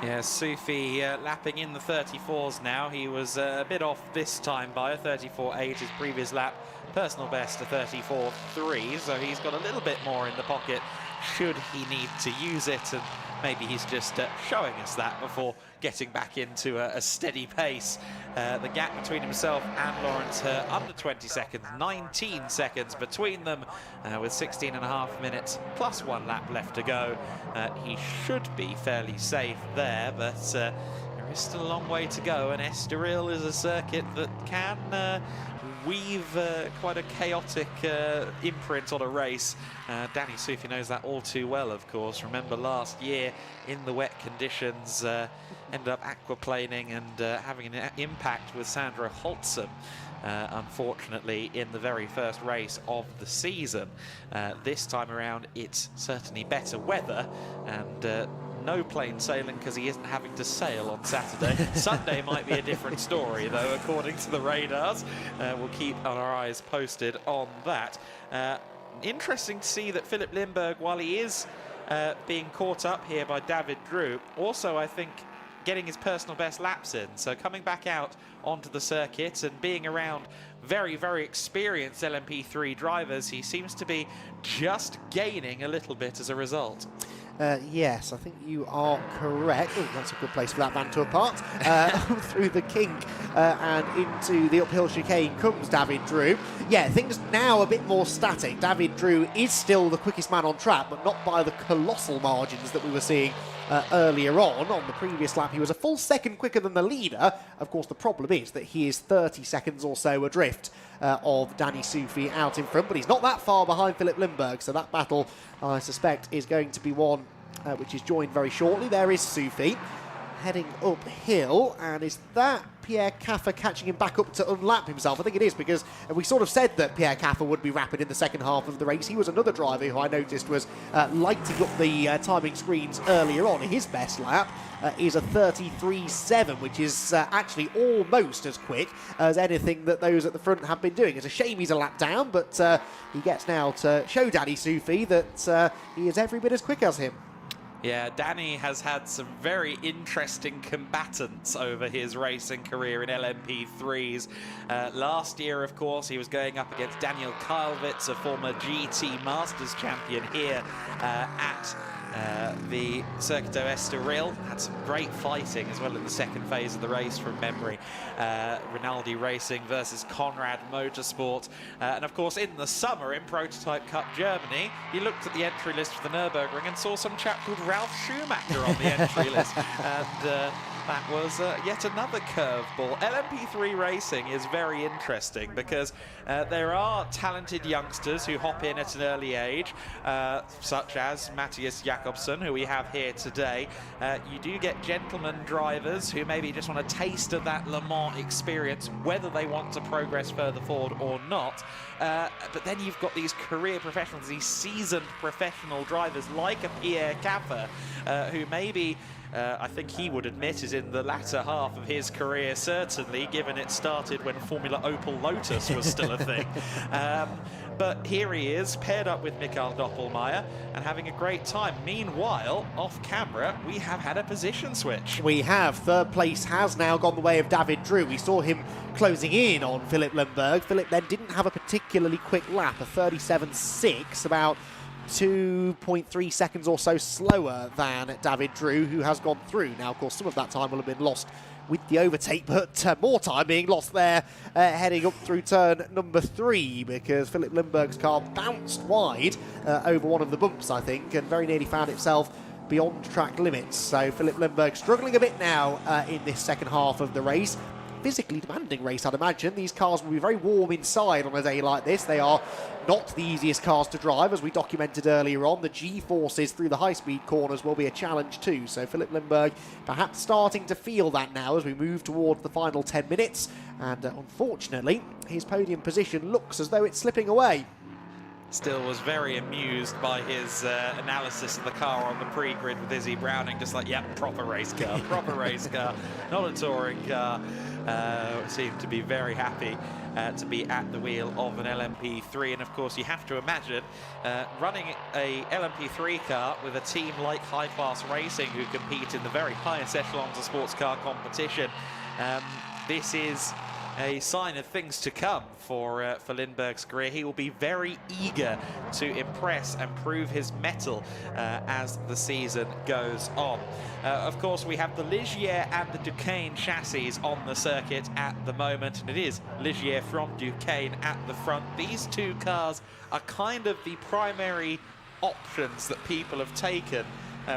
Yeah, Sufi lapping in the 34s now. He was a bit off this time by a 34.8 his previous lap. Personal best a 34.3, so he's got a little bit more in the pocket should he need to use it, and maybe he's just showing us that before getting back into a steady pace. The gap between himself and Lawrence Herr under 20 seconds, 19 seconds between them, with 16.5 minutes plus 1 lap left to go. He should be fairly safe there, but there is still a long way to go, and Estoril is a circuit that can weave quite a chaotic imprint on a race. Danny Soufi knows that all too well, of course. Remember last year in the wet conditions, ended up aquaplaning and having an impact with Sandra Holtzum. Unfortunately, in the very first race of the season. This time around, it's certainly better weather and no plain sailing because he isn't having to sail on Saturday. Sunday might be a different story, though, according to the radars. We'll keep our eyes posted on that. Interesting to see that Philip Lindberg, while he is being caught up here by David Drew, also, I think, getting his personal best laps in. So coming back out onto the circuit and being around very, very experienced LMP3 drivers, he seems to be just gaining a little bit as a result. Yes, I think you are correct. Oh, that's a good place for that van to apart. Through the kink and into the uphill chicane comes David Drew. Yeah, things now a bit more static. David Drew is still the quickest man on track, but not by the colossal margins that we were seeing earlier on. On the previous lap, he was a full second quicker than the leader. Of course, the problem is that he is 30 seconds or so adrift of Danny Soufi out in front, but he's not that far behind Philip Lindberg, so that battle, I suspect, is going to be one which is joined very shortly. There is Soufi heading uphill, and is that Pierre Caffer catching him back up to unlap himself? I think it is, because we sort of said that Pierre Caffer would be rapid in the second half of the race. He was another driver who I noticed was lighting up the timing screens earlier on. His best lap is a 33.7, which is actually almost as quick as anything that those at the front have been doing. It's a shame he's a lap down, but he gets now to show Danny Soufi that he is every bit as quick as him. Yeah, Danny has had some very interesting combatants over his racing career in LMP3s. Last year, of course, he was going up against Daniel Kylwitz, a former GT Masters champion here at the Circuit Estoril. Had some great fighting as well in the second phase of the race from memory. Rinaldi Racing versus Conrad Motorsport. And of course, in the summer in Prototype Cup Germany, he looked at the entry list for the Nürburgring and saw some chap called Ralf Schumacher on the entry list. And that was yet another curveball. LMP3 racing is very interesting because there are talented youngsters who hop in at an early age, such as Matthias Jakobsen, who we have here today. You do get gentleman drivers who maybe just want a taste of that Le Mans experience, whether they want to progress further forward or not. But then you've got these career professionals, these seasoned professional drivers like a Pierre Caffer, who maybe I think he would admit is in the latter half of his career, certainly, given it started when Formula Opel Lotus was still a thing. But here he is, paired up with Mikael Doppelmayr and having a great time. Meanwhile, off camera, we have had a position switch. We have. Third place has now gone the way of David Drew. We saw him closing in on Philip Lindberg. Philip then didn't have a particularly quick lap, a 37.6, about 2.3 seconds or so slower than David Drew, who has gone through. Now, of course, some of that time will have been lost with the overtake, but more time being lost there heading up through turn number 3, because Philip Lindberg's car bounced wide over one of the bumps, I think, and very nearly found itself beyond track limits. So Philip Lindberg struggling a bit now in this second half of the race. Physically demanding race, I'd imagine. These cars will be very warm inside on a day like this. They are not the easiest cars to drive, as we documented earlier on. The G-forces through the high-speed corners will be a challenge too. So Philip Lindberg perhaps starting to feel that now as we move towards the final 10 minutes. And unfortunately, his podium position looks as though it's slipping away. Still was very amused by his analysis of the car on the pre-grid with Izzy Browning, just like, yeah, proper race car, proper race car, not a touring car. Seemed to be very happy to be at the wheel of an LMP3. And of course, you have to imagine running a LMP3 car with a team like High Class Racing, who compete in the very highest echelons of sports car competition. This is a sign of things to come for Lindberg's career. He will be very eager to impress and prove his mettle as the season goes on. Of course, we have the Ligier and the Duqueine chassis on the circuit at the moment, and it is Ligier from Duqueine at the front. These two cars are kind of the primary options that people have taken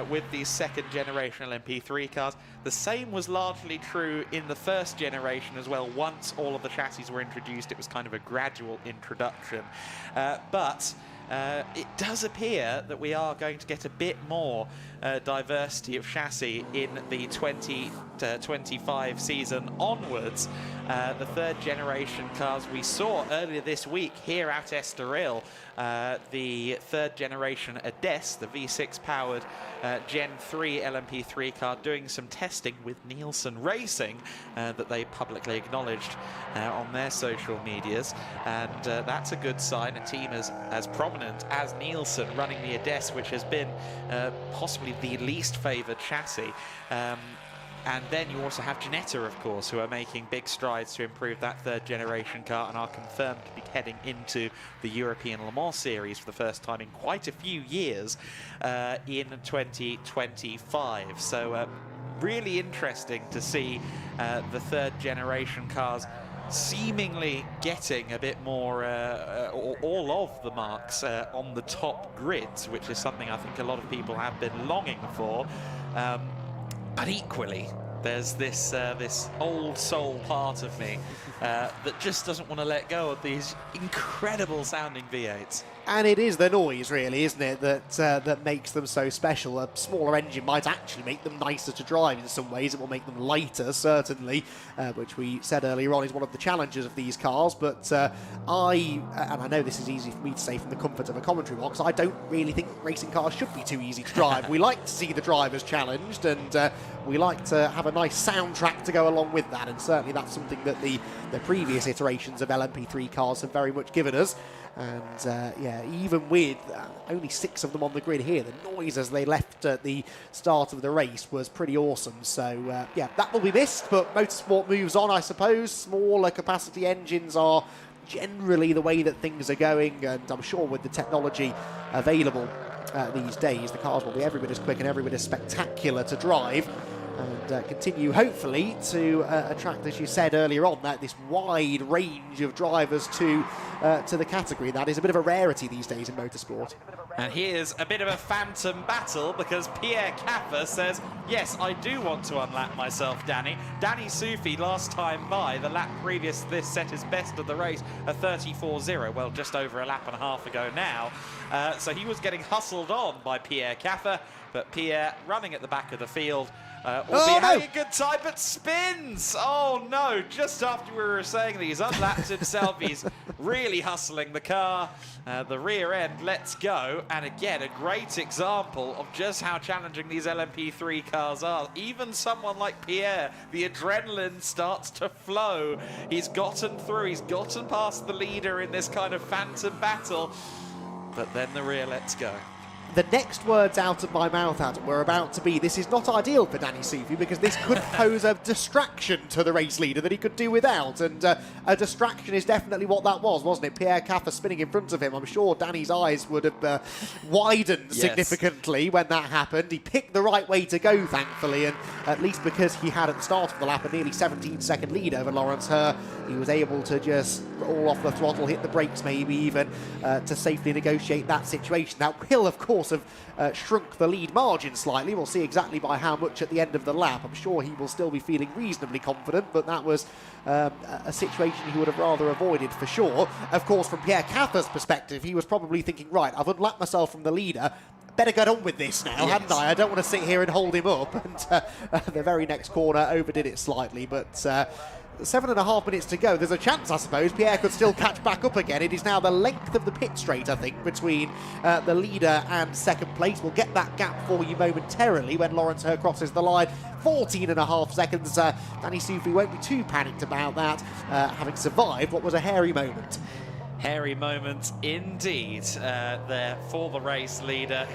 with these second generation LMP3 cars. The same was largely true in the first generation as well. Once all of the chassis were introduced, it was kind of a gradual introduction. But it does appear that we are going to get a bit more diversity of chassis in the 2025 season onwards. The third generation cars we saw earlier this week here at Estoril, the third generation Ades, the V6 powered Gen 3 LMP3 car, doing some testing with Nielsen Racing that they publicly acknowledged on their social medias, and that's a good sign. A team as prominent as Nielsen running the Ades, which has been possibly the least favoured chassis. And then you also have Ginetta, of course, who are making big strides to improve that third generation car and are confirmed to be heading into the European Le Mans series for the first time in quite a few years in 2025. So really interesting to see the third generation cars seemingly getting a bit more, all of the marks on the top grids, which is something I think a lot of people have been longing for. But equally, there's this this old soul part of me that just doesn't want to let go of these incredible sounding V8s. And it is the noise, really, isn't it, that makes them so special. A smaller engine might actually make them nicer to drive in some ways. It will make them lighter, certainly, which we said earlier on is one of the challenges of these cars. But and I know this is easy for me to say from the comfort of a commentary box, I don't really think racing cars should be too easy to drive. We like to see the drivers challenged, and we like to have a nice soundtrack to go along with that. And certainly that's something that the previous iterations of LMP3 cars have very much given us. And yeah, even with only 6 of them on the grid here, the noise as they left at the start of the race was pretty awesome. So yeah, that will be missed, but motorsport moves on, I suppose. Smaller capacity engines are generally the way that things are going, and I'm sure with the technology available these days, the cars will be every bit as quick and every bit as spectacular to drive, and continue hopefully to attract, as you said earlier on, that this wide range of drivers to the category. That is a bit of a rarity these days in motorsport. And here's a bit of a phantom battle, because Pierre Caffer says, yes, I do want to unlap myself, Danny. Danny Soufi, last time by, the lap previous to this, set his best of the race, a 34.0, well, just over a lap and a half ago now. So he was getting hustled on by Pierre Caffer, but Pierre running at the back of the field, will be having a good time, but spins! Oh no, just after we were saying that he's unlapped himself, he's really hustling the car. The rear end lets go, and again, a great example of just how challenging these LMP3 cars are. Even someone like Pierre, the adrenaline starts to flow. He's gotten through, he's gotten past the leader in this kind of phantom battle, but then the rear lets go. The next words out of my mouth, Adam, were about to be, this is not ideal for Danny Soufi, because this could pose a distraction to the race leader that he could do without. And a distraction is definitely what that was, wasn't it? Pierre Caffer spinning in front of him. I'm sure Danny's eyes would have widened significantly when that happened. He picked the right way to go, thankfully, and at least because he hadn't started the lap, a nearly 17-second lead over Lawrence Herr, he was able to just roll off the throttle, hit the brakes maybe even, to safely negotiate that situation. That will, of course, have shrunk the lead margin slightly. We'll see exactly by how much at the end of the lap. I'm sure he will still be feeling reasonably confident, but that was a situation he would have rather avoided for sure. Of course, from Pierre Caffer's perspective, he was probably thinking, right, I've unlapped myself from the leader, better get on with this now, hadn't I? I don't want to sit here and hold him up. And the very next corner overdid it slightly, but 7.5 minutes to go. There's a chance, I suppose, Pierre could still catch back up again. It is now the length of the pit straight, I think, between the leader and second place. We'll get that gap for you momentarily when Lawrence Herr crosses the line. 14.5 seconds. Danny Soufi won't be too panicked about that, having survived what was a hairy moment. Hairy moment indeed there for the race leader.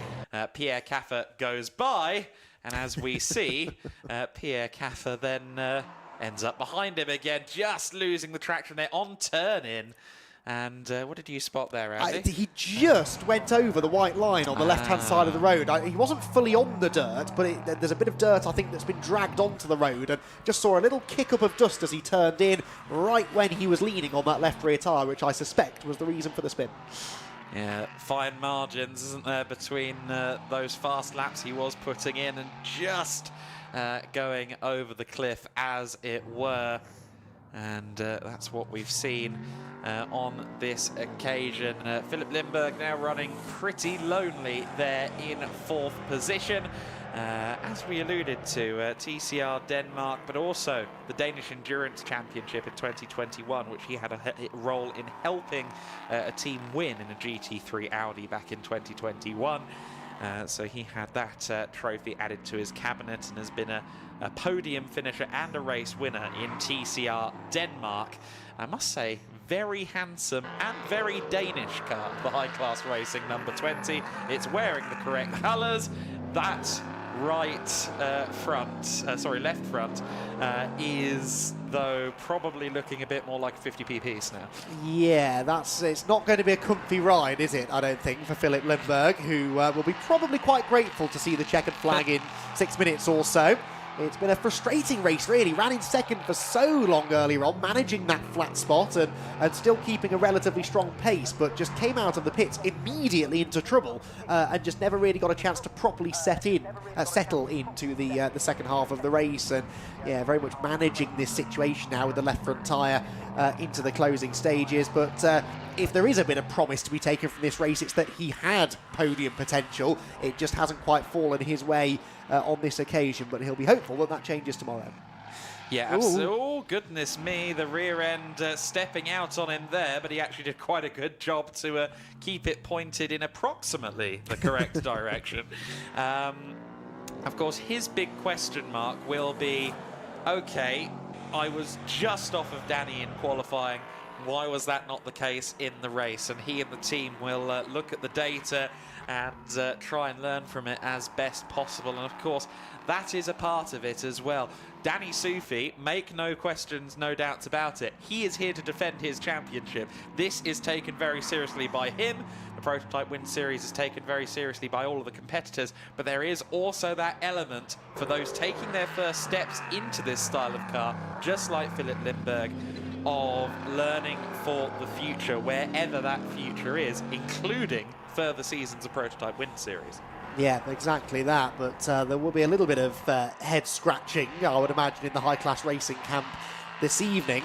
Pierre Caffer goes by, and as we see, Pierre Caffer then ends up behind him again, just losing the traction there on turn-in. And what did you spot there, Andy? He just went over the white line on the left-hand side of the road. He wasn't fully on the dirt, but there's a bit of dirt, I think, that's been dragged onto the road, and just saw a little kick-up of dust as he turned in, right when he was leaning on that left rear tyre, which I suspect was the reason for the spin. Yeah, fine margins, isn't there, between those fast laps he was putting in and just going over the cliff, as it were. And that's what we've seen on this occasion. Philip Lindberg now running pretty lonely there in 4th position. As we alluded to, TCR Denmark, but also the Danish Endurance Championship in 2021, which he had a role in helping a team win in a GT3 Audi back in 2021. So he had that trophy added to his cabinet and has been a podium finisher and a race winner in TCR Denmark. I must say, very handsome and very Danish car, the high-class racing number 20. It's wearing the correct colours. That left front is, though, probably looking a bit more like a 50p piece now. Yeah, it's not going to be a comfy ride, is it, I don't think, for Philip Lindberg, who will be probably quite grateful to see the checkered flag in 6 minutes or so. It's been a frustrating race, really. Ran in second for so long earlier on, managing that flat spot and still keeping a relatively strong pace, but just came out of the pits immediately into trouble and just never really got a chance to properly settle into the second half of the race. And yeah, very much managing this situation now with the left front tyre into the closing stages. But if there is a bit of promise to be taken from this race, it's that he had podium potential. It just hasn't quite fallen his way on this occasion, but he'll be hopeful that changes tomorrow. Yeah, absolutely. Oh, goodness me, the rear end stepping out on him there, but he actually did quite a good job to keep it pointed in approximately the correct direction. Of course, his big question mark will be, okay, I was just off of Danny in qualifying. Why was that not the case in the race? And he and the team will look at the data and try and learn from it as best possible. And of course, that is a part of it as well. Danny Sufi, make no questions, no doubts about it. He is here to defend his championship. This is taken very seriously by him. The Prototype Winter Series is taken very seriously by all of the competitors, but there is also that element for those taking their first steps into this style of car, just like Philip Lindberg, of learning for the future, wherever that future is, including further seasons of Prototype Winter Series. Yeah, exactly that, but there will be a little bit of head scratching, I would imagine, in the high-class racing camp this evening,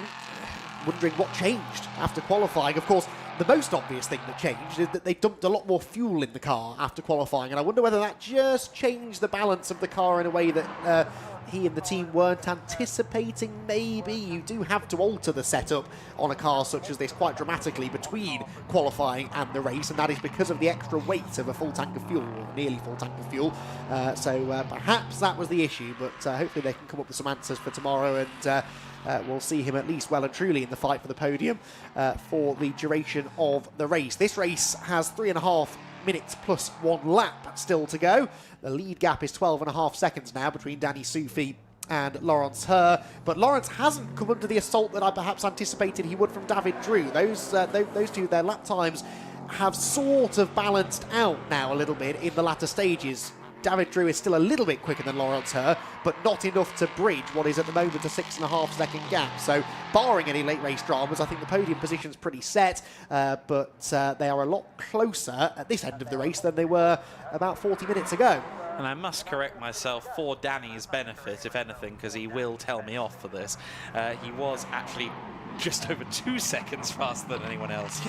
wondering what changed after qualifying. Of course, the most obvious thing that changed is that they dumped a lot more fuel in the car after qualifying, and I wonder whether that just changed the balance of the car in a way that he and the team weren't anticipating. Maybe you do have to alter the setup on a car such as this quite dramatically between qualifying and the race, and that is because of the extra weight of a full tank of fuel, or nearly full tank of fuel. So perhaps that was the issue, but hopefully they can come up with some answers for tomorrow, and we'll see him at least well and truly in the fight for the podium for the duration of the race. This race has 3.5 minutes plus 1 lap still to go. The lead gap is 12.5 seconds now between Danny Sufi and Lawrence Herr, but Lawrence hasn't come under the assault that I perhaps anticipated he would from David Drew. Those two, their lap times have sort of balanced out now a little bit in the latter stages. David Drew is still a little bit quicker than Lawrence Herr, but not enough to bridge what is at the moment a 6.5 second gap. So, barring any late race dramas, I think the podium position's pretty set, but they are a lot closer at this end of the race than they were about 40 minutes ago. And I must correct myself for Danny's benefit, if anything, because he will tell me off for this. He was actually just over 2 seconds faster than anyone else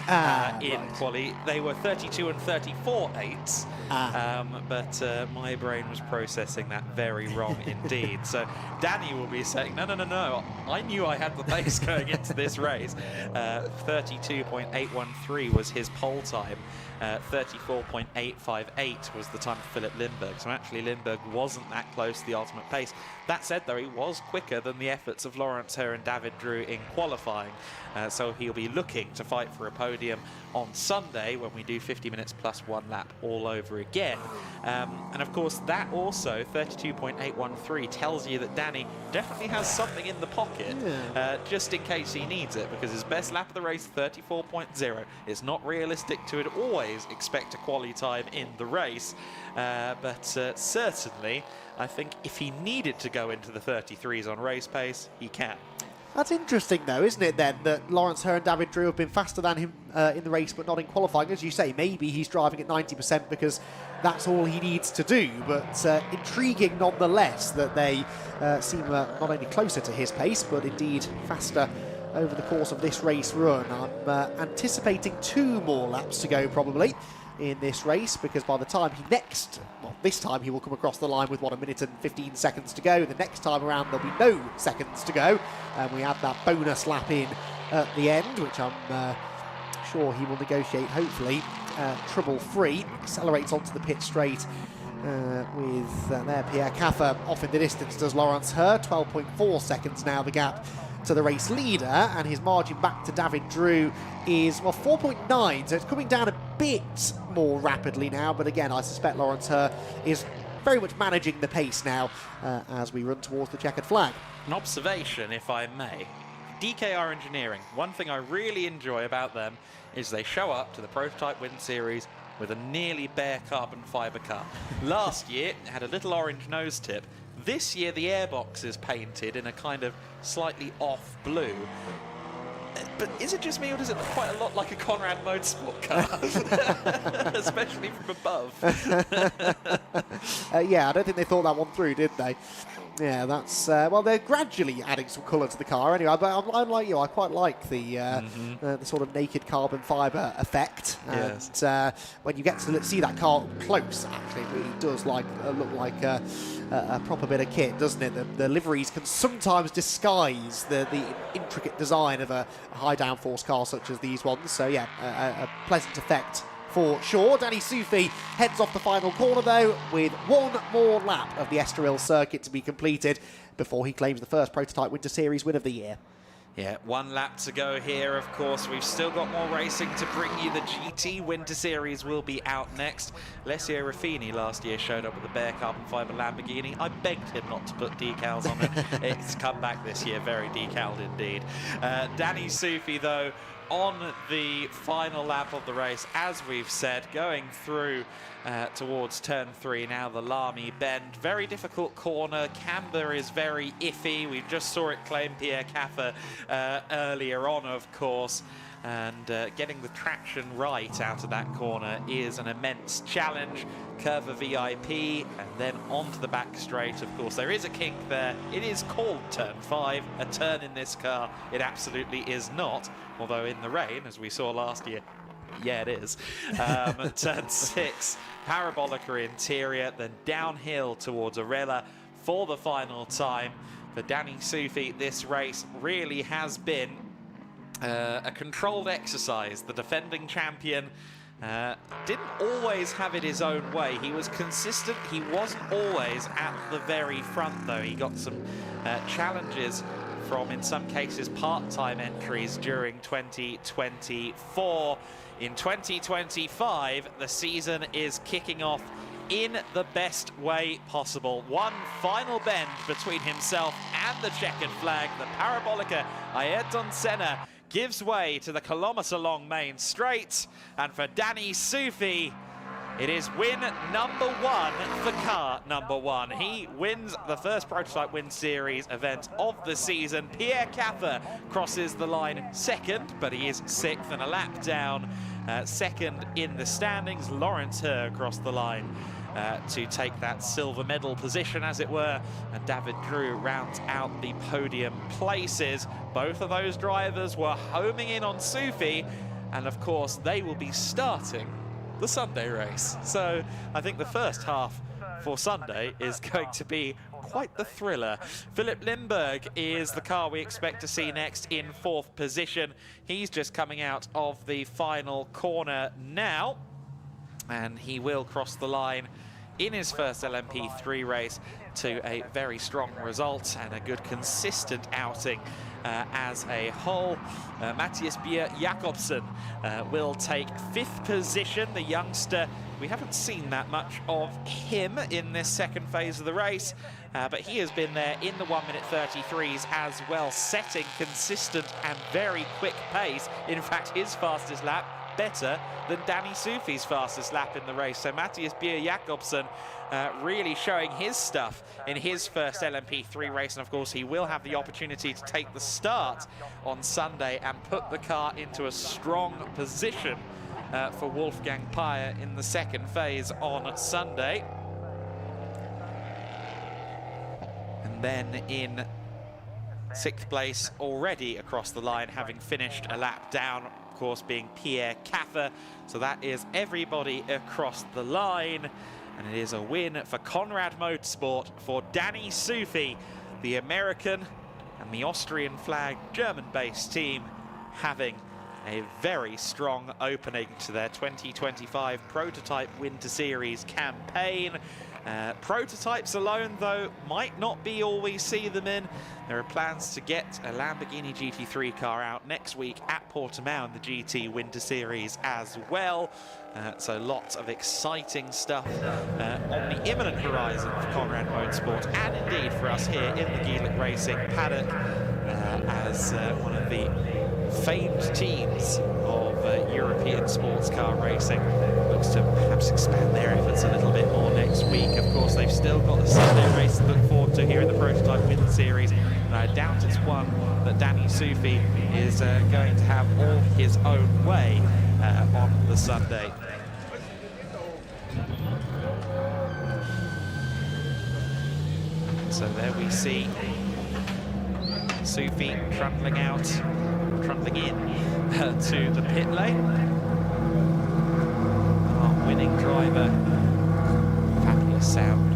in quali. They were 32 and 34.8, but my brain was processing that very wrong indeed. So Danny will be saying, no, I knew I had the pace going into this race. 32.813 was his pole time. 34.858 was the time for Philip Lindberg. So actually Lindberg wasn't that close to the ultimate pace. That said, though, he was quicker than the efforts of Lawrence Herr and David Drew in qualifying. So he'll be looking to fight for a podium on Sunday when we do 50 minutes plus 1 lap all over again. And of course, that also, 32.813, tells you that Danny definitely has something in the pocket, just in case he needs it, because his best lap of the race, 34.0. It's not realistic to always expect a quali time in the race, but certainly, I think if he needed to go into the 33s on race pace, he can. That's interesting, though, isn't it, then, that Lawrence Herr and David Drew have been faster than him in the race, but not in qualifying. As you say, maybe he's driving at 90% because that's all he needs to do, but intriguing nonetheless that they seem not only closer to his pace, but indeed faster over the course of this race run. I'm anticipating 2 more laps to go, probably, in this race, because by the time this time he will come across the line with, 1 minute and 15 seconds to go. The next time around there'll be no seconds to go, and we have that bonus lap in at the end, which I'm sure he will negotiate, hopefully, trouble-free. Accelerates onto the pit straight with there Pierre Caffer off in the distance, does Lawrence Herr. 12.4 seconds now the gap to the race leader, and his margin back to David Drew is, well, 4.9, so it's coming down a bit more rapidly now, but again, I suspect Lawrence Herr is very much managing the pace now as we run towards the checkered flag. An observation, if I may. DKR Engineering, one thing I really enjoy about them is they show up to the Prototype Winter Series with a nearly bare carbon fibre car. Last year, it had a little orange nose tip. This year, the airbox is painted in a kind of slightly off blue. But is it just me, or does it look quite a lot like a Conrad Motorsport car? Especially from above. Yeah, I don't think they thought that one through, did they? Yeah, that's... well, they're gradually adding some colour to the car anyway, but I'm like you, I quite like the sort of naked carbon fibre effect. Yes. And when you get to see that car up close, actually, it really does look like a proper bit of kit, doesn't it? The liveries can sometimes disguise the intricate design of a high downforce car such as these ones. So, yeah, a pleasant effect for sure. Danny Soufi heads off the final corner, though, with 1 more lap of the Estoril circuit to be completed before he claims the first Prototype Winter Series win of the year. Yeah, 1 lap to go here, of course. We've still got more racing to bring you. The GT Winter Series will be out next. Alessio Ruffini last year showed up with a bare carbon fibre Lamborghini. I begged him not to put decals on it. It's come back this year, very decaled indeed. Danny Soufi, though, on the final lap of the race, as we've said, going through towards turn 3 now, the Lamy bend. Very difficult corner. Camber is very iffy. We just saw it claim Pierre Caffer earlier on, of course. And getting the traction right out of that corner is an immense challenge. Curva VIP, and then onto the back straight. Of course, there is a kink there. It is called turn 5. A turn in this car, it absolutely is not. Although in the rain, as we saw last year, yeah, it is. Turn 6, Parabolica interior, then downhill towards Arella for the final time. For Danny Soufi, this race really has been a controlled exercise. The defending champion didn't always have it his own way. He was consistent. He wasn't always at the very front, though. He got some challenges from, in some cases, part-time entries during 2024. In 2025, the season is kicking off in the best way possible. 1 final bend between himself and the checkered flag. The Parabolica Ayrton Senna gives way to the kilometre-long main straight. And for Danny Soufi, it is win number 1 for car number 1. He wins the first Prototype Win Series event of the season. Pierre Caffer crosses the line 2nd, but he is 6th and a lap down. 2nd in the standings. Lawrence Herr crossed the line to take that silver medal position, as it were, and David Drew rounds out the podium places. Both of those drivers were homing in on Soufi, and of course they will be starting the Sunday race. So I think the first half for Sunday is going to be quite the thriller. Philip Lindberg is the car we expect to see next in 4th position. He's just coming out of the final corner now, and he will cross the line in his first LMP3 race to a very strong result and a good consistent outing as a whole. Matthias Bier Jakobsen will take 5th position. The youngster, we haven't seen that much of him in this 2nd phase of the race, but he has been there in the 1 minute 33s as well, setting consistent and very quick pace. In fact, his fastest lap better than Danny Sufi's fastest lap in the race. So Matthias Bjerre-Jacobsen really showing his stuff in his first LMP3 race, and of course he will have the opportunity to take the start on Sunday and put the car into a strong position for Wolfgang Peyer in the second phase on Sunday. And then in 6th place already across the line, having finished a lap down, of course, being Pierre Caffer. So that is everybody across the line. And it is a win for Conrad Motorsport for Danny Sufi, the American and the Austrian flag German-based team, having a very strong opening to their 2025 Prototype Winter Series campaign. Prototypes alone, though, might not be all we see them in. There are plans to get a Lamborghini GT3 car out next week at Portimao in the GT Winter Series as well. So lots of exciting stuff on the imminent horizon for Conrad Motorsport, and indeed for us here in the Geedlick Racing paddock, as one of the famed teams of European sports car racing looks to perhaps expand their efforts a little bit more next week. Of course, they've still got the Sunday race to look forward to here in the Prototype Winter Series, and I doubt it's one that Danny Sufi is going to have all his own way on the Sunday. So there we see Sufi trundling in to the pit lane. Our winning driver, fabulous sound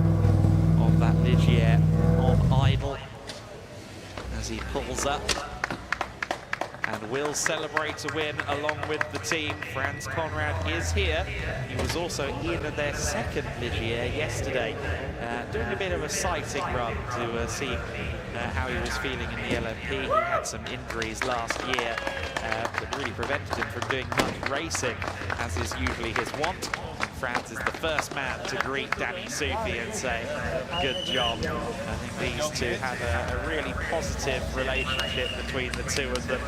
of that Ligier on idle as he pulls up and will celebrate a win along with the team. Franz Conrad is here. He was also in their second Ligier yesterday, doing a bit of a sighting run to see how he was feeling in the LMP. He had some injuries last year that really prevented him from doing much racing, as is usually his want. Franz is the first man to greet Danny Sufi and say, good job. I think these two have a really positive relationship between the two of them.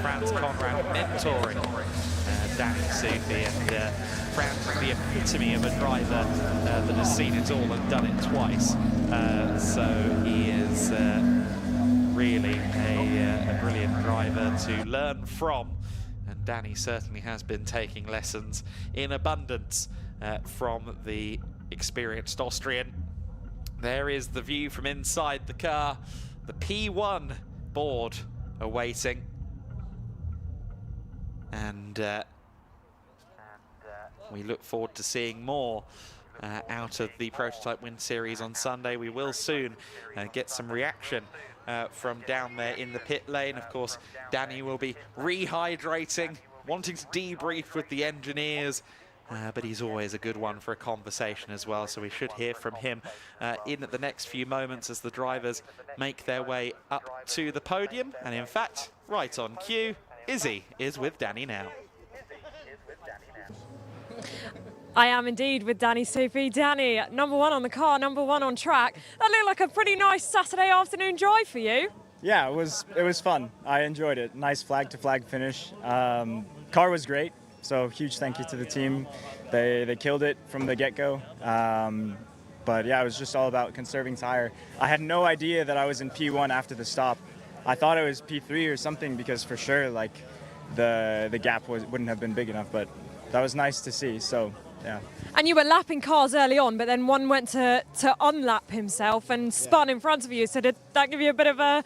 Franz Conrad mentoring Danny Sufi, and Franz is the epitome of a driver that has seen it all and done it twice. So he is really a brilliant driver to learn from. And Danny certainly has been taking lessons in abundance from the experienced Austrian. There is the view from inside the car, the P1 board awaiting. And we look forward to seeing more out of the Prototype Winter Series on Sunday. We will soon get some reaction from down there in the pit lane. Of course, Danny will be rehydrating, wanting to debrief with the engineers, but he's always a good one for a conversation as well, so we should hear from him in the next few moments as the drivers make their way up to the podium. And in fact, right on cue, Izzy is with Danny now. I am indeed with Danny Sufi. Danny, number one on the car, number one on track. That looked like a pretty nice Saturday afternoon drive for you. Yeah, it was fun. I enjoyed it. Nice flag-to-flag finish. Car was great, so huge thank you to the team. They killed it from the get-go. But yeah, it was just all about conserving tire. I had no idea that I was in P1 after the stop. I thought it was P3 or something, because for sure, like, the gap wouldn't have been big enough, but that was nice to see, so yeah. And you were lapping cars early on, but then one went to unlap himself and spun in front of you. So did that give you a bit of a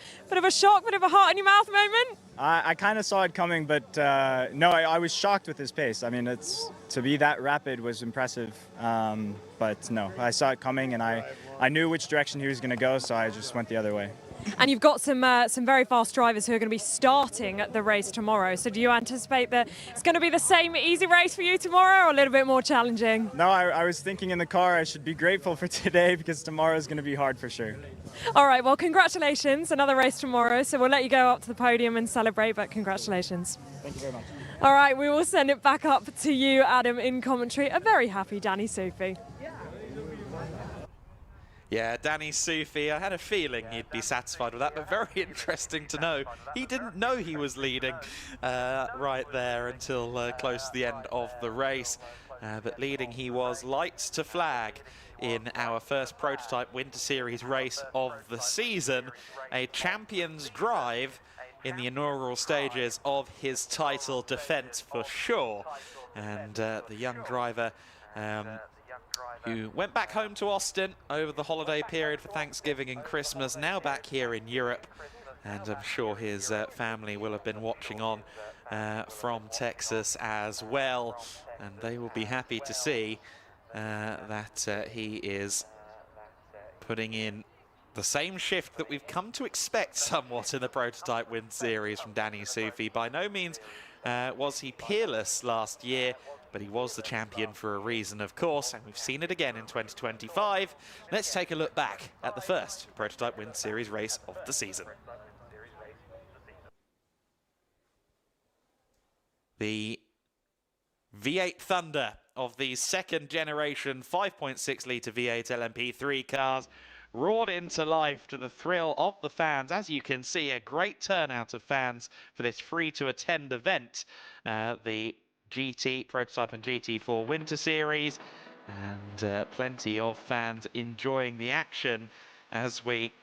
shock, bit of a heart in your mouth moment? I kind of saw it coming, but no, I was shocked with his pace. I mean, to be that rapid was impressive, but no, I saw it coming, and I knew which direction he was going to go, so I just went the other way. And you've got some very fast drivers who are going to be starting at the race tomorrow. So do you anticipate that it's going to be the same easy race for you tomorrow, or a little bit more challenging? No, I was thinking in the car I should be grateful for today, because tomorrow is going to be hard for sure. All right, well, congratulations. Another race tomorrow. So we'll let you go up to the podium and celebrate, but congratulations. Thank you very much. All right, we will send it back up to you, Adam, in commentary. A very happy Danny Sufi. Yeah, Danny Sufi, I had a feeling he'd be satisfied with that, but very interesting to know. He didn't know he was leading right there until close to the end of the race. But leading he was, lights to flag in our first prototype Winter Series race of the season. A champion's drive in the inaugural stages of his title defence for sure. And the young driver who went back home to Austin over the holiday period for Thanksgiving and Christmas, now back here in Europe. And I'm sure his family will have been watching on from Texas as well. And they will be happy to see that he is putting in the same shift that we've come to expect somewhat in the prototype Winter Series from Danny Sufi. By no means was he peerless last year, but he was the champion for a reason, of course, and we've seen it again in 2025. Let's take a look back at the first prototype Winter Series race of the season. The V8 Thunder of the second generation 5.6 litre V8 LMP3 cars roared into life to the thrill of the fans. As you can see, a great turnout of fans for this free-to-attend event, the GT prototype and GT4 Winter Series, and plenty of fans enjoying the action as we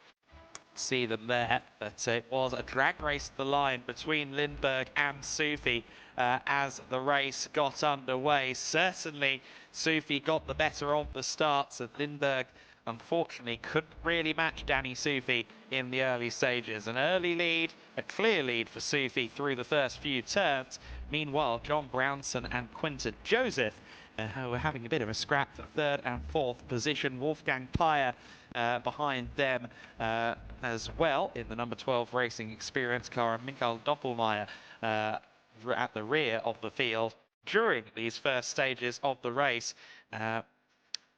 see them there. But it was a drag race to the line between Lindberg and Sufi as the race got underway. Certainly Sufi got the better of the starts, and Lindberg unfortunately couldn't really match Danny Sufi in the early stages. An early lead, a clear lead for Sufi through the first few turns. Meanwhile, John Brownson and Quinton Joseph who were having a bit of a scrap for third and fourth position. Wolfgang Peyer behind them as well in the number 12 Racing Experience car, and Michael Doppelmayr at the rear of the field during these first stages of the race.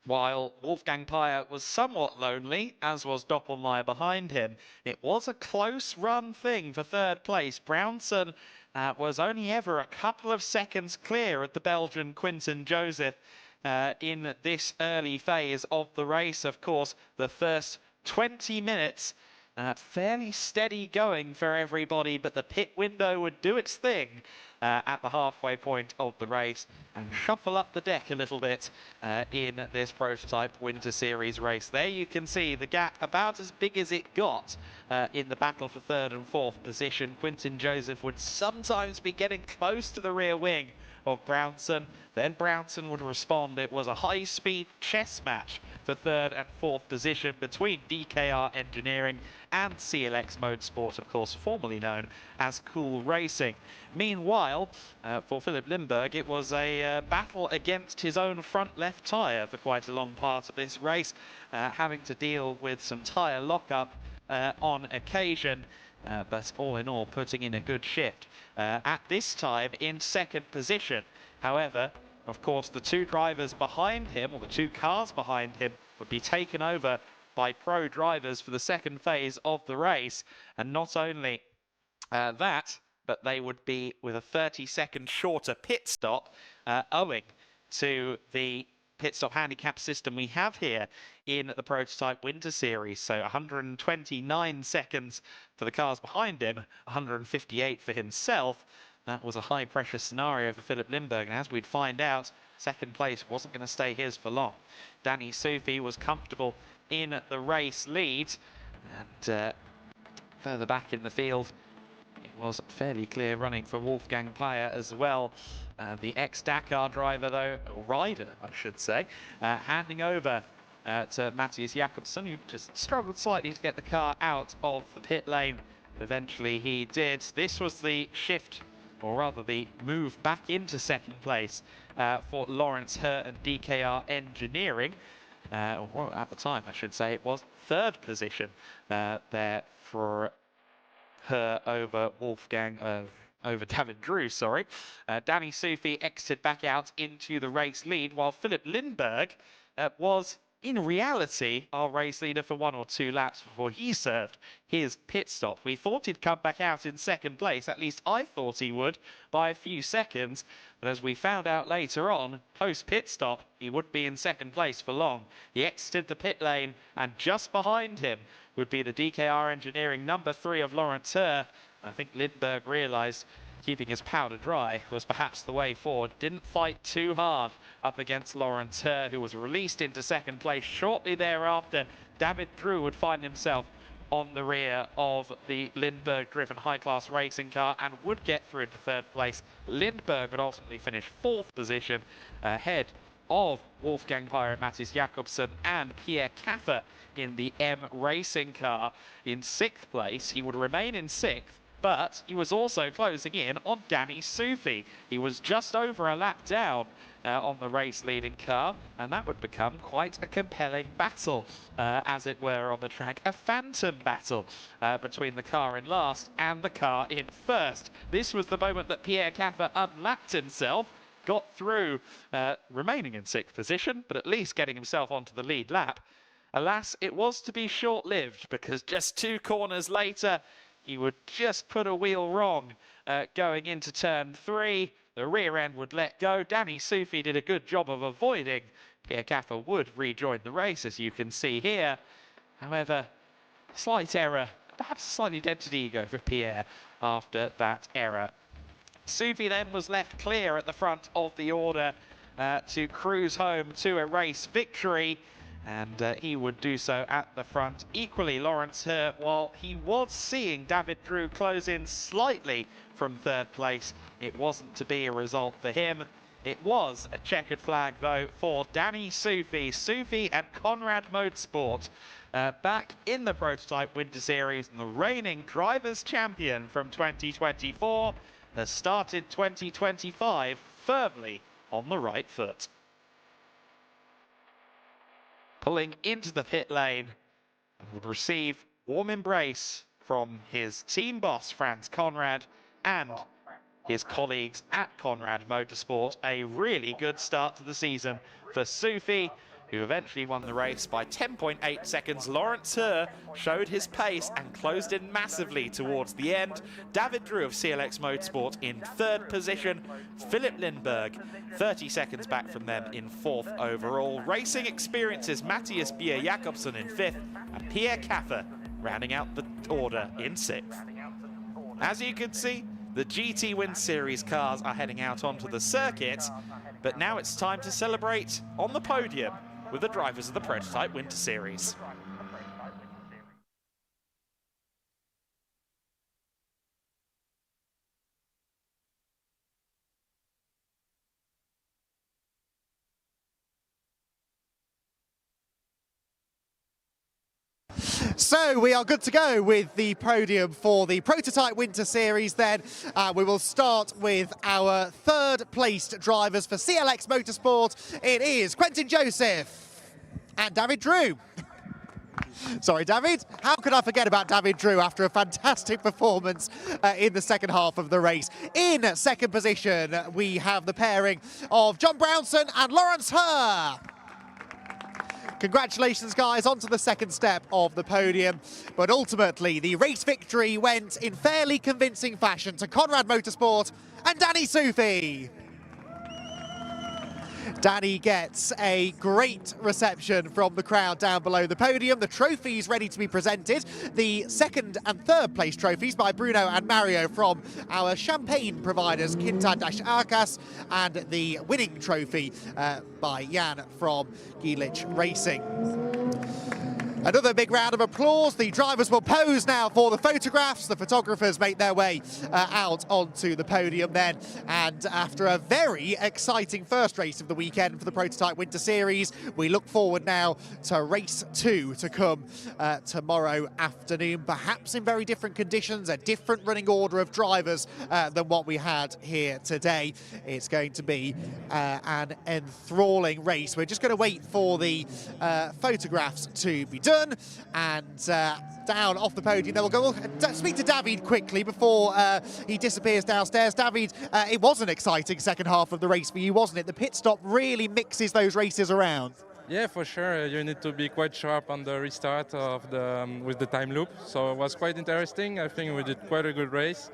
While Wolfgang Peyer was somewhat lonely, as was Doppelmayr behind him, it was a close run thing for third place. Brownson was only ever a couple of seconds clear of the Belgian Quinton Joseph in this early phase of the race. Of course, the first 20 minutes fairly steady going for everybody, but the pit window would do its thing at the halfway point of the race and shuffle up the deck a little bit in this prototype Winter Series race. There you can see the gap about as big as it got in the battle for third and fourth position. Quinton Joseph would sometimes be getting close to the rear wing of Brownson. Then Brownson would respond. It was a high-speed chess match for third and fourth position between DKR Engineering and CLX Motorsport, of course, formerly known as Cool Racing. Meanwhile, for Philip Lindberg, it was a battle against his own front left tyre for quite a long part of this race, having to deal with some tyre lockup on occasion. But all in all, putting in a good shift at this time in second position. However, of course, the two drivers behind him, or the two cars behind him, would be taken over by pro drivers for the second phase of the race. And not only that, but they would be with a 30-second shorter pit stop owing to the pit stop handicap system we have here in the prototype Winter Series. So 129 seconds for the cars behind him, 158 for himself. That was a high pressure scenario for Philip Lindberg, and as we'd find out, second place wasn't going to stay his for long. Danny Sufi was comfortable in the race lead, and further back in the field it was fairly clear running for Wolfgang Peyer as well. The ex-Dakar driver, though, or rider, I should say, handing over to Matthias Jakobsen, who just struggled slightly to get the car out of the pit lane. Eventually he did. This was the shift, or rather the move back into second place for Lawrence Herr and DKR Engineering. Well, at the time, I should say, it was third position there for her over Wolfgang, over David Drew, sorry. Danny Sufi exited back out into the race lead, while Philip Lindberg was in reality, our race leader for 1 or 2 laps before he served his pit stop. We thought he'd come back out in second place, at least I thought he would, by a few seconds, but as we found out later on, post-pit stop, he would be in second place for long. He exited the pit lane, and just behind him would be the DKR Engineering number 3 of Lawrence Herr. I think Lindberg realised keeping his powder dry was perhaps the way forward. Didn't fight too hard up against Lawrence Herr, who was released into second place. Shortly thereafter, David Drew would find himself on the rear of the Lindberg-driven high-class racing car and would get through into third place. Lindberg would ultimately finish 4th position ahead of Wolfgang Pirate Mattis Jakobsen and Pierre Caffer in the M Racing car. In 6th place, he would remain in 6th, but he was also closing in on Danny Sufi. He was just over a lap down on the race-leading car, and that would become quite a compelling battle, as it were, on the track. A phantom battle between the car in last and the car in first. This was the moment that Pierre Caffer unlapped himself, got through, remaining in 6th position, but at least getting himself onto the lead lap. Alas, it was to be short-lived, because just 2 corners later, he would just put a wheel wrong going into turn 3. The rear end would let go. Danny Sufi did a good job of avoiding. Pierre Caffer would rejoin the race, as you can see here. However, slight error, perhaps a slightly dented ego for Pierre after that error. Sufi then was left clear at the front of the order to cruise home to a race victory, and he would do so at the front. Equally, Lawrence Herr, while he was seeing David Drew close in slightly from 3rd place, it wasn't to be a result for him. It was a checkered flag, though, for Danny Sufi. Sufi and Conrad Motorsport back in the Prototype Winter Series, and the reigning Drivers' Champion from 2024 has started 2025 firmly on the right foot. Pulling into the pit lane, would receive warm embrace from his team boss, Franz Conrad, and his colleagues at Conrad Motorsport. A really good start to the season for Sufi, who eventually won the race by 10.8 seconds. Lawrence Herr showed his pace and closed in massively towards the end. David Drew of CLX Motorsport in 3rd position. Philip Lindberg 30 seconds back from them in 4th overall. Racing experiences, Matthias Bier Jakobsen in 5th, and Pierre Caffer rounding out the order in 6th. As you can see, the GT Winter Series cars are heading out onto the circuit, but now it's time to celebrate on the podium with the drivers of the Prototype Winter Series. So we are good to go with the podium for the Prototype Winter Series then. We will start with our 3rd placed drivers for CLX Motorsport. It is Quentin Joseph and David Drew. Sorry, David. How could I forget about David Drew after a fantastic performance in the second half of the race? In 2nd position, we have the pairing of John Brownson and Lawrence Herr. Congratulations, guys, onto the 2nd step of the podium. But ultimately, the race victory went in fairly convincing fashion to Conrad Motorsport and Danny Sufi. Danny gets a great reception from the crowd down below the podium. The trophies ready to be presented. The 2nd and 3rd place trophies by Bruno and Mario from our champagne providers, Kinta-Arkas, and the winning trophy by Jan from Gielich Racing. Another big round of applause. The drivers will pose now for the photographs. The photographers make their way out onto the podium then. And after a very exciting first race of the weekend for the Prototype Winter Series, we look forward now to race 2 to come tomorrow afternoon. Perhaps in very different conditions, a different running order of drivers than what we had here today. It's going to be an enthralling race. We're just going to wait for the photographs to be done. And down off the podium, then we'll go speak to David quickly before he disappears downstairs. David, it was an exciting second half of the race for you, wasn't it? The pit stop really mixes those races around. Yeah, for sure. You need to be quite sharp on the restart of the with the time loop. So it was quite interesting. I think we did quite a good race.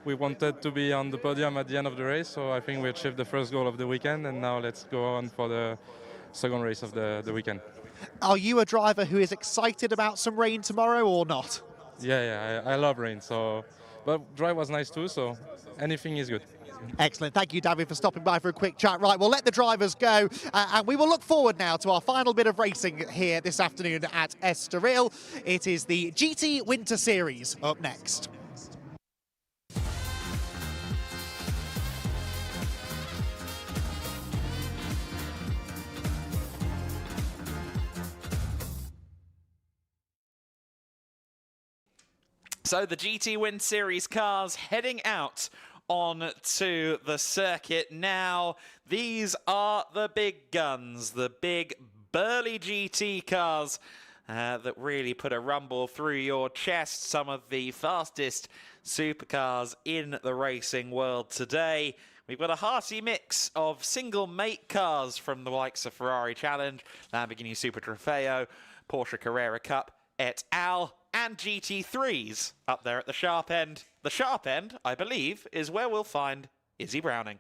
We wanted to be on the podium at the end of the race, so I think we achieved the first goal of the weekend, and now let's go on for the second race of the weekend. Are you a driver who is excited about some rain tomorrow or not? Yeah, I love rain. So, but drive was nice too. So anything is good. Excellent. Thank you, David, for stopping by for a quick chat. Right, we'll let the drivers go, and we will look forward now to our final bit of racing here this afternoon at Estoril. It is the GT Winter Series up next. So the GT Win Series cars heading out on to the circuit now. These are the big guns, the big burly GT cars that really put a rumble through your chest. Some of the fastest supercars in the racing world today. We've got a hearty mix of single mate cars from the likes of Ferrari Challenge, Lamborghini Super Trofeo, Porsche Carrera Cup, et al., and GT3s up there at the sharp end. The sharp end, I believe, is where we'll find Izzy Browning.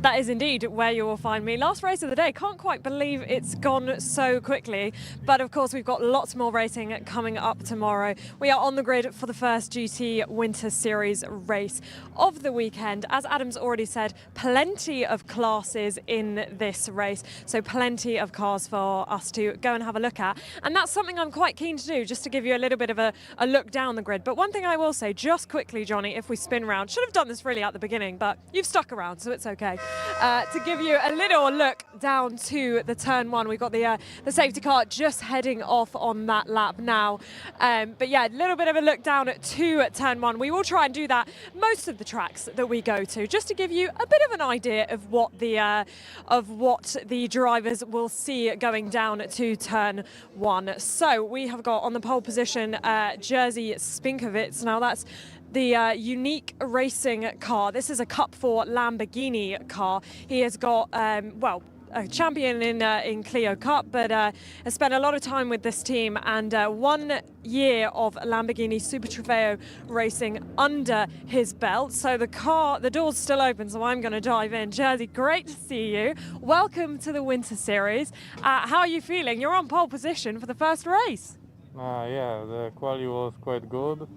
That is indeed where you will find me. Last race of the day. Can't quite believe it's gone so quickly. But of course, we've got lots more racing coming up tomorrow. We are on the grid for the first GT Winter Series race of the weekend. As Adam's already said, plenty of classes in this race. So plenty of cars for us to go and have a look at. And that's something I'm quite keen to do, just to give you a little bit of a look down the grid. But one thing I will say, just quickly, Johnny, if we spin round, should have done this really at the beginning, but you've stuck around, so it's okay. To give you a little look down to the turn one. We've got the safety car just heading off on that lap now. But yeah, a little bit of a look down to turn one. We will try and do that most of the tracks that we go to, just to give you a bit of an idea of what the drivers will see going down to turn one. So we have got on the pole position Jerzy Spinkovitz. Now that's the unique racing car. This is a Cup 4 Lamborghini car. He has got, well, a champion in Clio Cup, but has spent a lot of time with this team, and 1 year of Lamborghini Super Trofeo racing under his belt. So the door's still open, so I'm going to dive in. Jerzy, great to see you. Welcome to the Winter Series. How are you feeling? You're on pole position for the first race. Yeah, the quali was quite good.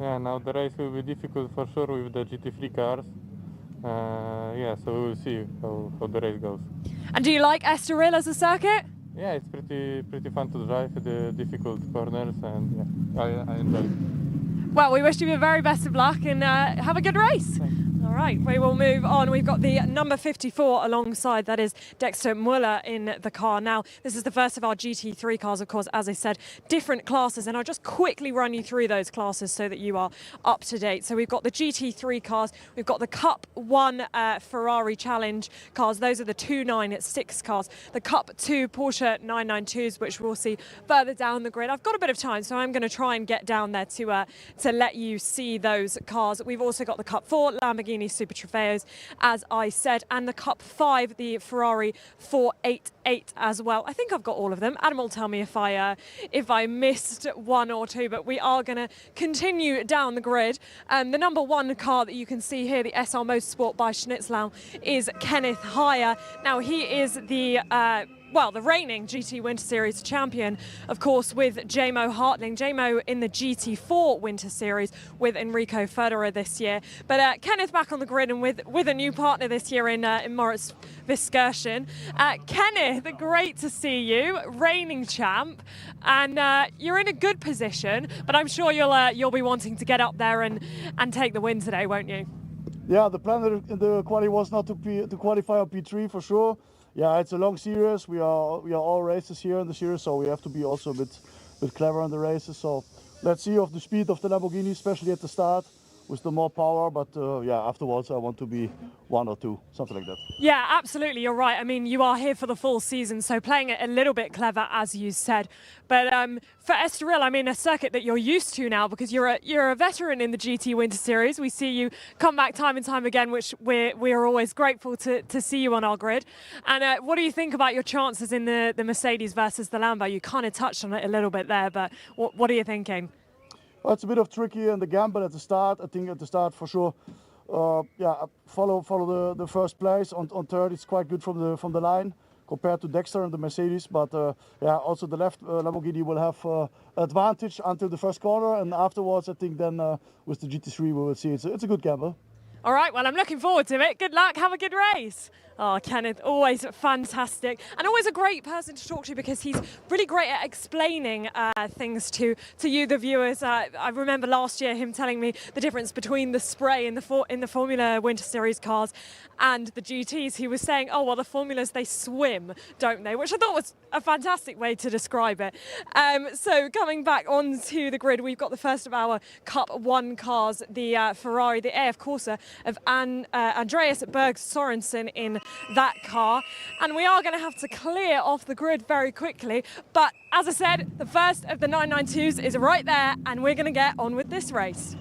Yeah, now the race will be difficult for sure with the GT3 cars. Yeah, so we will see how the race goes. And do you like Estoril as a circuit? Yeah, it's pretty fun to drive, the difficult corners, and yeah, I enjoy it. Well, we wish you the very best of luck, and have a good race. Thanks. All right, we will move on. We've got the number 54 alongside, that is Dexter Muller in the car. Now, this is the first of our GT3 cars, of course, as I said, different classes, and I'll just quickly run you through those classes so that you are up to date. So we've got the GT3 cars, we've got the Cup 1 Ferrari Challenge cars, those are the 296 cars, the Cup 2 Porsche 992s, which we'll see further down the grid. I've got a bit of time, so I'm going to try and get down there to let you see those cars. We've also got the Cup 4 Lamborghini Super Trofeos, as I said, and the Cup 5, the Ferrari 488 as well. I think I've got all of them. Adam will tell me if I missed one or two, but we are going to continue down the grid. The number 1 car that you can see here, the SR Motorsport by Schnitzlau, is Kenneth Heyer. Now, he is the reigning GT Winter Series champion, of course, with Jamo Hartling. Jamo in the GT4 Winter Series with Enrico Federer this year. But Kenneth back on the grid and with a new partner this year in Moritz Viskerschen. Kenneth, great to see you, reigning champ, and you're in a good position, but I'm sure you'll be wanting to get up there and take the win today, won't you? Yeah, the plan in the quali was not to qualify on P3 for sure. Yeah, it's a long series. We are all races here in the series, so we have to be also a bit clever in the races. So let's see of the speed of the Lamborghini, especially at the start. with the more power. But yeah, afterwards I want to be 1 or 2, something like that. Yeah, absolutely, you're right. I mean, you are here for the full season, so playing it a little bit clever, as you said. But for Estoril, I mean, a circuit that you're used to now because you're a veteran in the GT Winter Series. We see you come back time and time again, which we're always grateful to see you on our grid. And what do you think about your chances in the Mercedes versus the Lambo? You kind of touched on it a little bit there, but what are you thinking? Well, it's a bit of tricky in the gamble at the start. I think at the start for sure. Yeah, follow the first place on third. It's quite good from the line compared to Dexter and the Mercedes. But yeah, also the left Lamborghini will have advantage until the first corner, and afterwards I think then with the GT3 we will see it's a good gamble. All right, well, I'm looking forward to it. Good luck. Have a good race. Oh, Kenneth, always fantastic. And always a great person to talk to because he's really great at explaining things to you, the viewers. I remember last year him telling me the difference between the spray in the Formula Winter Series cars and the GTs. He was saying, oh, well, the Formulas, they swim, don't they? Which I thought was a fantastic way to describe it. So coming back onto the grid, we've got the first of our Cup 1 cars, the Ferrari, the AF Corsa of Andreas Berg Sorensen in that car, and we are going to have to clear off the grid very quickly, but as I said, the first of the 992s is right there and we're going to get on with this race.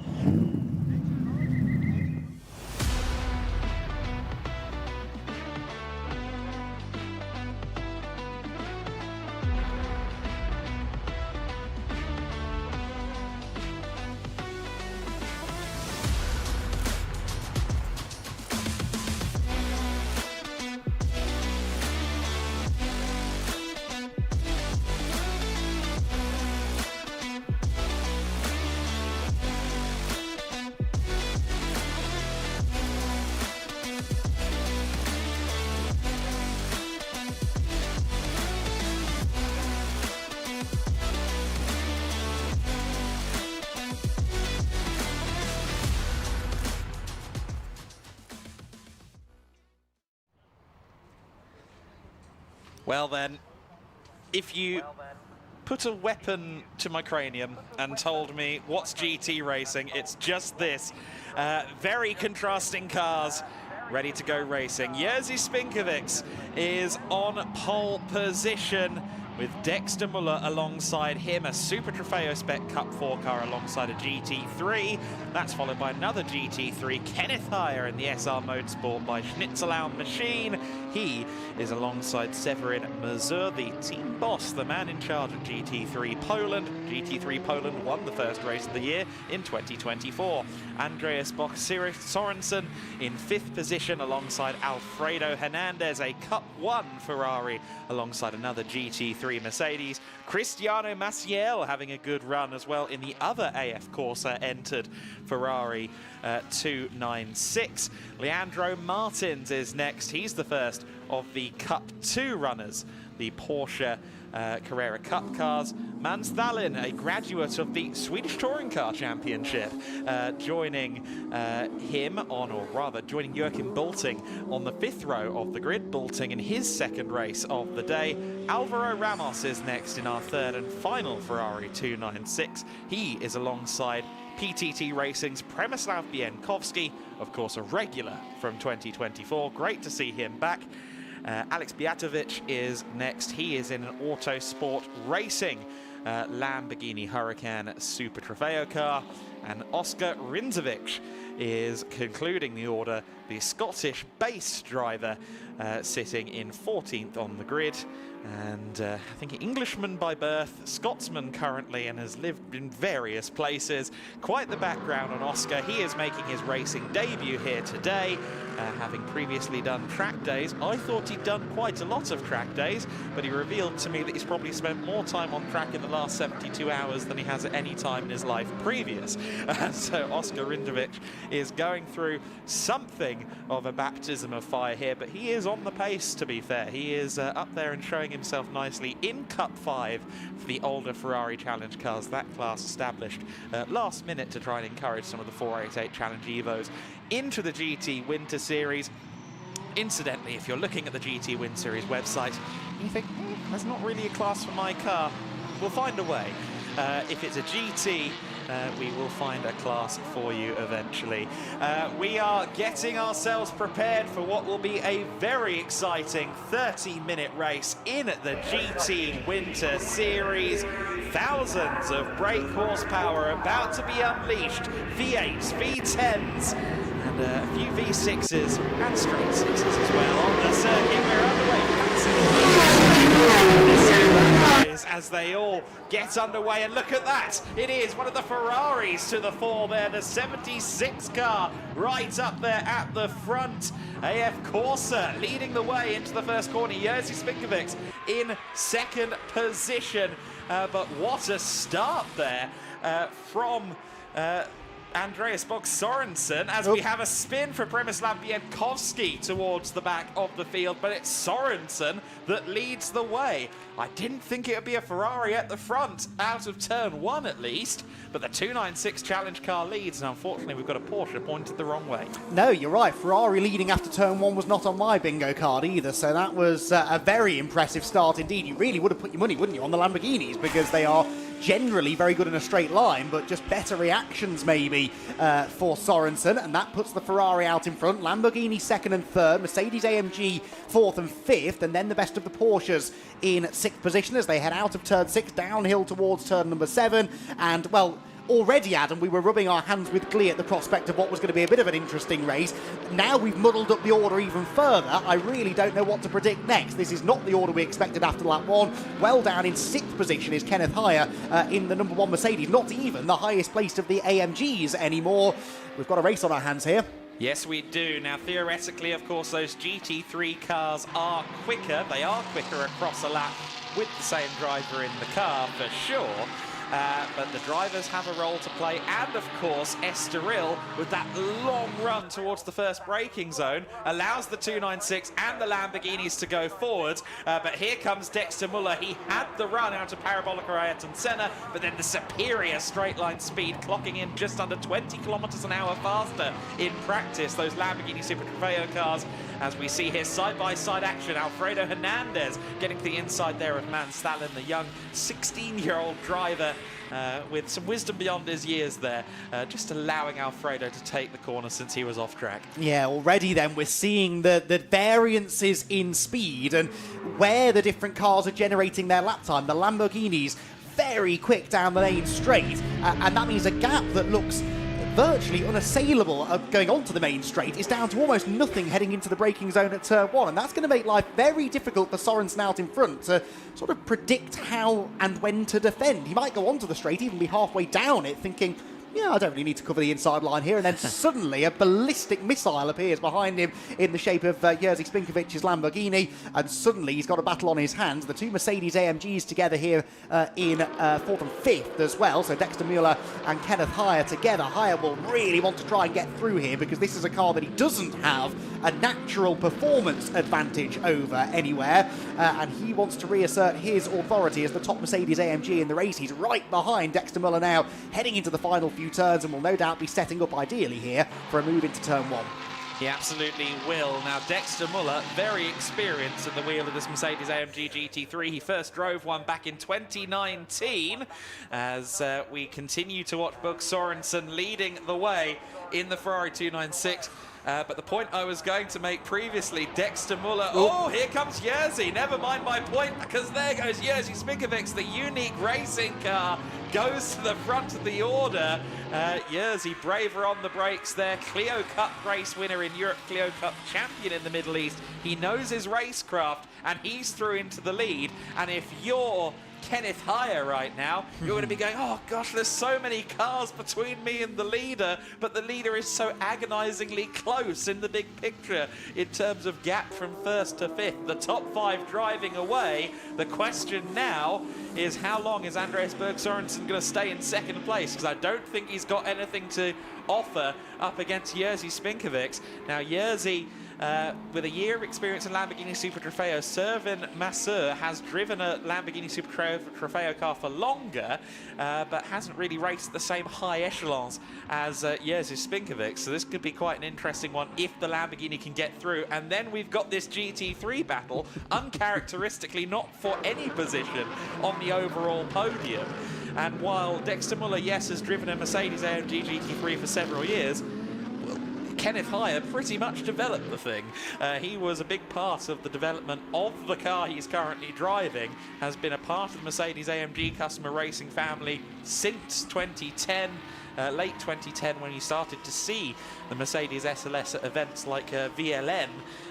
Well then, if you put a weapon to my cranium and told me what's GT racing, it's just this. Very contrasting cars, ready to go racing. Jerzy Spinkovics is on pole position with Dexter Muller alongside him, a Super Trofeo Spec Cup 4 car alongside a GT3. That's followed by another GT3, Kenneth Heyer in the SR Motorsport by Schnitzelau Machine. He is alongside Severin Mazur, the team boss, the man in charge of GT3 Poland. GT3 Poland won the first race of the year in 2024. Andreas Bock Sorensen in 5th position alongside Alfredo Hernandez, a Cup 1 Ferrari alongside another GT3 Mercedes. Cristiano Maciel having a good run as well in the other AF Corsa entered Ferrari 296. Leandro Martins is next. He's the first of the Cup 2 runners, the Porsche Carrera Cup cars. Mans Thalin, a graduate of the Swedish Touring Car Championship, joining him on, or rather joining Joachim Bolting on the 5th row of the grid. Bolting in his 2nd race of the day. Alvaro Ramos is next in our 3rd and final Ferrari 296. He is alongside PTT Racing's Przemysław Bienkowski, of course a regular from 2024. Great to see him back. Alex Biatovic is next. He is in an Autosport Racing Lamborghini Huracan Super Trofeo car. And Oscar Rindzovic is concluding the order, the Scottish-based driver sitting in 14th on the grid. And I think an Englishman by birth, Scotsman currently, and has lived in various places. Quite the background on Oscar. He is making his racing debut here today, having previously done track days. I thought he'd done quite a lot of track days, but he revealed to me that he's probably spent more time on track in the last 72 hours than he has at any time in his life previous. So Oscar Rindzovic is going through something of a baptism of fire here, but he is on the pace, to be fair. He is up there and showing himself nicely in Cup 5 for the older Ferrari Challenge cars. That class established last minute to try and encourage some of the 488 Challenge Evos into the GT Winter Series. Incidentally, if you're looking at the GT Winter Series website, you think, there's not really a class for my car. We'll find a way. If it's a GT, we will find a class for you eventually. We are getting ourselves prepared for what will be a very exciting 30-minute race in the GT Winter Series. Thousands of brake horsepower about to be unleashed. V8s, V10s, and a few V6s and straight 6s as well on the circuit. We're underway as they all get underway, and look at that, it is one of the Ferraris to the fore there, the 76 car right up there at the front. AF Corsa leading the way into the first corner. Jerzy Spinkovic in second position, but what a start there from Andreas Bog Sorensen, as we have a spin for Przemysław Bienkowski towards the back of the field, but it's Sorensen that leads the way. I didn't think it would be a Ferrari at the front, out of turn 1 at least, but the 296 challenge car leads, and unfortunately we've got a Porsche pointed the wrong way. No, you're right. Ferrari leading after turn 1 was not on my bingo card either, so that was a very impressive start indeed. You really would have put your money, wouldn't you, on the Lamborghinis, because they are generally very good in a straight line, but just better reactions maybe for Sorensen, and that puts the Ferrari out in front. Lamborghini second and third, Mercedes AMG fourth and fifth, and then the best of the Porsches in sixth position as they head out of turn 6 downhill towards turn number 7. And well, already, Adam, we were rubbing our hands with glee at the prospect of what was going to be a bit of an interesting race. Now we've muddled up the order even further. I really don't know what to predict next. This is not the order we expected after lap 1. Well down in 6th position is Kenneth Heyer in the number 1 Mercedes, not even the highest placed of the AMGs anymore. We've got a race on our hands here. Yes, we do. Now, theoretically, of course, those GT3 cars are quicker. They are quicker across a lap with the same driver in the car, for sure. But the drivers have a role to play, and of course Estoril, with that long run towards the first braking zone, allows the 296 and the Lamborghinis to go forward. But here comes Dexter Muller. He had the run out of Parabolica Ayrton Senna, but then the superior straight line speed, clocking in just under 20 kilometers an hour faster in practice. Those Lamborghini Super Trofeo cars, as we see here, side-by-side action. Alfredo Hernandez getting to the inside there of Man Stalin, the young 16-year-old driver with some wisdom beyond his years there, just allowing Alfredo to take the corner since he was off track. Yeah, already then we're seeing the variances in speed and where the different cars are generating their lap time. The Lamborghinis very quick down the main straight, and that means a gap that looks virtually unassailable going onto the main straight is down to almost nothing heading into the braking zone at turn 1, and that's going to make life very difficult for Sorensen out in front to sort of predict how and when to defend. He might go onto the straight, even be halfway down it, thinking, yeah, I don't really need to cover the inside line here, and then suddenly a ballistic missile appears behind him in the shape of Jerzy Spinkovic's Lamborghini, and suddenly he's got a battle on his hands. The two Mercedes AMGs together here in 4th and 5th as well, so Dexter Muller and Kenneth Heyer together. Heyer will really want to try and get through here because this is a car that he doesn't have a natural performance advantage over anywhere, and he wants to reassert his authority as the top Mercedes AMG in the race. He's right behind Dexter Muller now, heading into the final few turns, and will no doubt be setting up ideally here for a move into turn 1. He absolutely will. Now, Dexter Muller, very experienced at the wheel of this Mercedes AMG GT3. He first drove one back in 2019 as we continue to watch Bug Sorensen leading the way in the Ferrari 296. But the point I was going to make previously, Dexter Muller. Oh, here comes Jerzy. Never mind my point, because there goes Jerzy Spinkovic. The unique racing car goes to the front of the order. Jerzy, braver on the brakes there. Clio Cup race winner in Europe, Clio Cup champion in the Middle East. He knows his racecraft, and he's through into the lead. And if you're Kenneth Heyer right now, you're going to be going, oh gosh, there's so many cars between me and the leader, but the leader is so agonizingly close in the big picture in terms of gap from 1st to 5th. The top 5 driving away. The question now is, how long is Andreas Berg Sorensen going to stay in 2nd place? Because I don't think he's got anything to offer up against Jerzy Spinkovic. Now, Jerzy, with a year of experience in Lamborghini Super Trofeo, Servin Masseur has driven a Lamborghini Super Trofeo car for longer, but hasn't really raced at the same high echelons as Jerzy Spinkovic. So this could be quite an interesting one if the Lamborghini can get through. And then we've got this GT3 battle, uncharacteristically not for any position on the overall podium. And while Dexter Muller, yes, has driven a Mercedes-AMG GT3 for several years, Kenneth Heyer pretty much developed the thing. He was a big part of the development of the car he's currently driving, has been a part of the Mercedes-AMG customer racing family since 2010. Late 2010, when you started to see the Mercedes SLS at events like VLN,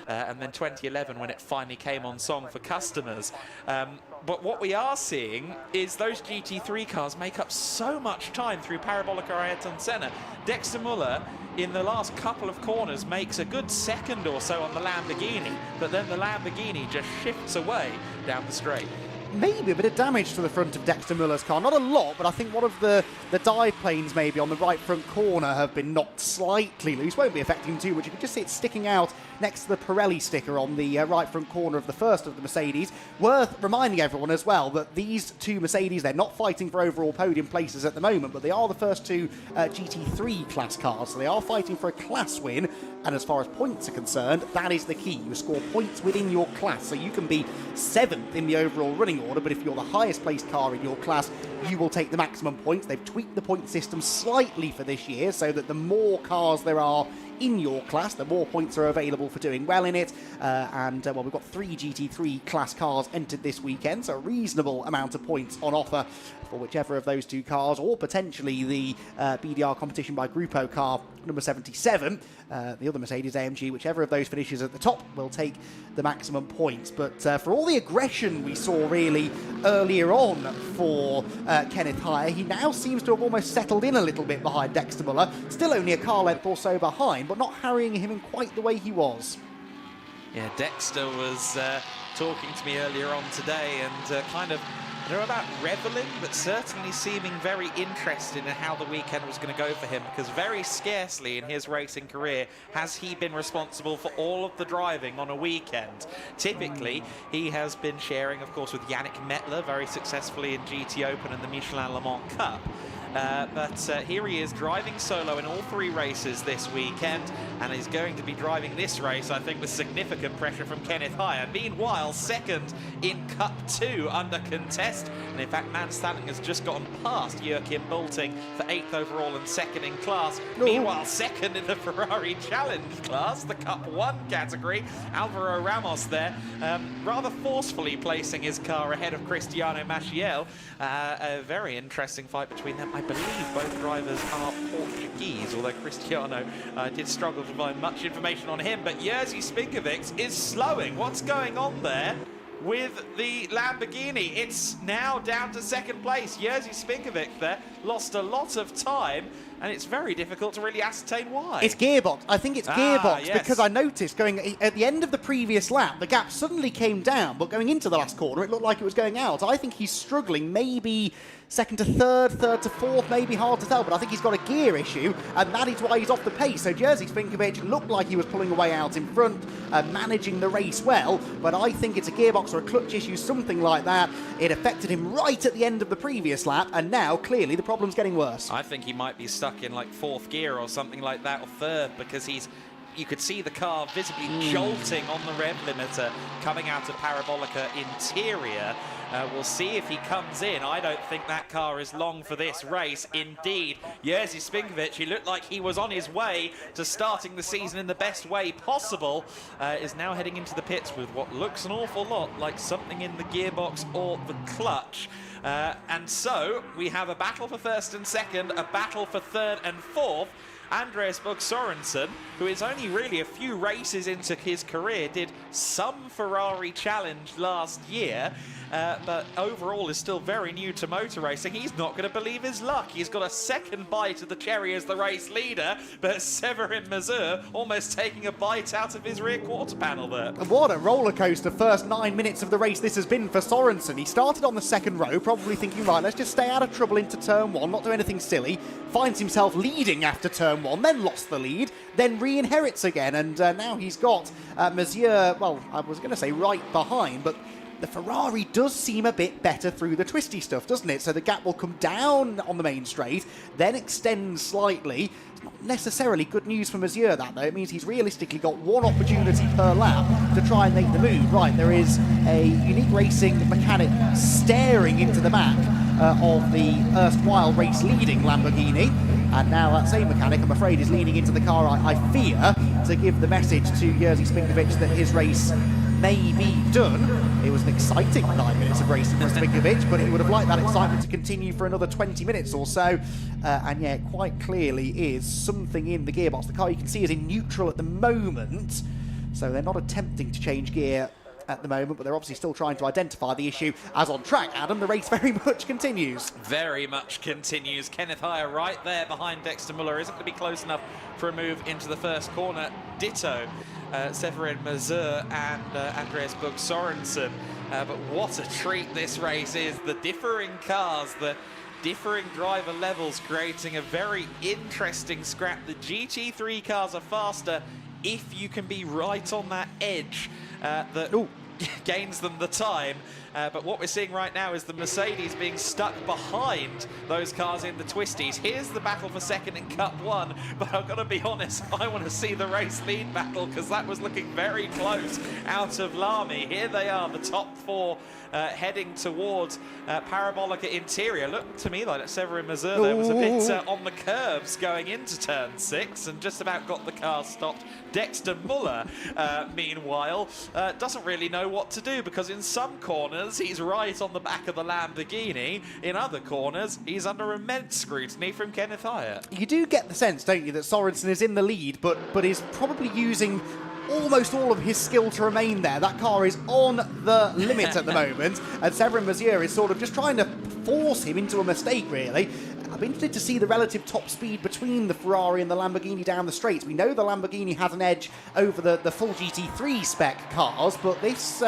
and then 2011 when it finally came on song for customers. But what we are seeing is those GT3 cars make up so much time through Parabolica Ayrton Senna. Dexter Muller, in the last couple of corners, makes a good second or so on the Lamborghini, but then the Lamborghini just shifts away down the straight. Maybe a bit of damage to the front of Dexter Muller's car. Not a lot, but I think one of the dive planes maybe on the right front corner have been knocked slightly loose. Won't be affecting him too much. You can just see it sticking out next to the Pirelli sticker on the right front corner of the first of the Mercedes. Worth reminding everyone as well that these two Mercedes, they're not fighting for overall podium places at the moment, but they are the first two GT3 class cars, so they are fighting for a class win. And as far as points are concerned, that is the key. You score points within your class, so you can be 7th in the overall running order, but if you're the highest placed car in your class, you will take the maximum points. They've tweaked the point system slightly for this year, so that the more cars there are in your class, the more points are available for doing well in it. Well, we've got 3 GT3 class cars entered this weekend, so a reasonable amount of points on offer for whichever of those two cars, or potentially the BDR competition by Grupo car number 77, the other Mercedes-AMG, whichever of those finishes at the top will take the maximum points. But for all the aggression we saw really earlier on for Kenneth Heyer, he now seems to have almost settled in a little bit behind Dexter Muller, still only a car length or so behind, but not harrying him in quite the way he was. Yeah, Dexter was talking to me earlier on today and kind of, I don't know about reveling, but certainly seeming very interested in how the weekend was going to go for him, because very scarcely in his racing career has he been responsible for all of the driving on a weekend. Typically, he has been sharing, of course, with Yannick Mettler very successfully in GT Open and the Michelin Le Mans Cup. But here he is driving solo in all 3 races this weekend, and he's going to be driving this race, I think, with significant pressure from Kenneth Heyer. Meanwhile, second in Cup 2 under contest, and in fact, Man Stalling has just gotten past Joachim Bulting for 8th overall and 2nd in class. Meanwhile, second in the Ferrari Challenge class, the Cup 1 category, Alvaro Ramos there, rather forcefully placing his car ahead of Cristiano Maciel. A very interesting fight between them. I believe both drivers are Portuguese, although Cristiano did struggle to find much information on him. But Jerzy Spinkovic is slowing. What's going on there with the Lamborghini? It's now down to 2nd place. Jerzy Spinkovic there lost a lot of time, and it's very difficult to really ascertain why. It's gearbox. I think it's gearbox, yes. because I noticed going at the end of the previous lap, the gap suddenly came down, but going into the last corner, it looked like it was going out. I think he's struggling, maybe 2nd to 3rd, 3rd to 4th, maybe hard to tell, but I think he's got a gear issue, and that is why he's off the pace. So Jerzy Spinkovic looked like he was pulling away out in front, managing the race well, but I think it's a gearbox or a clutch issue, something like that. It affected him right at the end of the previous lap, and now clearly the problem's getting worse. I think he might be stuck in like 4th gear or something like that, or 3rd, because you could see the car visibly jolting on the rev limiter coming out of Parabolica Interior. We'll see if he comes in. I don't think that car is long for this race. Indeed, Jerzy Spinkovic, he looked like he was on his way to starting the season in the best way possible, is now heading into the pits with what looks an awful lot like something in the gearbox or the clutch. And so we have a battle for 1st and 2nd, a battle for 3rd and 4th. Andreas Bugg Sorensen, who is only really a few races into his career, did some Ferrari Challenge last year, but overall is still very new to motor racing. He's not going to believe his luck. He's got a 2nd bite of the cherry as the race leader, but Severin Mazur almost taking a bite out of his rear quarter panel there. And what a roller coaster first 9 minutes of the race this has been for Sorensen. He started on the 2nd row, probably thinking, right, let's just stay out of trouble into turn 1, not do anything silly. Finds himself leading after turn 1, then lost the lead, then re-inherits again, and now he's got Mazur, well, I was going to say right behind, but the Ferrari does seem a bit better through the twisty stuff, doesn't it? So the gap will come down on the main straight, then extend slightly. It's not necessarily good news for Mazur, that, though. It means he's realistically got 1 opportunity per lap to try and make the move. Right, there is a Unique Racing mechanic staring into the back of the erstwhile race-leading Lamborghini. And now that same mechanic, I'm afraid, is leaning into the car, I fear, to give the message to Jerzy Spinkovic that his race may be done. It was an exciting 9 minutes of racing for Spinkovic, but he would have liked that excitement to continue for another 20 minutes or so. And yeah, quite clearly is something in the gearbox. The car you can see is in neutral at the moment, so they're not attempting to change gear at the moment, but they're obviously still trying to identify the issue. As on track, Adam, the race very much continues. Very much continues. Kenneth Heyer right there behind Dexter Muller. Isn't going to be close enough for a move into the first corner. Ditto Severin Mazur and Andreas Bug Sorensen. But what a treat this race is. The differing cars, the differing driver levels, creating a very interesting scrap. The GT3 cars are faster if you can be right on that edge that gains them the time. But what we're seeing right now is the Mercedes being stuck behind those cars in the twisties. Here's the battle for second in Cup 1, but I've got to be honest, I want to see the race lead battle, because that was looking very close out of Lamy. Here they are, the top four heading towards Parabolica Interior. Looked to me like Severin Mazur there was a bit on the curves going into turn 6 and just about got the car stopped. Dexter Muller, meanwhile, doesn't really know what to do, because in some corners he's right on the back of the Lamborghini. In other corners, he's under immense scrutiny from Kenneth Heyer. You do get the sense, don't you, that Sorensen is in the lead, but is probably using almost all of his skill to remain there. That car is on the limit at the moment, and Severin Mazur is sort of just trying to force him into a mistake, really. I'd be interested to see the relative top speed between the Ferrari and the Lamborghini down the straights. We know the Lamborghini has an edge over the full GT3 spec cars, but this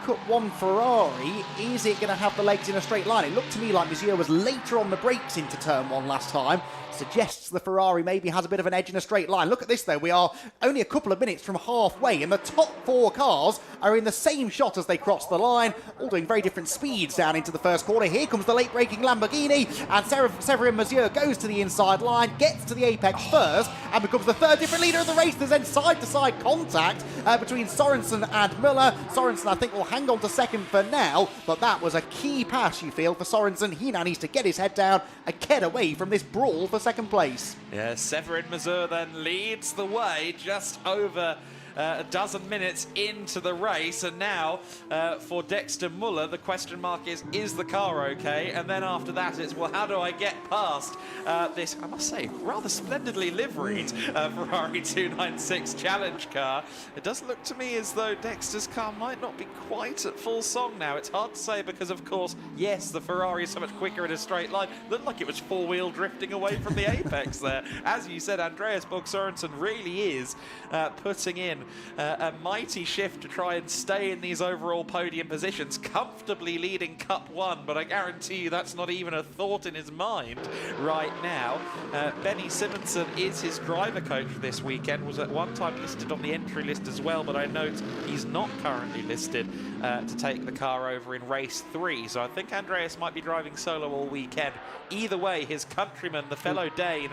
Cup 1 Ferrari, is it going to have the legs in a straight line? It looked to me like Mazur was later on the brakes into turn 1 last time. Suggests the Ferrari maybe has a bit of an edge in a straight line. Look at this, though. We are only a couple of minutes from halfway, and the top 4 cars are in the same shot as they cross the line, all doing very different speeds down into the first corner. Here comes the late-braking Lamborghini, and Severin Mazur goes to the inside line, gets to the apex first, and becomes the third different leader of the race. There's then side-to-side contact between Sorensen and Muller. Sorensen, I think, will hang on to second for now, but that was a key pass, you feel, for Sorensen. He now needs to get his head down and get away from this brawl for second place. Yeah, Severin Mazur then leads the way just over a dozen minutes into the race, and now for Dexter Muller the question mark is the car okay? And then after that it's, well, how do I get past this, I must say, rather splendidly liveried Ferrari 296 challenge car. It does look to me as though Dexter's car might not be quite at full song now. It's hard to say because, of course, yes, the Ferrari is so much quicker in a straight line. Looked like it was four-wheel drifting away from the apex there. As you said, Andreas Bug Sorensen really is putting in a mighty shift to try and stay in these overall podium positions, comfortably leading Cup 1, but I guarantee you that's not even a thought in his mind right now. Benny Simonson is his driver coach for this weekend, was at one time listed on the entry list as well, but I note he's not currently listed to take the car over in race 3, so I think Andreas might be driving solo all weekend. Either way, his countryman, the fellow Dane,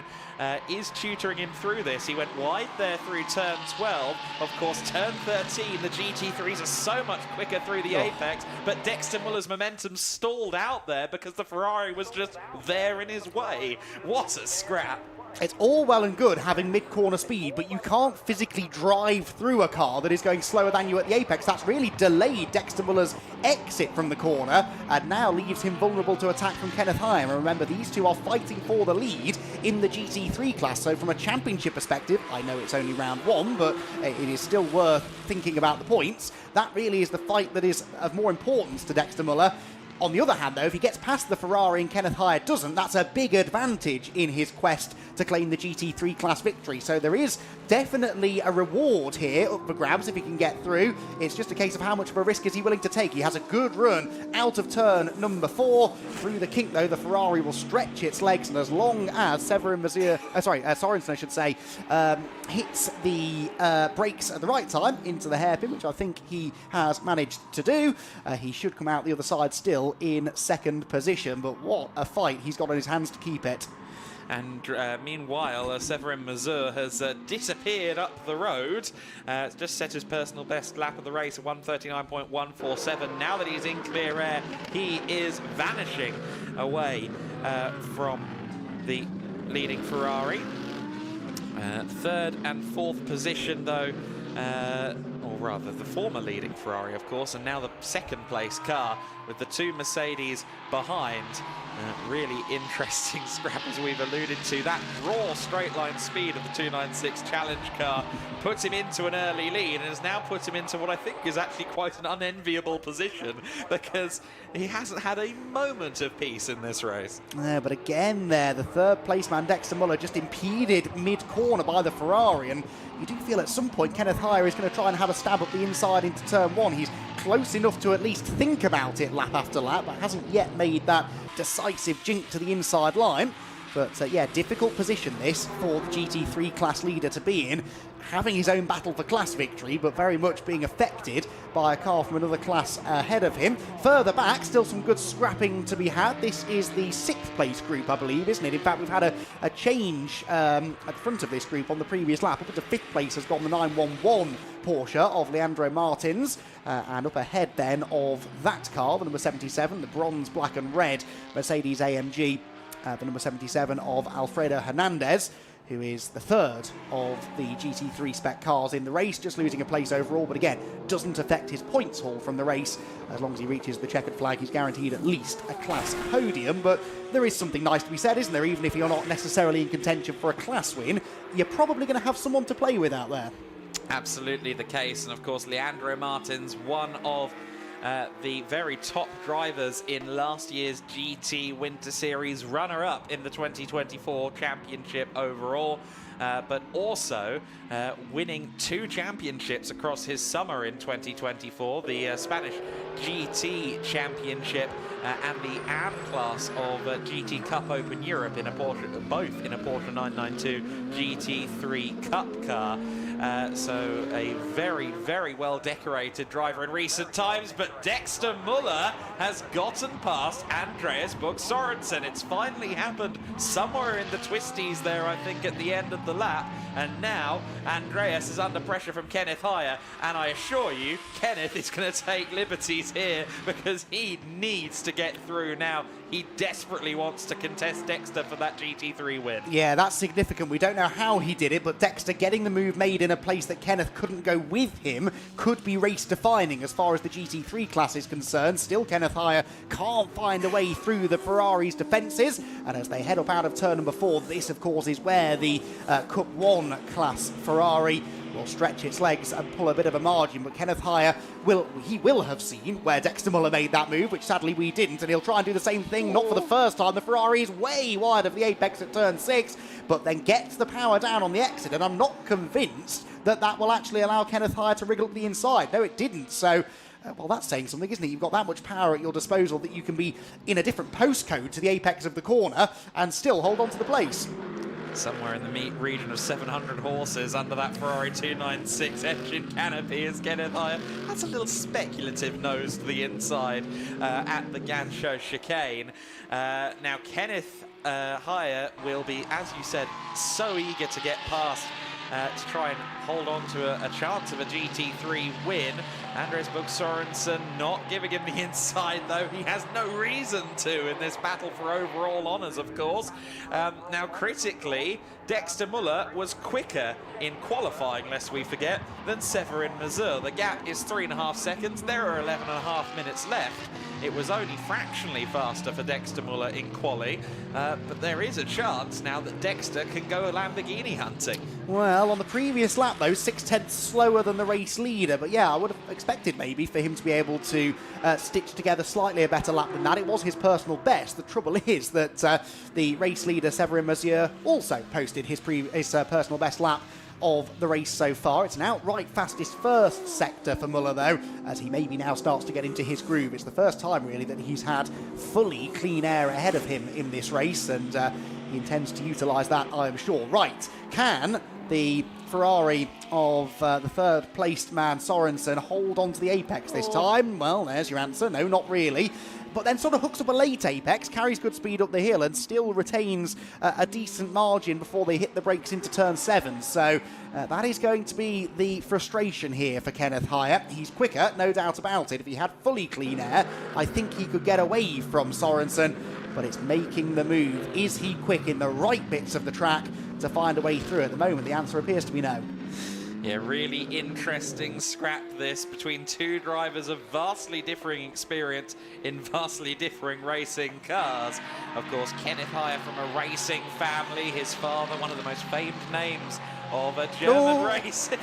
is tutoring him through this. He went wide there through turn 12. Of course, turn 13, the GT3s are so much quicker through the apex, but Dexter Muller's momentum stalled out there because the Ferrari was just there in his way. What a scrap. It's all well and good having mid-corner speed, but you can't physically drive through a car that is going slower than you at the apex. That's really delayed Dexter Muller's exit from the corner and now leaves him vulnerable to attack from Kenneth Heyer. And remember, these two are fighting for the lead in the GT3 class, so from a championship perspective, I know it's only round 1, but it is still worth thinking about the points. That really is the fight that is of more importance to Dexter Muller. On the other hand, though, if he gets past the Ferrari and Kenneth Heyer doesn't, that's a big advantage in his quest to claim the GT3 class victory. So there is definitely a reward here up for grabs if he can get through. It's just a case of how much of a risk is he willing to take. He has a good run out of turn number 4. Through the kink, though, the Ferrari will stretch its legs, and as long as Sorensen, I should say, hits the brakes at the right time into the hairpin, which I think he has managed to do, he should come out the other side still in second position. But what a fight he's got on his hands to keep it. And meanwhile, Severin Mazur has disappeared up the road. Just set his personal best lap of the race at 1:39.147. Now that he's in clear air, he is vanishing away from the leading Ferrari. Third and fourth position, though, or rather the former leading Ferrari, of course, and now the second place car with the two Mercedes behind. Really interesting scrap, as we've alluded to. That raw straight line speed of the 296 Challenge car puts him into an early lead and has now put him into what I think is actually quite an unenviable position, because he hasn't had a moment of peace in this race. Yeah, but again there, the third place man Dexter Muller just impeded mid-corner by the Ferrari, and you do feel at some point Kenneth Heyer is going to try and have a stab up the inside into turn one. He's close enough to at least think about it lap after lap, but hasn't yet made that decisive jink to the inside line. But yeah, difficult position this for the GT3 class leader to be in, having his own battle for class victory, but very much being affected by a car from another class ahead of him. Further back, still some good scrapping to be had. This is the 6th place group, I believe, isn't it? In fact, we've had a change at the front of this group on the previous lap. Up into 5th place has gone the 911 Porsche of Leandro Martins, and up ahead then of that car, the number 77, the bronze, black and red Mercedes AMG, the number 77 of Alfredo Hernandez, who is the third of the GT3 spec cars in the race, just losing a place overall, but again, doesn't affect his points haul from the race. As long as he reaches the checkered flag, he's guaranteed at least a class podium. But there is something nice to be said, isn't there? Even if you're not necessarily in contention for a class win, you're probably going to have someone to play with out there. Absolutely the case, and of course Leandro Martins, one of the very top drivers in last year's GT Winter Series, runner-up in the 2024 championship overall, but also winning 2 championships across his summer in 2024, the Spanish GT Championship and the AM class of GT Cup Open Europe in a Porsche, both in a Porsche 992 GT3 Cup car. So a very, very well decorated driver in recent times, but Dexter Muller has gotten past Andreas Buch Sorensen. It's finally happened somewhere in the twisties there, I think, at the end of the lap. And now Andreas is under pressure from Kenneth Heyer, and I assure you, Kenneth is going to take liberties here because he needs to get through now. He desperately wants to contest Dexter for that GT3 win. Yeah, that's significant. We don't know how he did it, but Dexter getting the move made in a place that Kenneth couldn't go with him could be race-defining as far as the GT3 class is concerned. Still, Kenneth Heyer can't find a way through the Ferrari's defences, and as they head up out of turn number 4, this, of course, is where the Cup 1 class Ferrari will stretch its legs and pull a bit of a margin, but Kenneth Heyer will have seen where Dexter Muller made that move, which sadly we didn't, and he'll try and do the same thing, not for the first time. The Ferrari is way wide of the apex at turn 6, but then gets the power down on the exit, and I'm not convinced that that will actually allow Kenneth Heyer to wriggle up the inside. No, it didn't, so well, that's saying something, isn't it? You've got that much power at your disposal that you can be in a different postcode to the apex of the corner and still hold on to the place. Somewhere in the region of 700 horses under that Ferrari 296 engine canopy is Kenneth Heyer. That's a little speculative nose to the inside at the Gancho chicane. Now, Kenneth Heyer will be, as you said, so eager to get past to try and hold on to a chance of a GT3 win. Andreas Buch Sorensen not giving him the inside, though. He has no reason to in this battle for overall honours, of course. Now, critically, Dexter Muller was quicker in qualifying, lest we forget, than Severin Mazur. The gap is 3.5 seconds. There are 11.5 minutes left. It was only fractionally faster for Dexter Muller in quali, but there is a chance now that Dexter can go Lamborghini hunting. Well, on the previous lap, though, 0.6 slower than the race leader. But yeah, I would have expected maybe for him to be able to stitch together slightly a better lap than that. It was his personal best. The trouble is that the race leader, Severin Mazur, also posted his personal best lap of the race so far. It's an outright fastest first sector for Muller, though, as he maybe now starts to get into his groove. It's the first time, really, that he's had fully clean air ahead of him in this race, and he intends to utilise that, I am sure. Right, can the Ferrari of the third-placed man, Sorensen, hold on to the apex this time? Well, there's your answer. No, not really. but then sort of hooks up a late apex, carries good speed up the hill, and still retains a decent margin before they hit the brakes into turn 7. So that is going to be the frustration here for Kenneth Hire. He's quicker, no doubt about it. If he had fully clean air, I think he could get away from Sorensen, but it's making the move. Is he quick in the right bits of the track to find a way through? At the moment, the answer appears to be no. Yeah, really interesting scrap this between two drivers of vastly differing experience in vastly differing racing cars. Of course, Kenneth Hire from a racing family, his father, one of the most famed names of a German racing.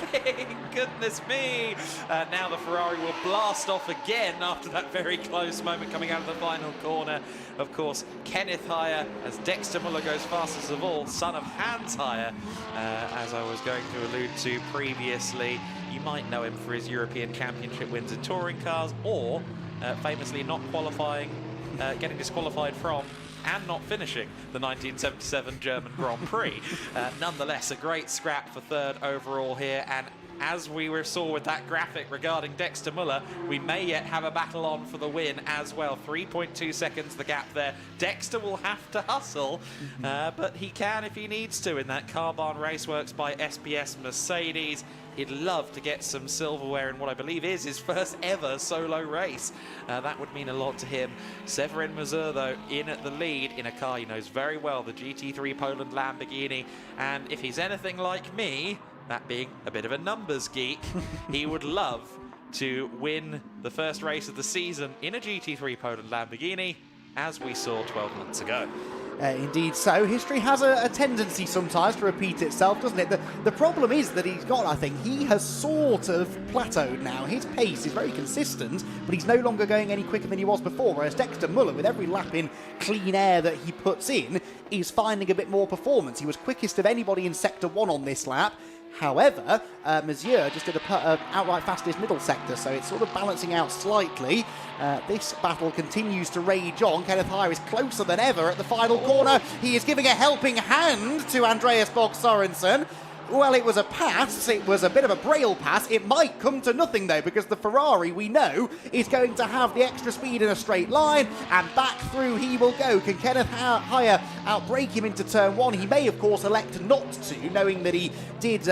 Goodness me. Now the Ferrari will blast off again after that very close moment coming out of the final corner. Of course, Kenneth Hire, as Dexter Muller goes fastest of all, son of Hans Hire, as I was going to allude to previously. You might know him for his European Championship wins in touring cars, or famously not qualifying, getting disqualified from and not finishing the 1977 German Grand Prix. Nonetheless, a great scrap for third overall here, and as we saw with that graphic regarding Dexter Muller, we may yet have a battle on for the win as well. 3.2 seconds the gap there. Dexter will have to hustle, but he can if he needs to in that Car Barn Raceworks by SPS Mercedes. He'd love to get some silverware in what I believe is his first ever solo race. That would mean a lot to him. Severin Mazur, though, in at the lead in a car he knows very well, the GT3 Poland Lamborghini. And if he's anything like me, that being a bit of a numbers geek, he would love to win the first race of the season in a GT3 Poland Lamborghini, as we saw 12 months ago. Indeed so. History has a tendency sometimes to repeat itself, doesn't it? The problem is that he has sort of plateaued now. His pace is very consistent, but he's no longer going any quicker than he was before, whereas Dexter Muller, with every lap in clean air that he puts in, is finding a bit more performance. He was quickest of anybody in Sector 1 on this lap. However, Monsieur just did a outright fastest middle sector, so it's sort of balancing out slightly. This battle continues to rage on. Kenneth Hire is closer than ever at the final corner. He is giving a helping hand to Andreas Bog Sorensen. Well, it was a pass. It was a bit of a braille pass. It might come to nothing, though, because the Ferrari, we know, is going to have the extra speed in a straight line, and back through he will go. Can Kenneth Hire outbrake him into turn 1? He may, of course, elect not to, knowing that he did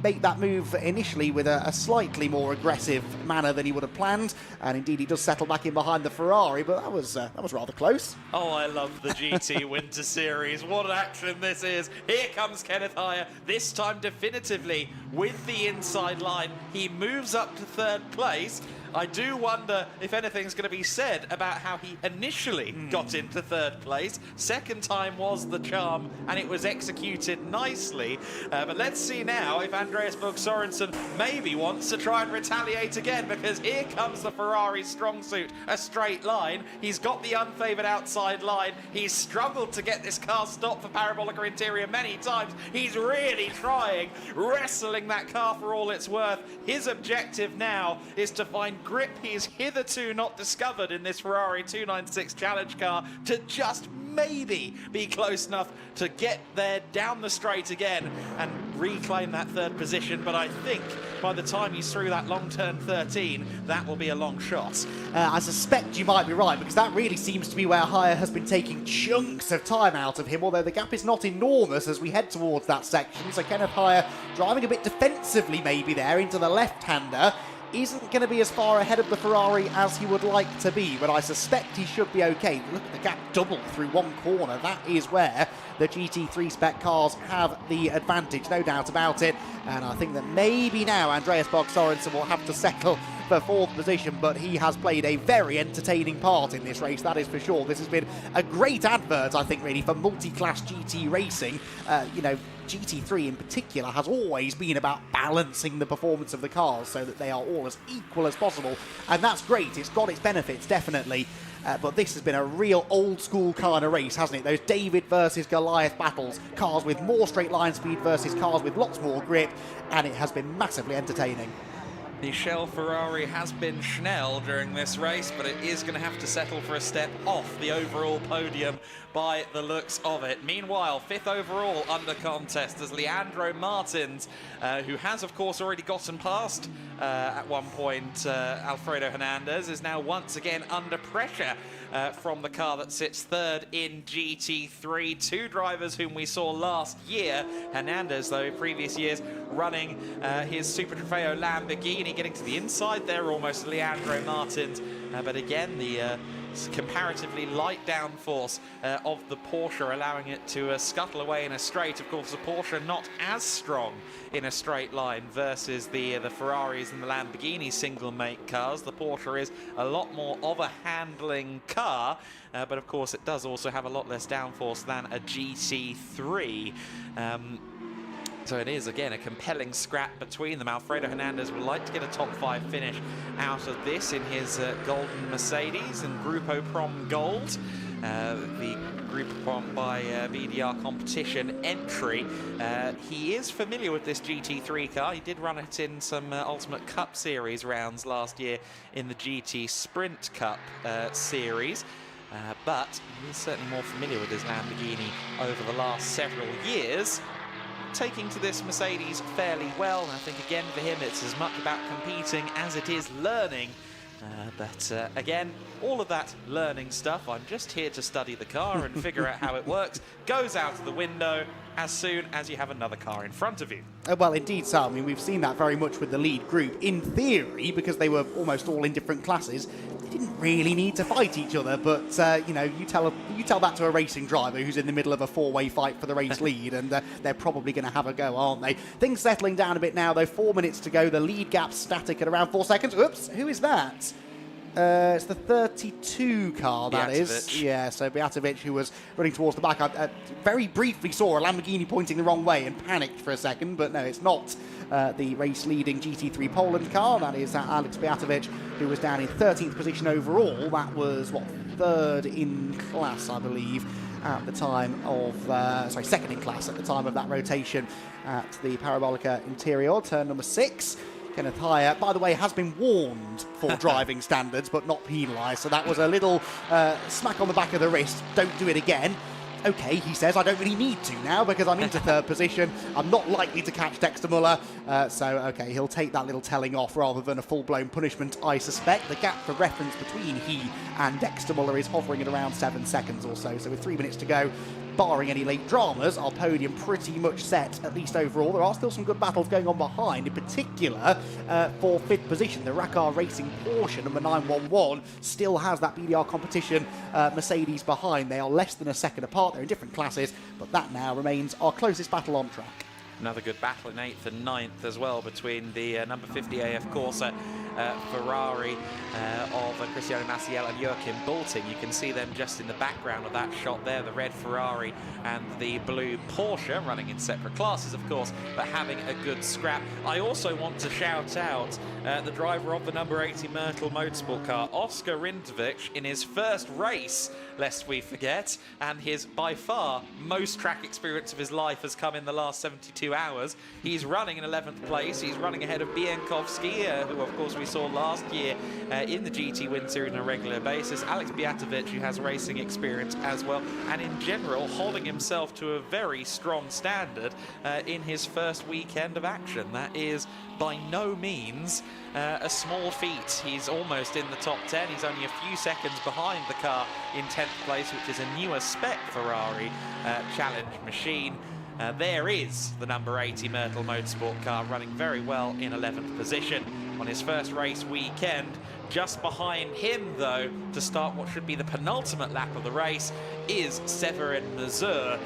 make that move initially with a slightly more aggressive manner than he would have planned, and indeed he does settle back in behind the Ferrari, but that was rather close. Oh, I love the GT Winter Series. What an action this is. Here comes Kenneth Hire, this time definitively with the inside line. He moves up to third place. I do wonder if anything's going to be said about how he initially got into third place. Second time was the charm, and it was executed nicely. But let's see now if Andreas Bug Sorensen maybe wants to try and retaliate again, because here comes the Ferrari strong suit, a straight line. He's got the unfavoured outside line. He's struggled to get this car stopped for Parabolica Interior many times. He's really trying, wrestling that car for all it's worth. His objective now is to find grip he's hitherto not discovered in this Ferrari 296 Challenge car to just maybe be close enough to get there down the straight again and reclaim that third position. But I think by the time he's through that long turn 13, that will be a long shot. I suspect you might be right, because that really seems to be where Hire has been taking chunks of time out of him, although the gap is not enormous as we head towards that section. So Kenneth Hire driving a bit defensively maybe there into the left-hander. Isn't going to be as far ahead of the Ferrari as he would like to be, but I suspect he should be okay. Look at the gap double through one corner. That is where the GT3 spec cars have the advantage, no doubt about it. And I think that maybe now Andreas Bog Sorensen will have to settle for fourth position, but he has played a very entertaining part in this race, that is for sure. This has been a great advert, I think, really, for multi-class GT racing. GT3 in particular has always been about balancing the performance of the cars so that they are all as equal as possible, and that's great. It's got its benefits, definitely. But this has been a real old-school kind of race, hasn't it? Those David versus Goliath battles, cars with more straight line speed versus cars with lots more grip, and it has been massively entertaining. Michel Ferrari has been Schnell during this race, but it is going to have to settle for a step off the overall podium by the looks of it. Meanwhile, 5th overall under contest as Leandro Martins, who has, of course, already gotten past at one point Alfredo Hernandez, is now once again under pressure from the car that sits 3rd in GT3. 2 drivers whom we saw last year. Hernandez, though, previous years running his Super Trofeo Lamborghini, getting to the inside there almost, Leandro Martins. But again, the comparatively light downforce of the Porsche, allowing it to scuttle away in a straight. Of course, the Porsche not as strong in a straight line versus the Ferraris and the Lamborghini single-make cars. The Porsche is a lot more of a handling car, but of course it does also have a lot less downforce than a GT3. So it is, again, a compelling scrap between them. Alfredo Hernandez would like to get a top 5 finish out of this in his golden Mercedes and Grupo Prom Gold. The Grupo Prom by BDR competition entry. He is familiar with this GT3 car. He did run it in some Ultimate Cup Series rounds last year in the GT Sprint Cup Series. But he's certainly more familiar with his Lamborghini over the last several years. Taking to this Mercedes fairly well, and I think again for him it's as much about competing as it is learning. But again, all of that learning stuff, I'm just here to study the car and figure out how it works, goes out of the window as soon as you have another car in front of you. Well, indeed, so. I mean, we've seen that very much with the lead group. In theory, because they were almost all in different classes, they didn't really need to fight each other. But, you know, you tell that to a racing driver who's in the middle of a 4-way fight for the race lead, and they're probably going to have a go, aren't they? Things settling down a bit now, though. 4 minutes to go. The lead gap's static at around 4 seconds. Oops, who is that? It's the 32 car, that is. Yeah, so Beatovic, who was running towards the back. I very briefly saw a Lamborghini pointing the wrong way and panicked for a second, but no, it's not the race-leading GT3 Poland car. That is Alex Beatovic, who was down in 13th position overall. That was, what, 3rd in class, I believe, at the time of... sorry, 2nd in class at the time of that rotation at the Parabolica Interior, turn number 6. Kenneth Hire, by the way, has been warned for driving standards, but not penalised. So that was a little smack on the back of the wrist. Don't do it again. Okay, he says, I don't really need to now because I'm into 3rd position. I'm not likely to catch Dexter Muller. So, okay, he'll take that little telling off rather than a full-blown punishment, I suspect. The gap for reference between he and Dexter Muller is hovering at around 7 seconds or so. So with 3 minutes to go, barring any late dramas, our podium pretty much set, at least overall. There are still some good battles going on behind, in particular for 5th position. The Racar Racing Porsche, number 911, still has that BDR competition Mercedes behind. They are less than a second apart. They're in different classes, but that now remains our closest battle on track. Another good battle in 8th and 9th as well between the number 50 AF Corsa Ferrari of Cristiano Maciel and Joachim Bulting. You can see them just in the background of that shot there, the red Ferrari and the blue Porsche, running in separate classes, of course, but having a good scrap. I also want to shout out the driver of the number 80 Myrtle Motorsport car, Oscar Rintovic, in his first race, lest we forget, and his by far most track experience of his life has come in the last 72 hours. He's running in 11th place. He's running ahead of Biankowski, who of course we saw last year in the GT Win Series on a regular basis. Alex Beatovic, who has racing experience as well, and in general holding himself to a very strong standard in his first weekend of action. That is by no means a small feat. He's almost in the top 10. He's only a few seconds behind the car in 10th place, which is a newer spec Ferrari challenge machine. There is the number 80 Myrtle Motorsport car running very well in 11th position on his first race weekend. Just behind him, though, to start what should be the penultimate lap of the race, is Severin Mazur,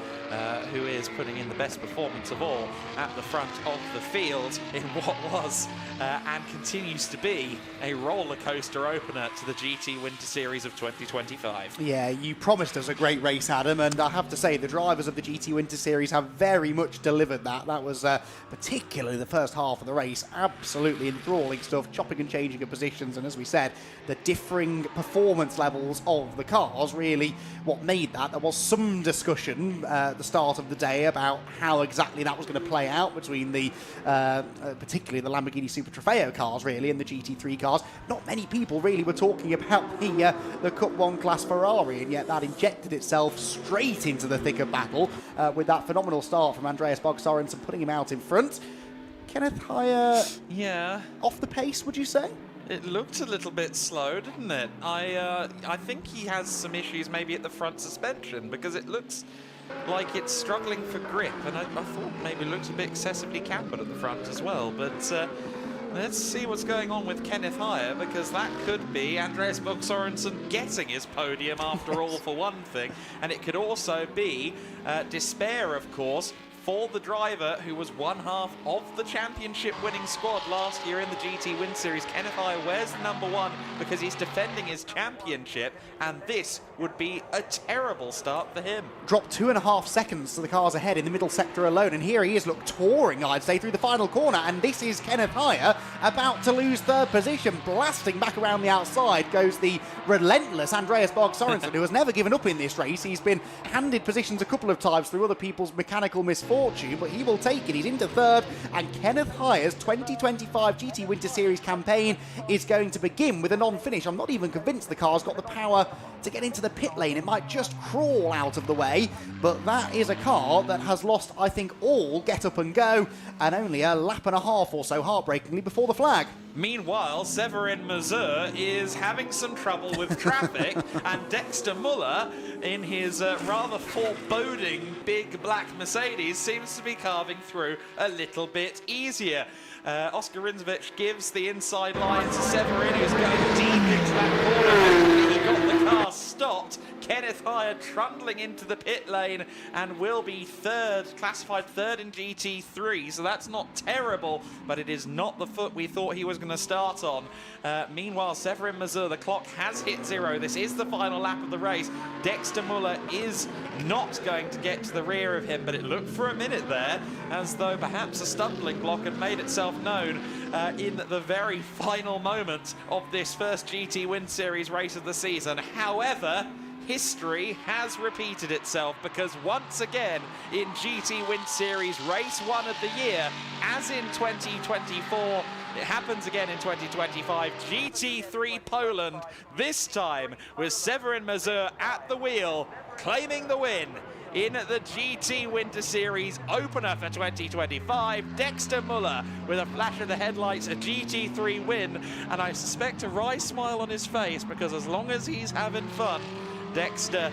who is putting in the best performance of all at the front of the field in what was and continues to be a roller coaster opener to the GT Winter Series of 2025. Yeah, you promised us a great race, Adam, and I have to say the drivers of the GT Winter Series have very much delivered that. That was particularly the first half of the race, absolutely enthralling stuff, chopping and changing of positions, and as we said, said, the differing performance levels of the cars really what made that. There was some discussion at the start of the day about how exactly that was going to play out between the, particularly the Lamborghini Super Trofeo cars really and the GT3 cars. Not many people really were talking about the Cup 1 class Ferrari, and yet that injected itself straight into the thick of battle with that phenomenal start from Andreas Bog-Sorensen putting him out in front. Kenneth Higher, off the pace, would you say? It looked a little bit slow, didn't it? I think he has some issues maybe at the front suspension, because it looks like it's struggling for grip, and I thought maybe it looked a bit excessively cambered at the front as well. But let's see what's going on with Kenneth Higher, because that could be Andreas Bog-Sorensen getting his podium after all, for one thing, and it could also be despair, of course, for the driver who was one half of the championship winning squad last year in the GT Win Series. Kenneth Higher wears the number 1 because he's defending his championship, and this would be a terrible start for him. Dropped 2.5 seconds to the cars ahead in the middle sector alone, and here he is, look, touring, I'd say, through the final corner, and this is Kenneth Higher about to lose third position. Blasting back around the outside goes the relentless Andreas Bog-Sorensen, who has never given up in this race. He's been handed positions a couple of times through other people's mechanical misfortune, but he will take it. He's into third, and Kenneth Higher's 2025 GT Winter Series campaign is going to begin with a non-finish. I'm not even convinced the car's got the power to get into the pit lane. It might just crawl out of the way, but that is a car that has lost, I think, all get up and go, and only a lap and a half or so, heartbreakingly, before the flag. Meanwhile, Severin Mazur is having some trouble with traffic, and Dexter Muller, in his rather foreboding big black Mercedes, seems to be carving through a little bit easier. Oscar Rinzovich gives the inside line to Severin, who's going deep into that corner. He got the car stopped. Kenneth Higher trundling into the pit lane and will be third, classified third in GT3, so that's not terrible, but it is not the foot we thought he was going to start on. Meanwhile, Severin Mazur, the clock has hit 0. This is the final lap of the race. Dexter Muller is not going to get to the rear of him, but it looked for a minute there as though perhaps a stumbling block had made itself known in the very final moment of this first GT Win Series race of the season. However, history has repeated itself, because once again in GT Win Series race 1 of the year, as in 2024, it happens again in 2025. GT3 Poland, this time with Severin Mazur at the wheel, claiming the win in the GT Winter Series opener for 2025. Dexter Muller with a flash of the headlights, a GT3 win, and I suspect a wry smile on his face, because as long as he's having fun, Dexter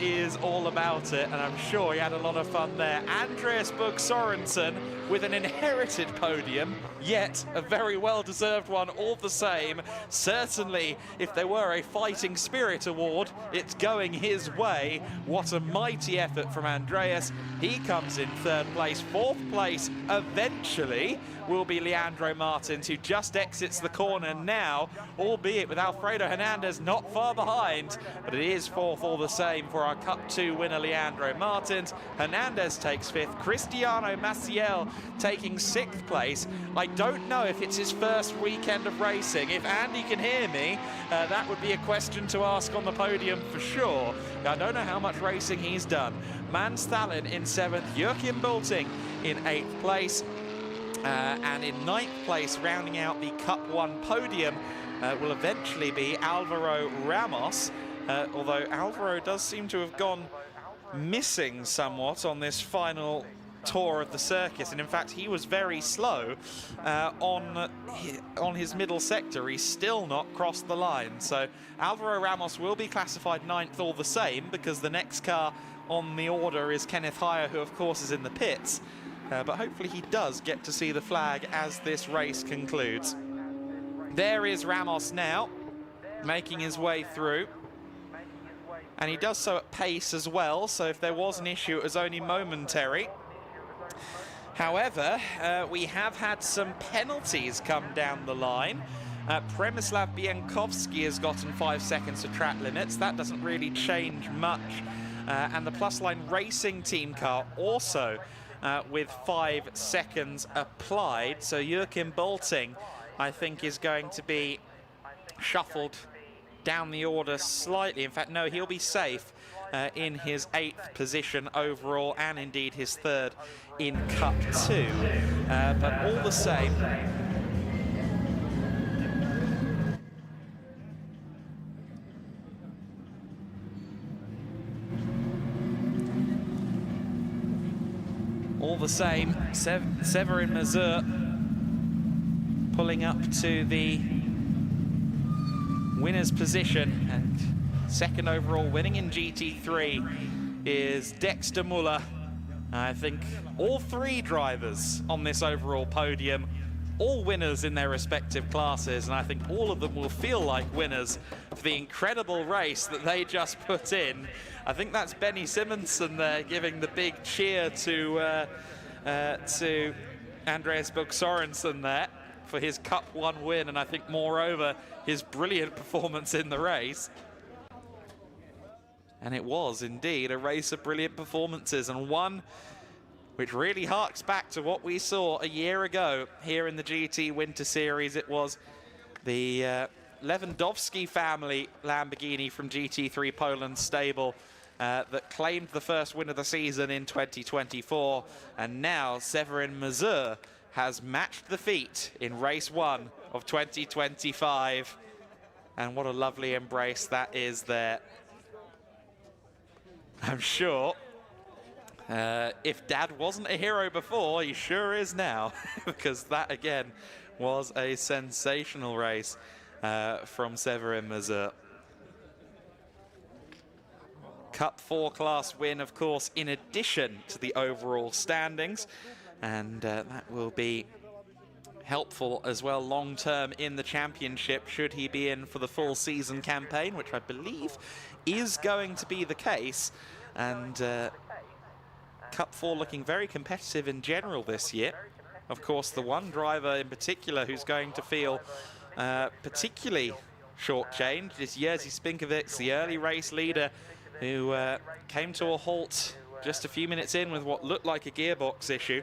is all about it, and I'm sure he had a lot of fun there. Andreas Bog-Sorensen with an inherited podium, yet a very well-deserved one all the same. Certainly, if there were a Fighting Spirit award, it's going his way. What a mighty effort from Andreas. He comes in third place. Fourth place, eventually, will be Leandro Martins, who just exits the corner now, albeit with Alfredo Hernandez not far behind, but it is fourth all the same for our Cup 2 winner Leandro Martins. Hernandez takes fifth, Cristiano Maciel taking sixth place. I don't know if it's his first weekend of racing. If Andy can hear me, that would be a question to ask on the podium for sure. I don't know how much racing he's done. Mans Thalin in seventh, Joachim Bulting in 8th place. And in 9th place, rounding out the Cup 1 podium, will eventually be Alvaro Ramos, although Alvaro does seem to have gone missing somewhat on this final tour of the circus, and in fact he was very slow on his middle sector. He's still not crossed the line, so Alvaro Ramos will be classified 9th all the same, because the next car on the order is Kenneth Higher, who of course is in the pits. But hopefully he does get to see the flag as this race concludes. There is Ramos now, making his way through. And he does so at pace as well, so if there was an issue, it was only momentary. However, we have had some penalties come down the line. Przemysław Biankowski has gotten 5 seconds to track limits. That doesn't really change much. And the Plus Line Racing team car also with 5 seconds applied. So Joachim Bulting, I think, is going to be shuffled down the order slightly. In fact, no, he'll be safe in his 8th position overall, and indeed his 3rd in Cup 2. But all the same, Severin Mazur pulling up to the winner's position, and 2nd overall, winning in GT3, is Dexter Muller. I think all 3 drivers on this overall podium, all winners in their respective classes, and I think all of them will feel like winners for the incredible race that they just put in. I think that's Benny Simonsen there giving the big cheer to Andreas Bug Sorensen there for his Cup 1 win, and I think moreover his brilliant performance in the race. And it was indeed a race of brilliant performances, and one which really harks back to what we saw a year ago here in the GT Winter Series. It was the Lewandowski family Lamborghini from GT3 Poland stable that claimed the first win of the season in 2024, and now Severin Mazur has matched the feat in race 1 of 2025. And what a lovely embrace that is there. I'm sure if Dad wasn't a hero before, he sure is now, because that again was a sensational race from Severin Mazur. Cup 4 class win, of course, in addition to the overall standings, and that will be helpful as well long term in the championship should he be in for the full season campaign, which I believe is going to be the case. And Cup 4 looking very competitive in general this year. Of course, the one driver in particular who's going to feel particularly shortchanged is Jerzy Spinkovic, the early race leader, who came to a halt just a few minutes in with what looked like a gearbox issue.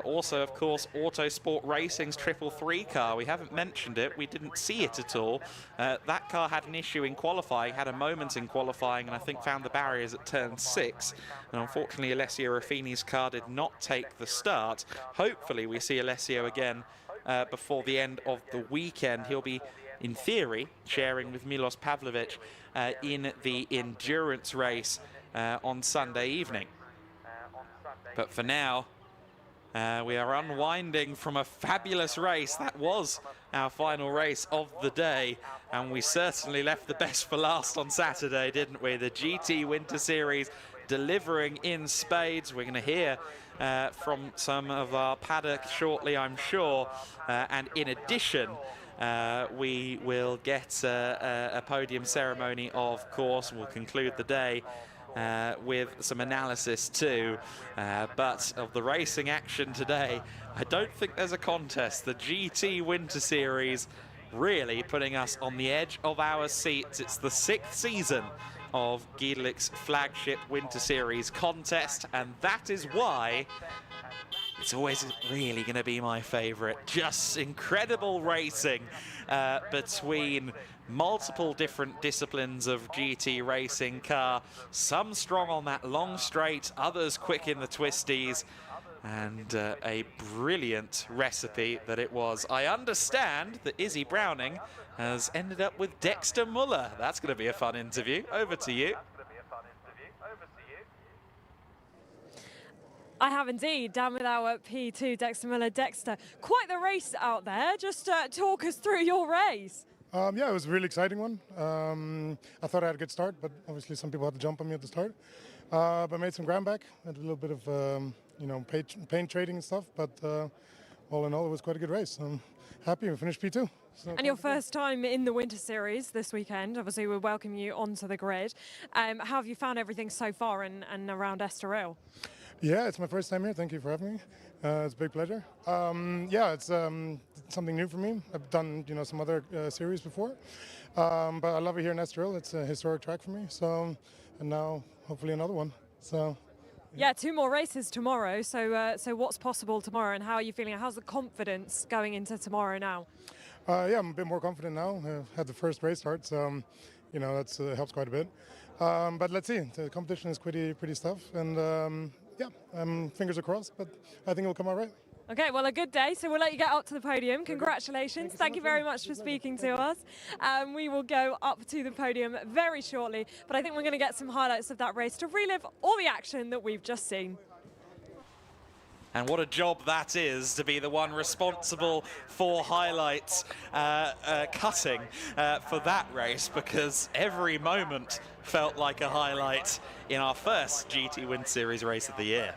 Also, of course, Autosport Racing's 333 car. We haven't mentioned it. We didn't see it at all. That car had an issue in qualifying, had a moment in qualifying, and I think found the barriers at turn 6. And unfortunately, Alessio Ruffini's car did not take the start. Hopefully, we see Alessio again before the end of the weekend. He'll be, in theory, sharing with Milos Pavlovic in the endurance race on Sunday evening. But for now, we are unwinding from a fabulous race. That was our final race of the day, and we certainly left the best for last on Saturday, didn't we? The GT Winter Series delivering in spades. We're going to hear from some of our paddock shortly, I'm sure, and in addition, we will get a podium ceremony, of course, and we'll conclude the day with some analysis too. But of the racing action today, I don't think there's a contest. The GT Winter Series really putting us on the edge of our seats. It's the 6th season of Giedlick's flagship Winter Series contest, and that is why it's always really going to be my favorite. Just incredible racing between multiple different disciplines of GT racing car. Some strong on that long straight, others quick in the twisties, and a brilliant recipe that it was. I understand that Izzy Browning has ended up with Dexter Muller. That's going to be a fun interview. Over to you. I have indeed, down with our P2, Dexter Muller. Dexter, quite the race out there. Just talk us through your race. Yeah, it was a really exciting one. I thought I had a good start, but obviously some people had to jump on me at the start. But I made some ground back, had a little bit of paint trading and stuff, but all in all, it was quite a good race. I'm happy we finished P2. So and your first time in the Winter Series this weekend. Obviously, we welcome you onto the grid. How have you found everything so far and around Estoril? Yeah, it's my first time here. Thank you for having me. It's a big pleasure. Yeah, it's something new for me. I've done some other series before, but I love it here in Estoril. It's a historic track for me. So, and now hopefully another one. So. Yeah, 2 more races tomorrow. So what's possible tomorrow, and how are you feeling? How's the confidence going into tomorrow now? Yeah, I'm a bit more confident now. I've had the first race start, so you know that's helps quite a bit. But let's see. The competition is pretty tough, and yeah, fingers are crossed. But I think it'll come out right. Okay, well, a good day, so we'll let you get up to the podium. Congratulations. Thank you very much for speaking to us. We will go up to the podium very shortly, but I think we're going to get some highlights of that race to relive all the action that we've just seen. And what a job that is, to be the one responsible for highlights cutting for that race, because every moment felt like a highlight in our first GT Winter Series race of the year.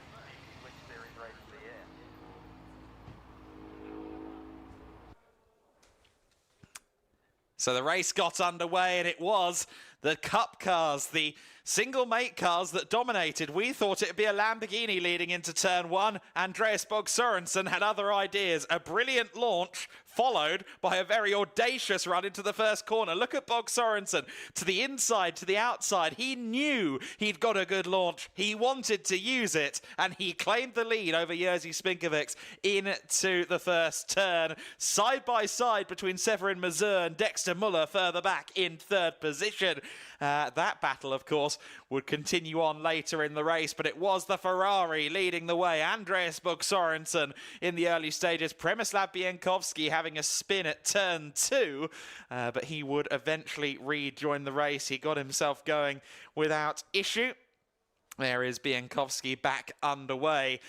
So the race got underway, and it was the Cup cars, the single mate cars that dominated. We thought it'd be a Lamborghini leading into turn one. Andreas Bog-Sørensen had other ideas. A brilliant launch followed by a very audacious run into the first corner. Look at Bog-Sørensen, to the inside, to the outside. He knew he'd got a good launch. He wanted to use it, and he claimed the lead over Jerzy Spinkovics into the first turn. Side by side between Severin Mazur and Dexter Muller further back in third position. That battle, of course, would continue on later in the race, but it was the Ferrari leading the way. Andreas Bog-Sørensen in the early stages. Przemysław Bienkowski having a spin at turn two, but he would eventually rejoin the race. He got himself going without issue. There is Bienkowski back underway.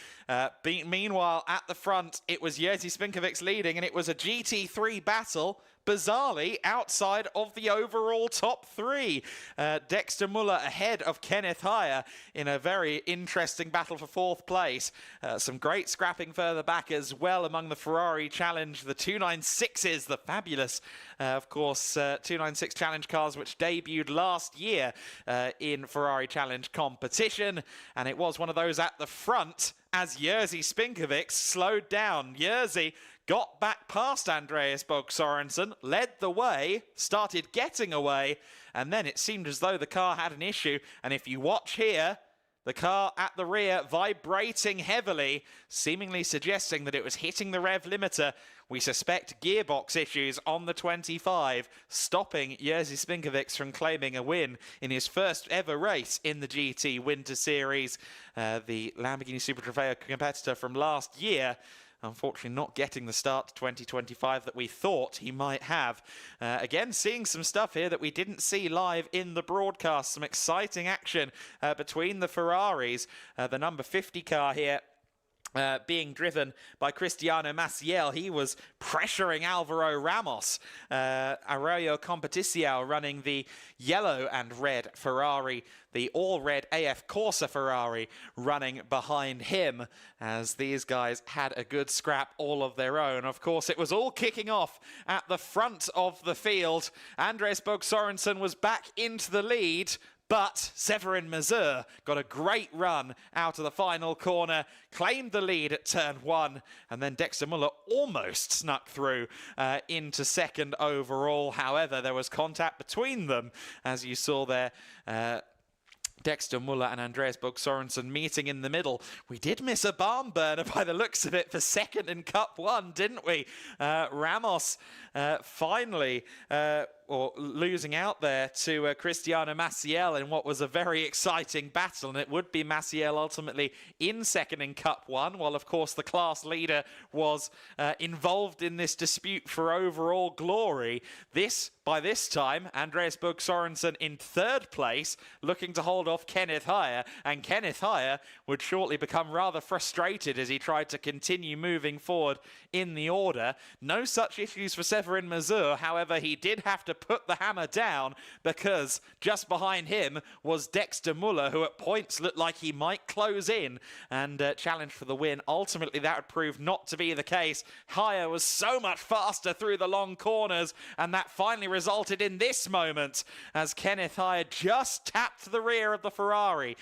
Meanwhile, at the front, it was Jerzy Spinkovics leading, and it was a GT3 battle, bizarrely outside of the overall top three. Dexter Muller ahead of Kenneth Heyer in a very interesting battle for fourth place. Some great scrapping further back as well among the Ferrari Challenge, the 296s, the fabulous, of course, 296 Challenge cars, which debuted last year in Ferrari Challenge competition. And it was one of those at the front as Jerzy Spinkovics slowed down. Jerzy got back past Andreas Bog-Sørensen, led the way, started getting away, and then it seemed as though the car had an issue. And if you watch here, the car at the rear vibrating heavily, seemingly suggesting that it was hitting the rev limiter. We suspect gearbox issues on the 25, stopping Jerzy Spinkovics from claiming a win in his first ever race in the GT Winter Series. The Lamborghini Super Trofeo competitor from last year, unfortunately not getting the start to 2025 that we thought he might have. Again, seeing some stuff here that we didn't see live in the broadcast. Some exciting action between the Ferraris. The number 50 car here, being driven by Cristiano Maciel. He was pressuring Alvaro Ramos. Arroyo Competición running the yellow and red Ferrari, the all-red AF Corsa Ferrari running behind him, as these guys had a good scrap all of their own. Of course, it was all kicking off at the front of the field. Andreas Bog-Sørensen was back into the lead, but Severin Mazur got a great run out of the final corner, claimed the lead at turn one, and then Dexter Muller almost snuck through into second overall. However, there was contact between them, as you saw there. Dexter Muller and Andreas Bog-Sørensen meeting in the middle. We did miss a barn burner by the looks of it for second in Cup 1, didn't we? Ramos finally losing out there to Cristiano Maciel in what was a very exciting battle, and it would be Maciel ultimately in second in Cup 1, while of course the class leader was involved in this dispute for overall glory. By this time, Andreas Bog-Sørensen in third place, looking to hold off Kenneth Heyer, and Kenneth Heyer would shortly become rather frustrated as he tried to continue moving forward in the order. No such issues for Severin Mazur, however, he did have to put the hammer down because just behind him was Dexter Muller, who at points looked like he might close in and challenge for the win. Ultimately, that would prove not to be the case. Heyer was so much faster through the long corners, and that finally resulted in this moment as Kenneth Heyer just tapped the rear of the Ferrari,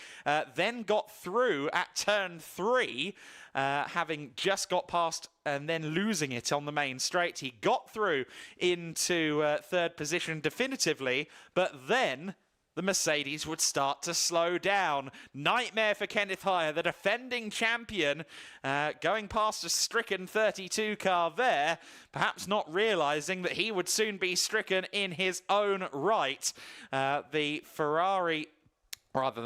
then got through at turn 3, having just got past and then losing it on the main straight. He got through into third position definitively, but then the Mercedes would start to slow down. Nightmare for Kenneth Heyer, the defending champion, going past a stricken 32 car there, perhaps not realising that he would soon be stricken in his own right. The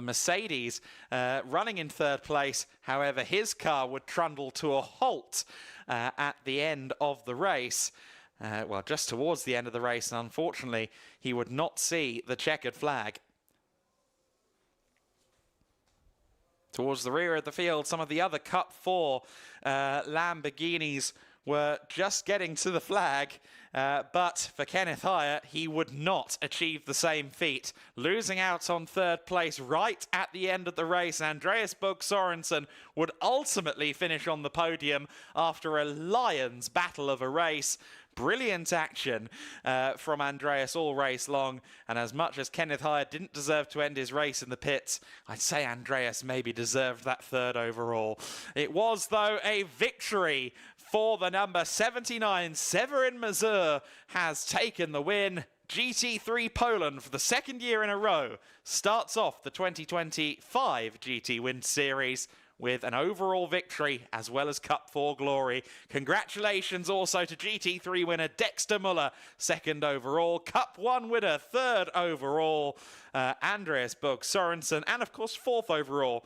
Mercedes running in third place. However, his car would trundle to a halt at the end of the race. Well, just towards the end of the race, and unfortunately, he would not see the checkered flag. Towards the rear of the field, some of the other Cup 4 Lamborghinis were just getting to the flag, but for Kenneth Heyer, he would not achieve the same feat, losing out on third place right at the end of the race. Andreas Bugge Sørensen would ultimately finish on the podium after a lion's battle of a race. Brilliant action from Andreas all race long, and as much as Kenneth Heyer didn't deserve to end his race in the pits, I'd say Andreas maybe deserved that third overall. It was, though, a victory for the number 79. Severin Mazur has taken the win. GT3 Poland, for the second year in a row, starts off the 2025 GT Winter Series with an overall victory as well as Cup 4 glory. Congratulations also to GT3 winner Dexter Muller, second overall. Cup 1 winner, third overall, Andreas Bugge Sørensen, and of course fourth overall,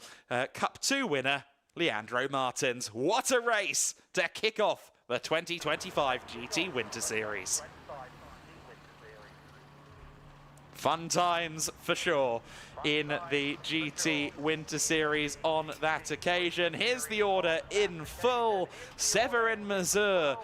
Cup 2 winner Leandro Martins. What a race to kick off the 2025 GT Winter Series. Fun times for sure in the GT Winter Series on that occasion. Here's the order in full. Severin Mazur,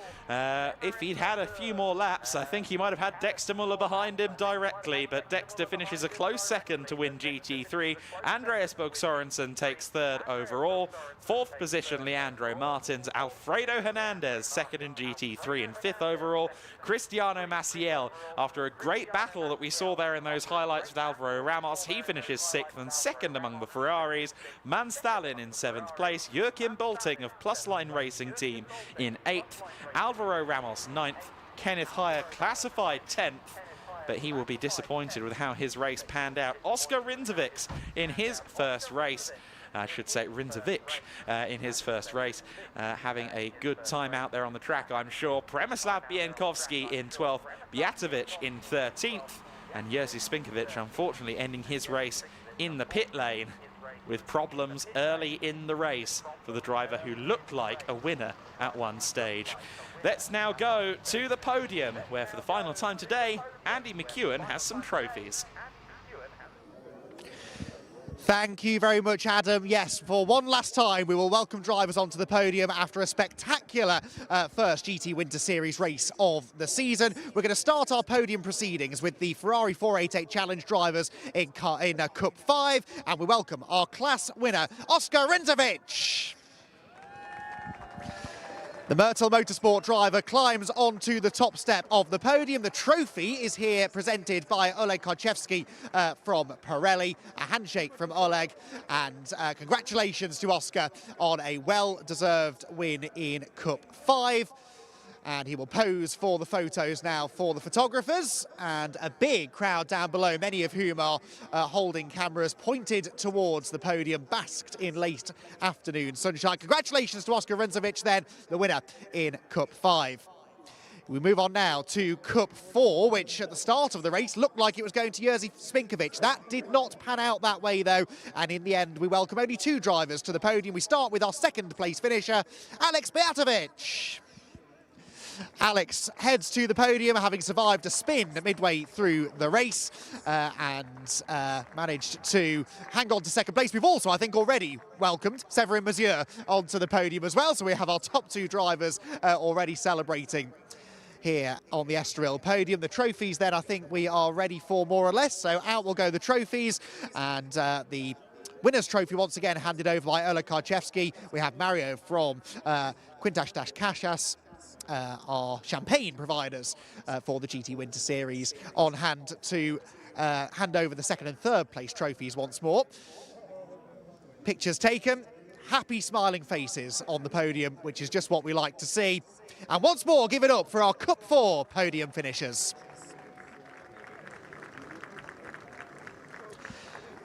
if he'd had a few more laps, I think he might have had Dexter Muller behind him directly, but Dexter finishes a close second to win GT3. Andreas Bugge Sørensen takes third overall. Fourth position, Leandro Martins. Alfredo Hernandez, second in GT3 and fifth overall. Cristiano Maciel, after a great battle that we saw there in those highlights with Alvaro Ramos, he finishes sixth and second among the Ferraris. Manstalin in seventh place. Joachim Bolting of Plusline Racing Team in eighth. Alvaro Ramos ninth. Kenneth Heyer classified 10th, but he will be disappointed with how his race panned out. Oscar Rinzovic in his first race. I should say Rinzovic in his first race, having a good time out there on the track, I'm sure. Przemysław Bienkowski in 12th, Bjatovic in 13th, and Jerzy Spinkovic unfortunately ending his race in the pit lane with problems early in the race for the driver who looked like a winner at one stage. Let's now go to the podium, where for the final time today, Andy McEwen has some trophies. Thank you very much, Adam. Yes, for one last time, we will welcome drivers onto the podium after a spectacular first GT Winter Series race of the season. We're going to start our podium proceedings with the Ferrari 488 Challenge drivers in Cup 5, and we welcome our class winner, Oscar Rinzovic. The Myrtle Motorsport driver climbs onto the top step of the podium. The trophy is here presented by Oleg Karczewski from Pirelli. A handshake from Oleg, and congratulations to Oscar on a well-deserved win in Cup 5. And he will pose for the photos now for the photographers, and a big crowd down below, many of whom are holding cameras pointed towards the podium, basked in late afternoon sunshine. Congratulations to Oscar Rinzovic, then, the winner in Cup 5. We move on now to Cup 4, which at the start of the race looked like it was going to Jerzy Spinkovic. That did not pan out that way, though, and in the end we welcome only two drivers to the podium. We start with our second place finisher, Alex Bjatovic. Alex heads to the podium, having survived a spin midway through the race and managed to hang on to second place. We've also, I think, already welcomed Severin Mazur onto the podium as well, so we have our top two drivers already celebrating here on the Estoril podium. The trophies then, I think we are ready for, more or less, so out will go the trophies, and the winner's trophy once again handed over by Oleg Karczewski. We have Mario from Quintas Caixas, our champagne providers for the GT Winter Series, on hand to hand over the second and third place trophies once more. Pictures taken, happy smiling faces on the podium, which is just what we like to see. And once more, give it up for our Cup 4 podium finishers.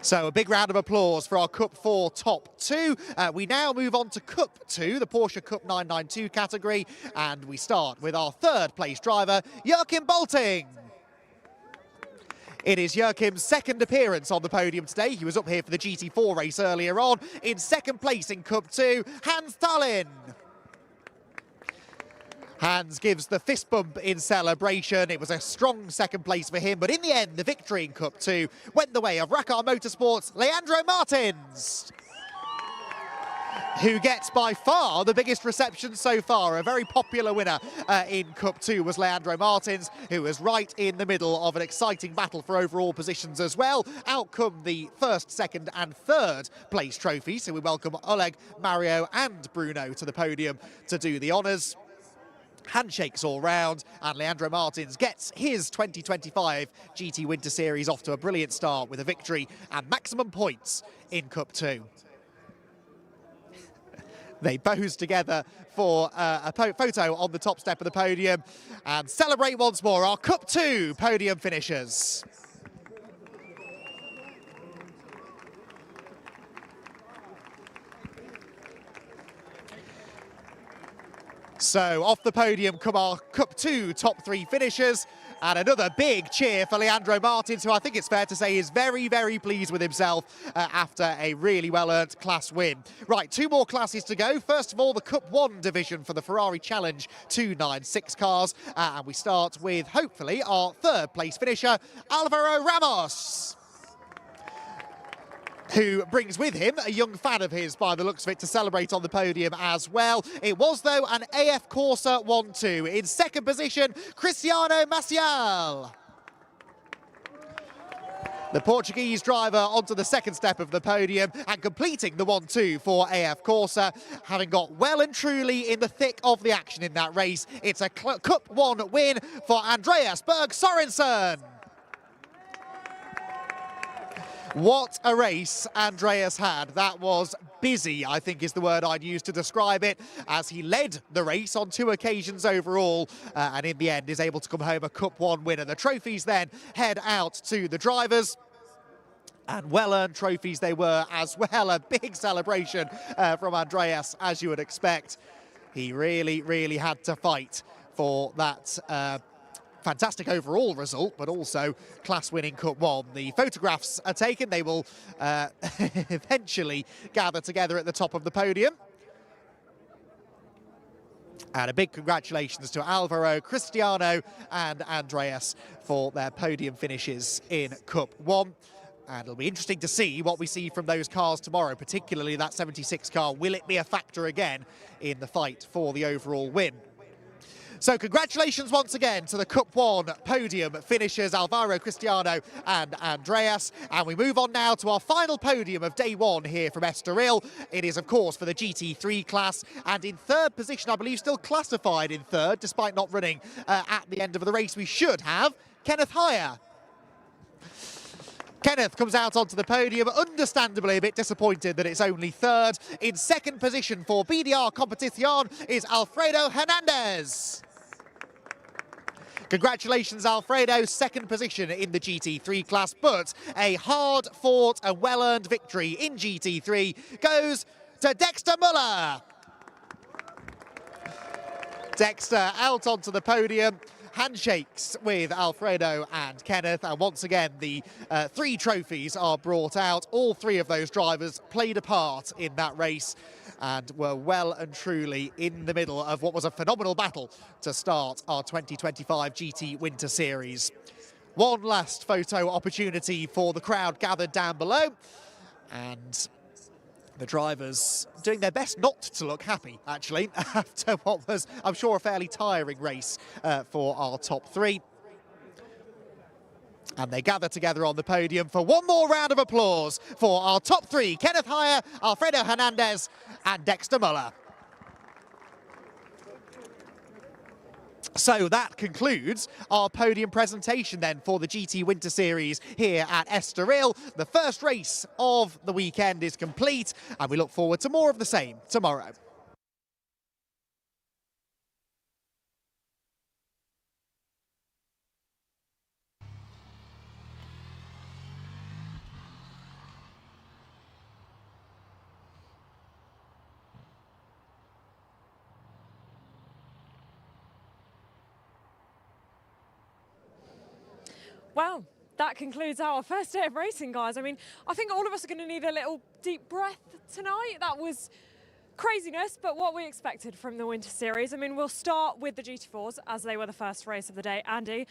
So a big round of applause for our Cup 4 top two. We now move on to Cup 2, the Porsche Cup 992 category, and we start with our third place driver, Joachim Bolting. It is Joachim's second appearance on the podium today. He was up here for the GT4 race earlier on. In second place in Cup 2, Hans Tallinn. Hans gives the fist bump in celebration. It was a strong second place for him, but in the end, the victory in Cup 2 went the way of Racar Motorsport's Leandro Martins, who gets by far the biggest reception so far. A very popular winner in Cup 2 was Leandro Martins, who was right in the middle of an exciting battle for overall positions as well. Out come the first, second and third place trophies. So we welcome Oleg, Mario and Bruno to the podium to do the honours. Handshakes all round, and Leandro Martins gets his 2025 GT Winter Series off to a brilliant start with a victory and maximum points in Cup 2. They pose together for a photo on the top step of the podium and celebrate once more our Cup 2 podium finishers. So off the podium come our Cup 2 top 3 finishers, and another big cheer for Leandro Martins, who I think it's fair to say is very, very pleased with himself after a really well-earned class win. Right, 2 more classes to go. First of all, the Cup 1 division for the Ferrari Challenge 296 cars, and we start with, hopefully, our third place finisher, Alvaro Ramos, who brings with him a young fan of his, by the looks of it, to celebrate on the podium as well. It was, though, an AF Corsa 1-2. In second position, Cristiano Maciel, the Portuguese driver, onto the second step of the podium and completing the 1-2 for AF Corsa, having got well and truly in the thick of the action in that race. It's a Cup 1 win for Andreas Berg Sorensen. What a race Andreas had. That was busy, I think is the word I'd use to describe it, as he led the race on 2 occasions overall, and in the end is able to come home a Cup 1 winner. The trophies then head out to the drivers, and well-earned trophies they were as well. A big celebration from Andreas, as you would expect. He really, really had to fight for that fantastic overall result, but also class-winning Cup 1. The photographs are taken. They will eventually gather together at the top of the podium. And a big congratulations to Alvaro, Cristiano and Andreas for their podium finishes in Cup 1. And it'll be interesting to see what we see from those cars tomorrow, particularly that 76 car. Will it be a factor again in the fight for the overall win? So congratulations once again to the Cup 1 podium finishers, Alvaro, Cristiano and Andreas. And we move on now to our final podium of day 1 here from Estoril. It is, of course, for the GT3 class. And in third position, I believe still classified in third, despite not running at the end of the race, we should have Kenneth Heyer. Kenneth comes out onto the podium, understandably a bit disappointed that it's only third. In second position for BDR Competición is Alfredo Hernandez. Congratulations, Alfredo, second position in the GT3 class, but a hard-fought and well-earned victory in GT3 goes to Dexter Muller. Dexter out onto the podium, handshakes with Alfredo and Kenneth, and once again the 3 trophies are brought out. All 3 of those drivers played a part in that race and were well and truly in the middle of what was a phenomenal battle to start our 2025 GT Winter Series. One last photo opportunity for the crowd gathered down below, and the drivers doing their best not to look happy, actually, after what was, I'm sure, a fairly tiring race for our top 3. And they gather together on the podium for one more round of applause for our top 3, Kenneth Heyer, Alfredo Hernandez and Dexter Muller. So that concludes our podium presentation then for the GT Winter Series here at Estoril. The first race of the weekend is complete, and we look forward to more of the same tomorrow. Well, that concludes our first day of racing, guys. I mean, I think all of us are going to need a little deep breath tonight. That was craziness, but what we expected from the Winter Series. I mean, we'll start with the GT4s, as they were the first race of the day. Andy,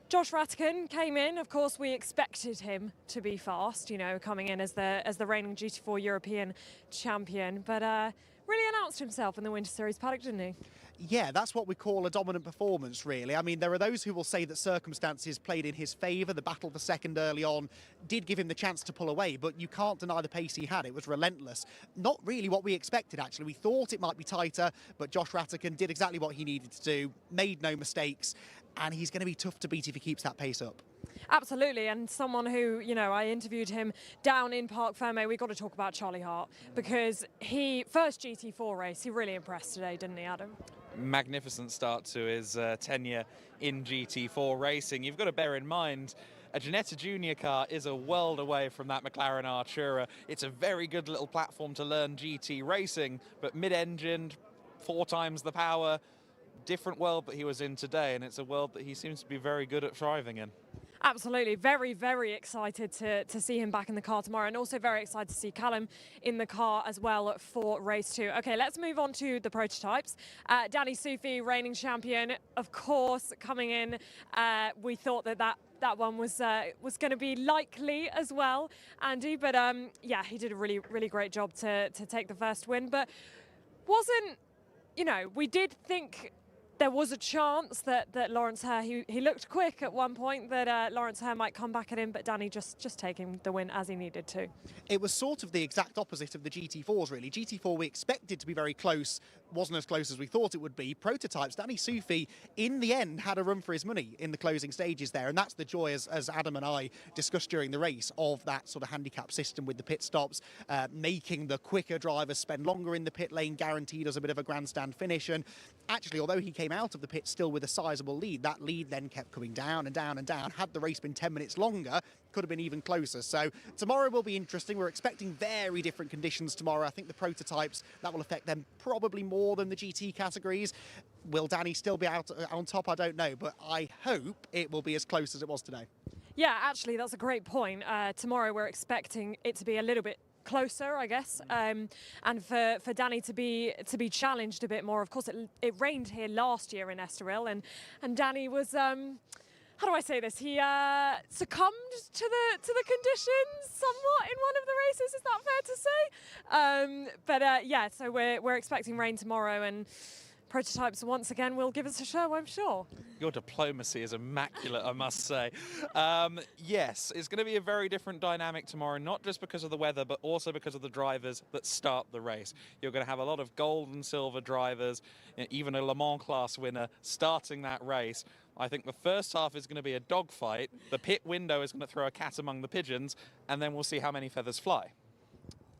Josh Rattigan came in. Of course, we expected him to be fast, you know, coming in as the reigning GT4 European champion, but really announced himself in the Winter Series paddock, didn't he? Yeah, that's what we call a dominant performance, really. I mean, there are those who will say that circumstances played in his favour. The battle for second early on did give him the chance to pull away, but you can't deny the pace he had. It was relentless. Not really what we expected, actually. We thought it might be tighter, but Josh Rattigan did exactly what he needed to do, made no mistakes, and he's going to be tough to beat if he keeps that pace up. Absolutely, and someone who, you know, I interviewed him down in Parc Fermé. We've got to talk about Charlie Hart, because first GT4 race, he really impressed today, didn't he, Adam? Magnificent start to his tenure in GT4 racing. You've got to bear in mind, a Ginetta Junior car is a world away from that McLaren Artura. It's a very good little platform to learn GT racing, but mid-engined, 4 times the power, different world that he was in today, and it's a world that he seems to be very good at thriving in. Absolutely. Very, very excited to see him back in the car tomorrow, and also very excited to see Callum in the car as well for race 2. Okay, let's move on to the prototypes. Danny Soufi, reigning champion, of course, coming in. We thought that one was going to be likely as well, Andy, but yeah, he did a really, really great job to take the first win, but wasn't, you know, we did think there was a chance that Lawrence Hare, he looked quick at one point, that Lawrence Hare might come back at him, but Danny just taking the win as he needed to. It was sort of the exact opposite of the GT4s, really. GT4 we expected to be very close, wasn't as close as we thought it would be. Prototypes, Danny Soufi, in the end, had a run for his money in the closing stages there, and that's the joy, as Adam and I discussed during the race, of that sort of handicap system with the pit stops, making the quicker drivers spend longer in the pit lane, guaranteed us a bit of a grandstand finish, and actually, although he came out of the pit still with a sizable lead, that lead then kept coming down and down and down. Had the race been 10 minutes longer, could have been even closer. So tomorrow will be interesting. We're expecting very different conditions tomorrow. I think the prototypes, that will affect them probably more than the GT categories. Will Danny still be out on top? I don't know, but I hope it will be as close as it was today. Yeah, actually, that's a great point. Tomorrow we're expecting it to be a little bit closer, I guess, and for Danny to be challenged a bit more. Of course, it rained here last year in Estoril, and Danny was how do I say this? He succumbed to the conditions somewhat in one of the races. Is that fair to say? But yeah, so we're expecting rain tomorrow, and prototypes once again will give us a show, I'm sure. Your diplomacy is immaculate, I must say. Yes, it's going to be a very different dynamic tomorrow, not just because of the weather, but also because of the drivers that start the race. You're going to have a lot of gold and silver drivers, even a Le Mans class winner starting that race. I think the first half is going to be a dogfight. The pit window is going to throw a cat among the pigeons, and then we'll see how many feathers fly.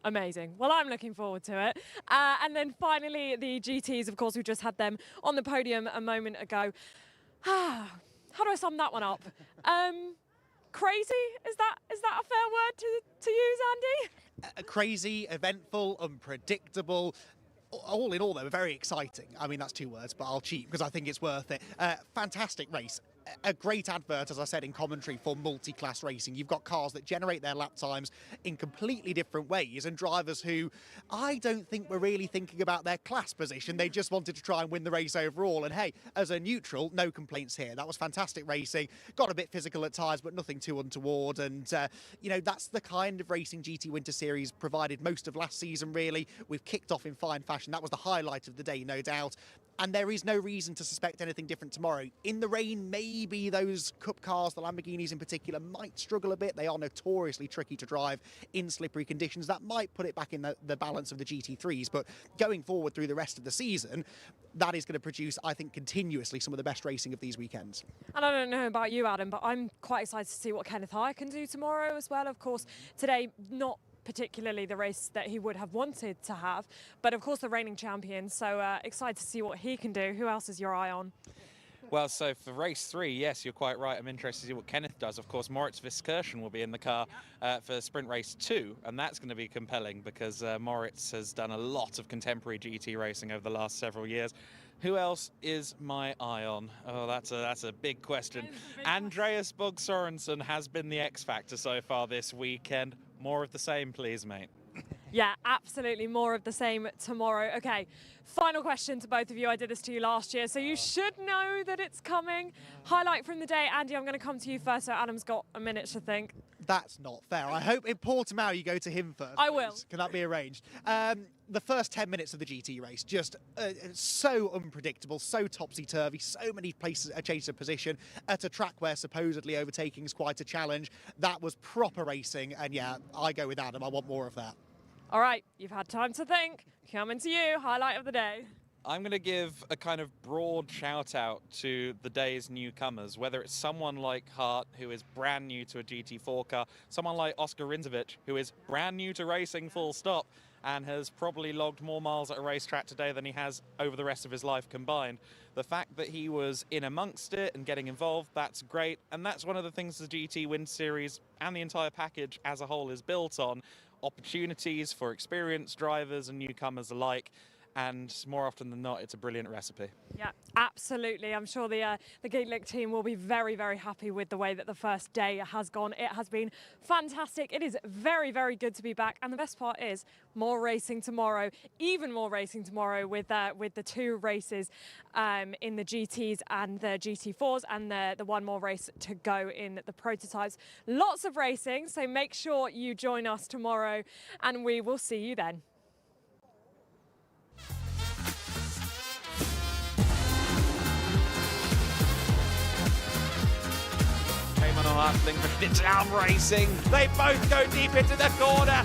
Amazing. Well, I'm looking forward to it. And then finally, the GTs, of course, we just had them on the podium a moment ago. How do I sum that one up? Crazy? Is that a fair word to use, Andy? Crazy, eventful, unpredictable. All in all, though, very exciting. I mean, that's 2 words, but I'll cheat because I think it's worth it. Fantastic race. A great advert, as I said in commentary, for multi-class racing. You've got cars that generate their lap times in completely different ways, and drivers who I don't think were really thinking about their class position. They just wanted to try and win the race overall. And hey, as a neutral, no complaints here. That was fantastic racing. Got a bit physical at times, but nothing too untoward. And, you know, that's the kind of racing GT Winter Series provided most of last season, really. We've kicked off in fine fashion. That was the highlight of the day, no doubt. And there is no reason to suspect anything different tomorrow. In the rain, maybe those Cup cars, the Lamborghinis in particular, might struggle a bit. They are notoriously tricky to drive in slippery conditions. That might put it back in the balance of the GT3s. But going forward through the rest of the season, that is going to produce, I think, continuously some of the best racing of these weekends. And I don't know about you, Adam, but I'm quite excited to see what Kenneth Hire can do tomorrow as well. Of course, today, not particularly the race that he would have wanted to have, but of course the reigning champion, so excited to see what he can do. Who else is your eye on? Well, so for race 3, yes, you're quite right. I'm interested to see what Kenneth does. Of course, Moritz Viskirchen will be in the car for sprint race 2, and that's going to be compelling because Moritz has done a lot of contemporary GT racing over the last several years. Who else is my eye on? Oh, that's a big question. Andreas Bog Sorensen has been the X factor so far this weekend. More of the same, please, mate. Yeah, absolutely. More of the same tomorrow. Okay, final question to both of you. I did this to you last year, so you should know that it's coming. Highlight from the day. Andy, I'm going to come to you first, so Adam's got a minute to think. That's not fair. I hope in Portimao you go to him first. I will. Please. Can that be arranged? The first 10 minutes of the GT race, just so unpredictable, so topsy-turvy, so many places a change of position at a track where supposedly overtaking is quite a challenge. That was proper racing, and yeah, I go with Adam. I want more of that. All right, you've had time to think. Coming to you, highlight of the day. I'm going to give a kind of broad shout out to the day's newcomers, whether it's someone like Hart, who is brand new to a GT4 car, someone like Oscar Rinzovic, who is brand new to racing full stop and has probably logged more miles at a racetrack today than he has over the rest of his life combined. The fact that he was in amongst it and getting involved, that's great. And that's one of the things the GT Winter Series and the entire package as a whole is built on. Opportunities for experienced drivers and newcomers alike. And more often than not, it's a brilliant recipe. Yeah, absolutely. I'm sure the Geetlik team will be very, very happy with the way that the first day has gone. It has been fantastic. It is very, very good to be back. And the best part is more racing tomorrow, even more racing tomorrow with the two races in the GTs and the GT4s and the one more race to go in the prototypes. Lots of racing, so make sure you join us tomorrow and we will see you then. Cayman on Hustling for down racing. They both go deep into the corner.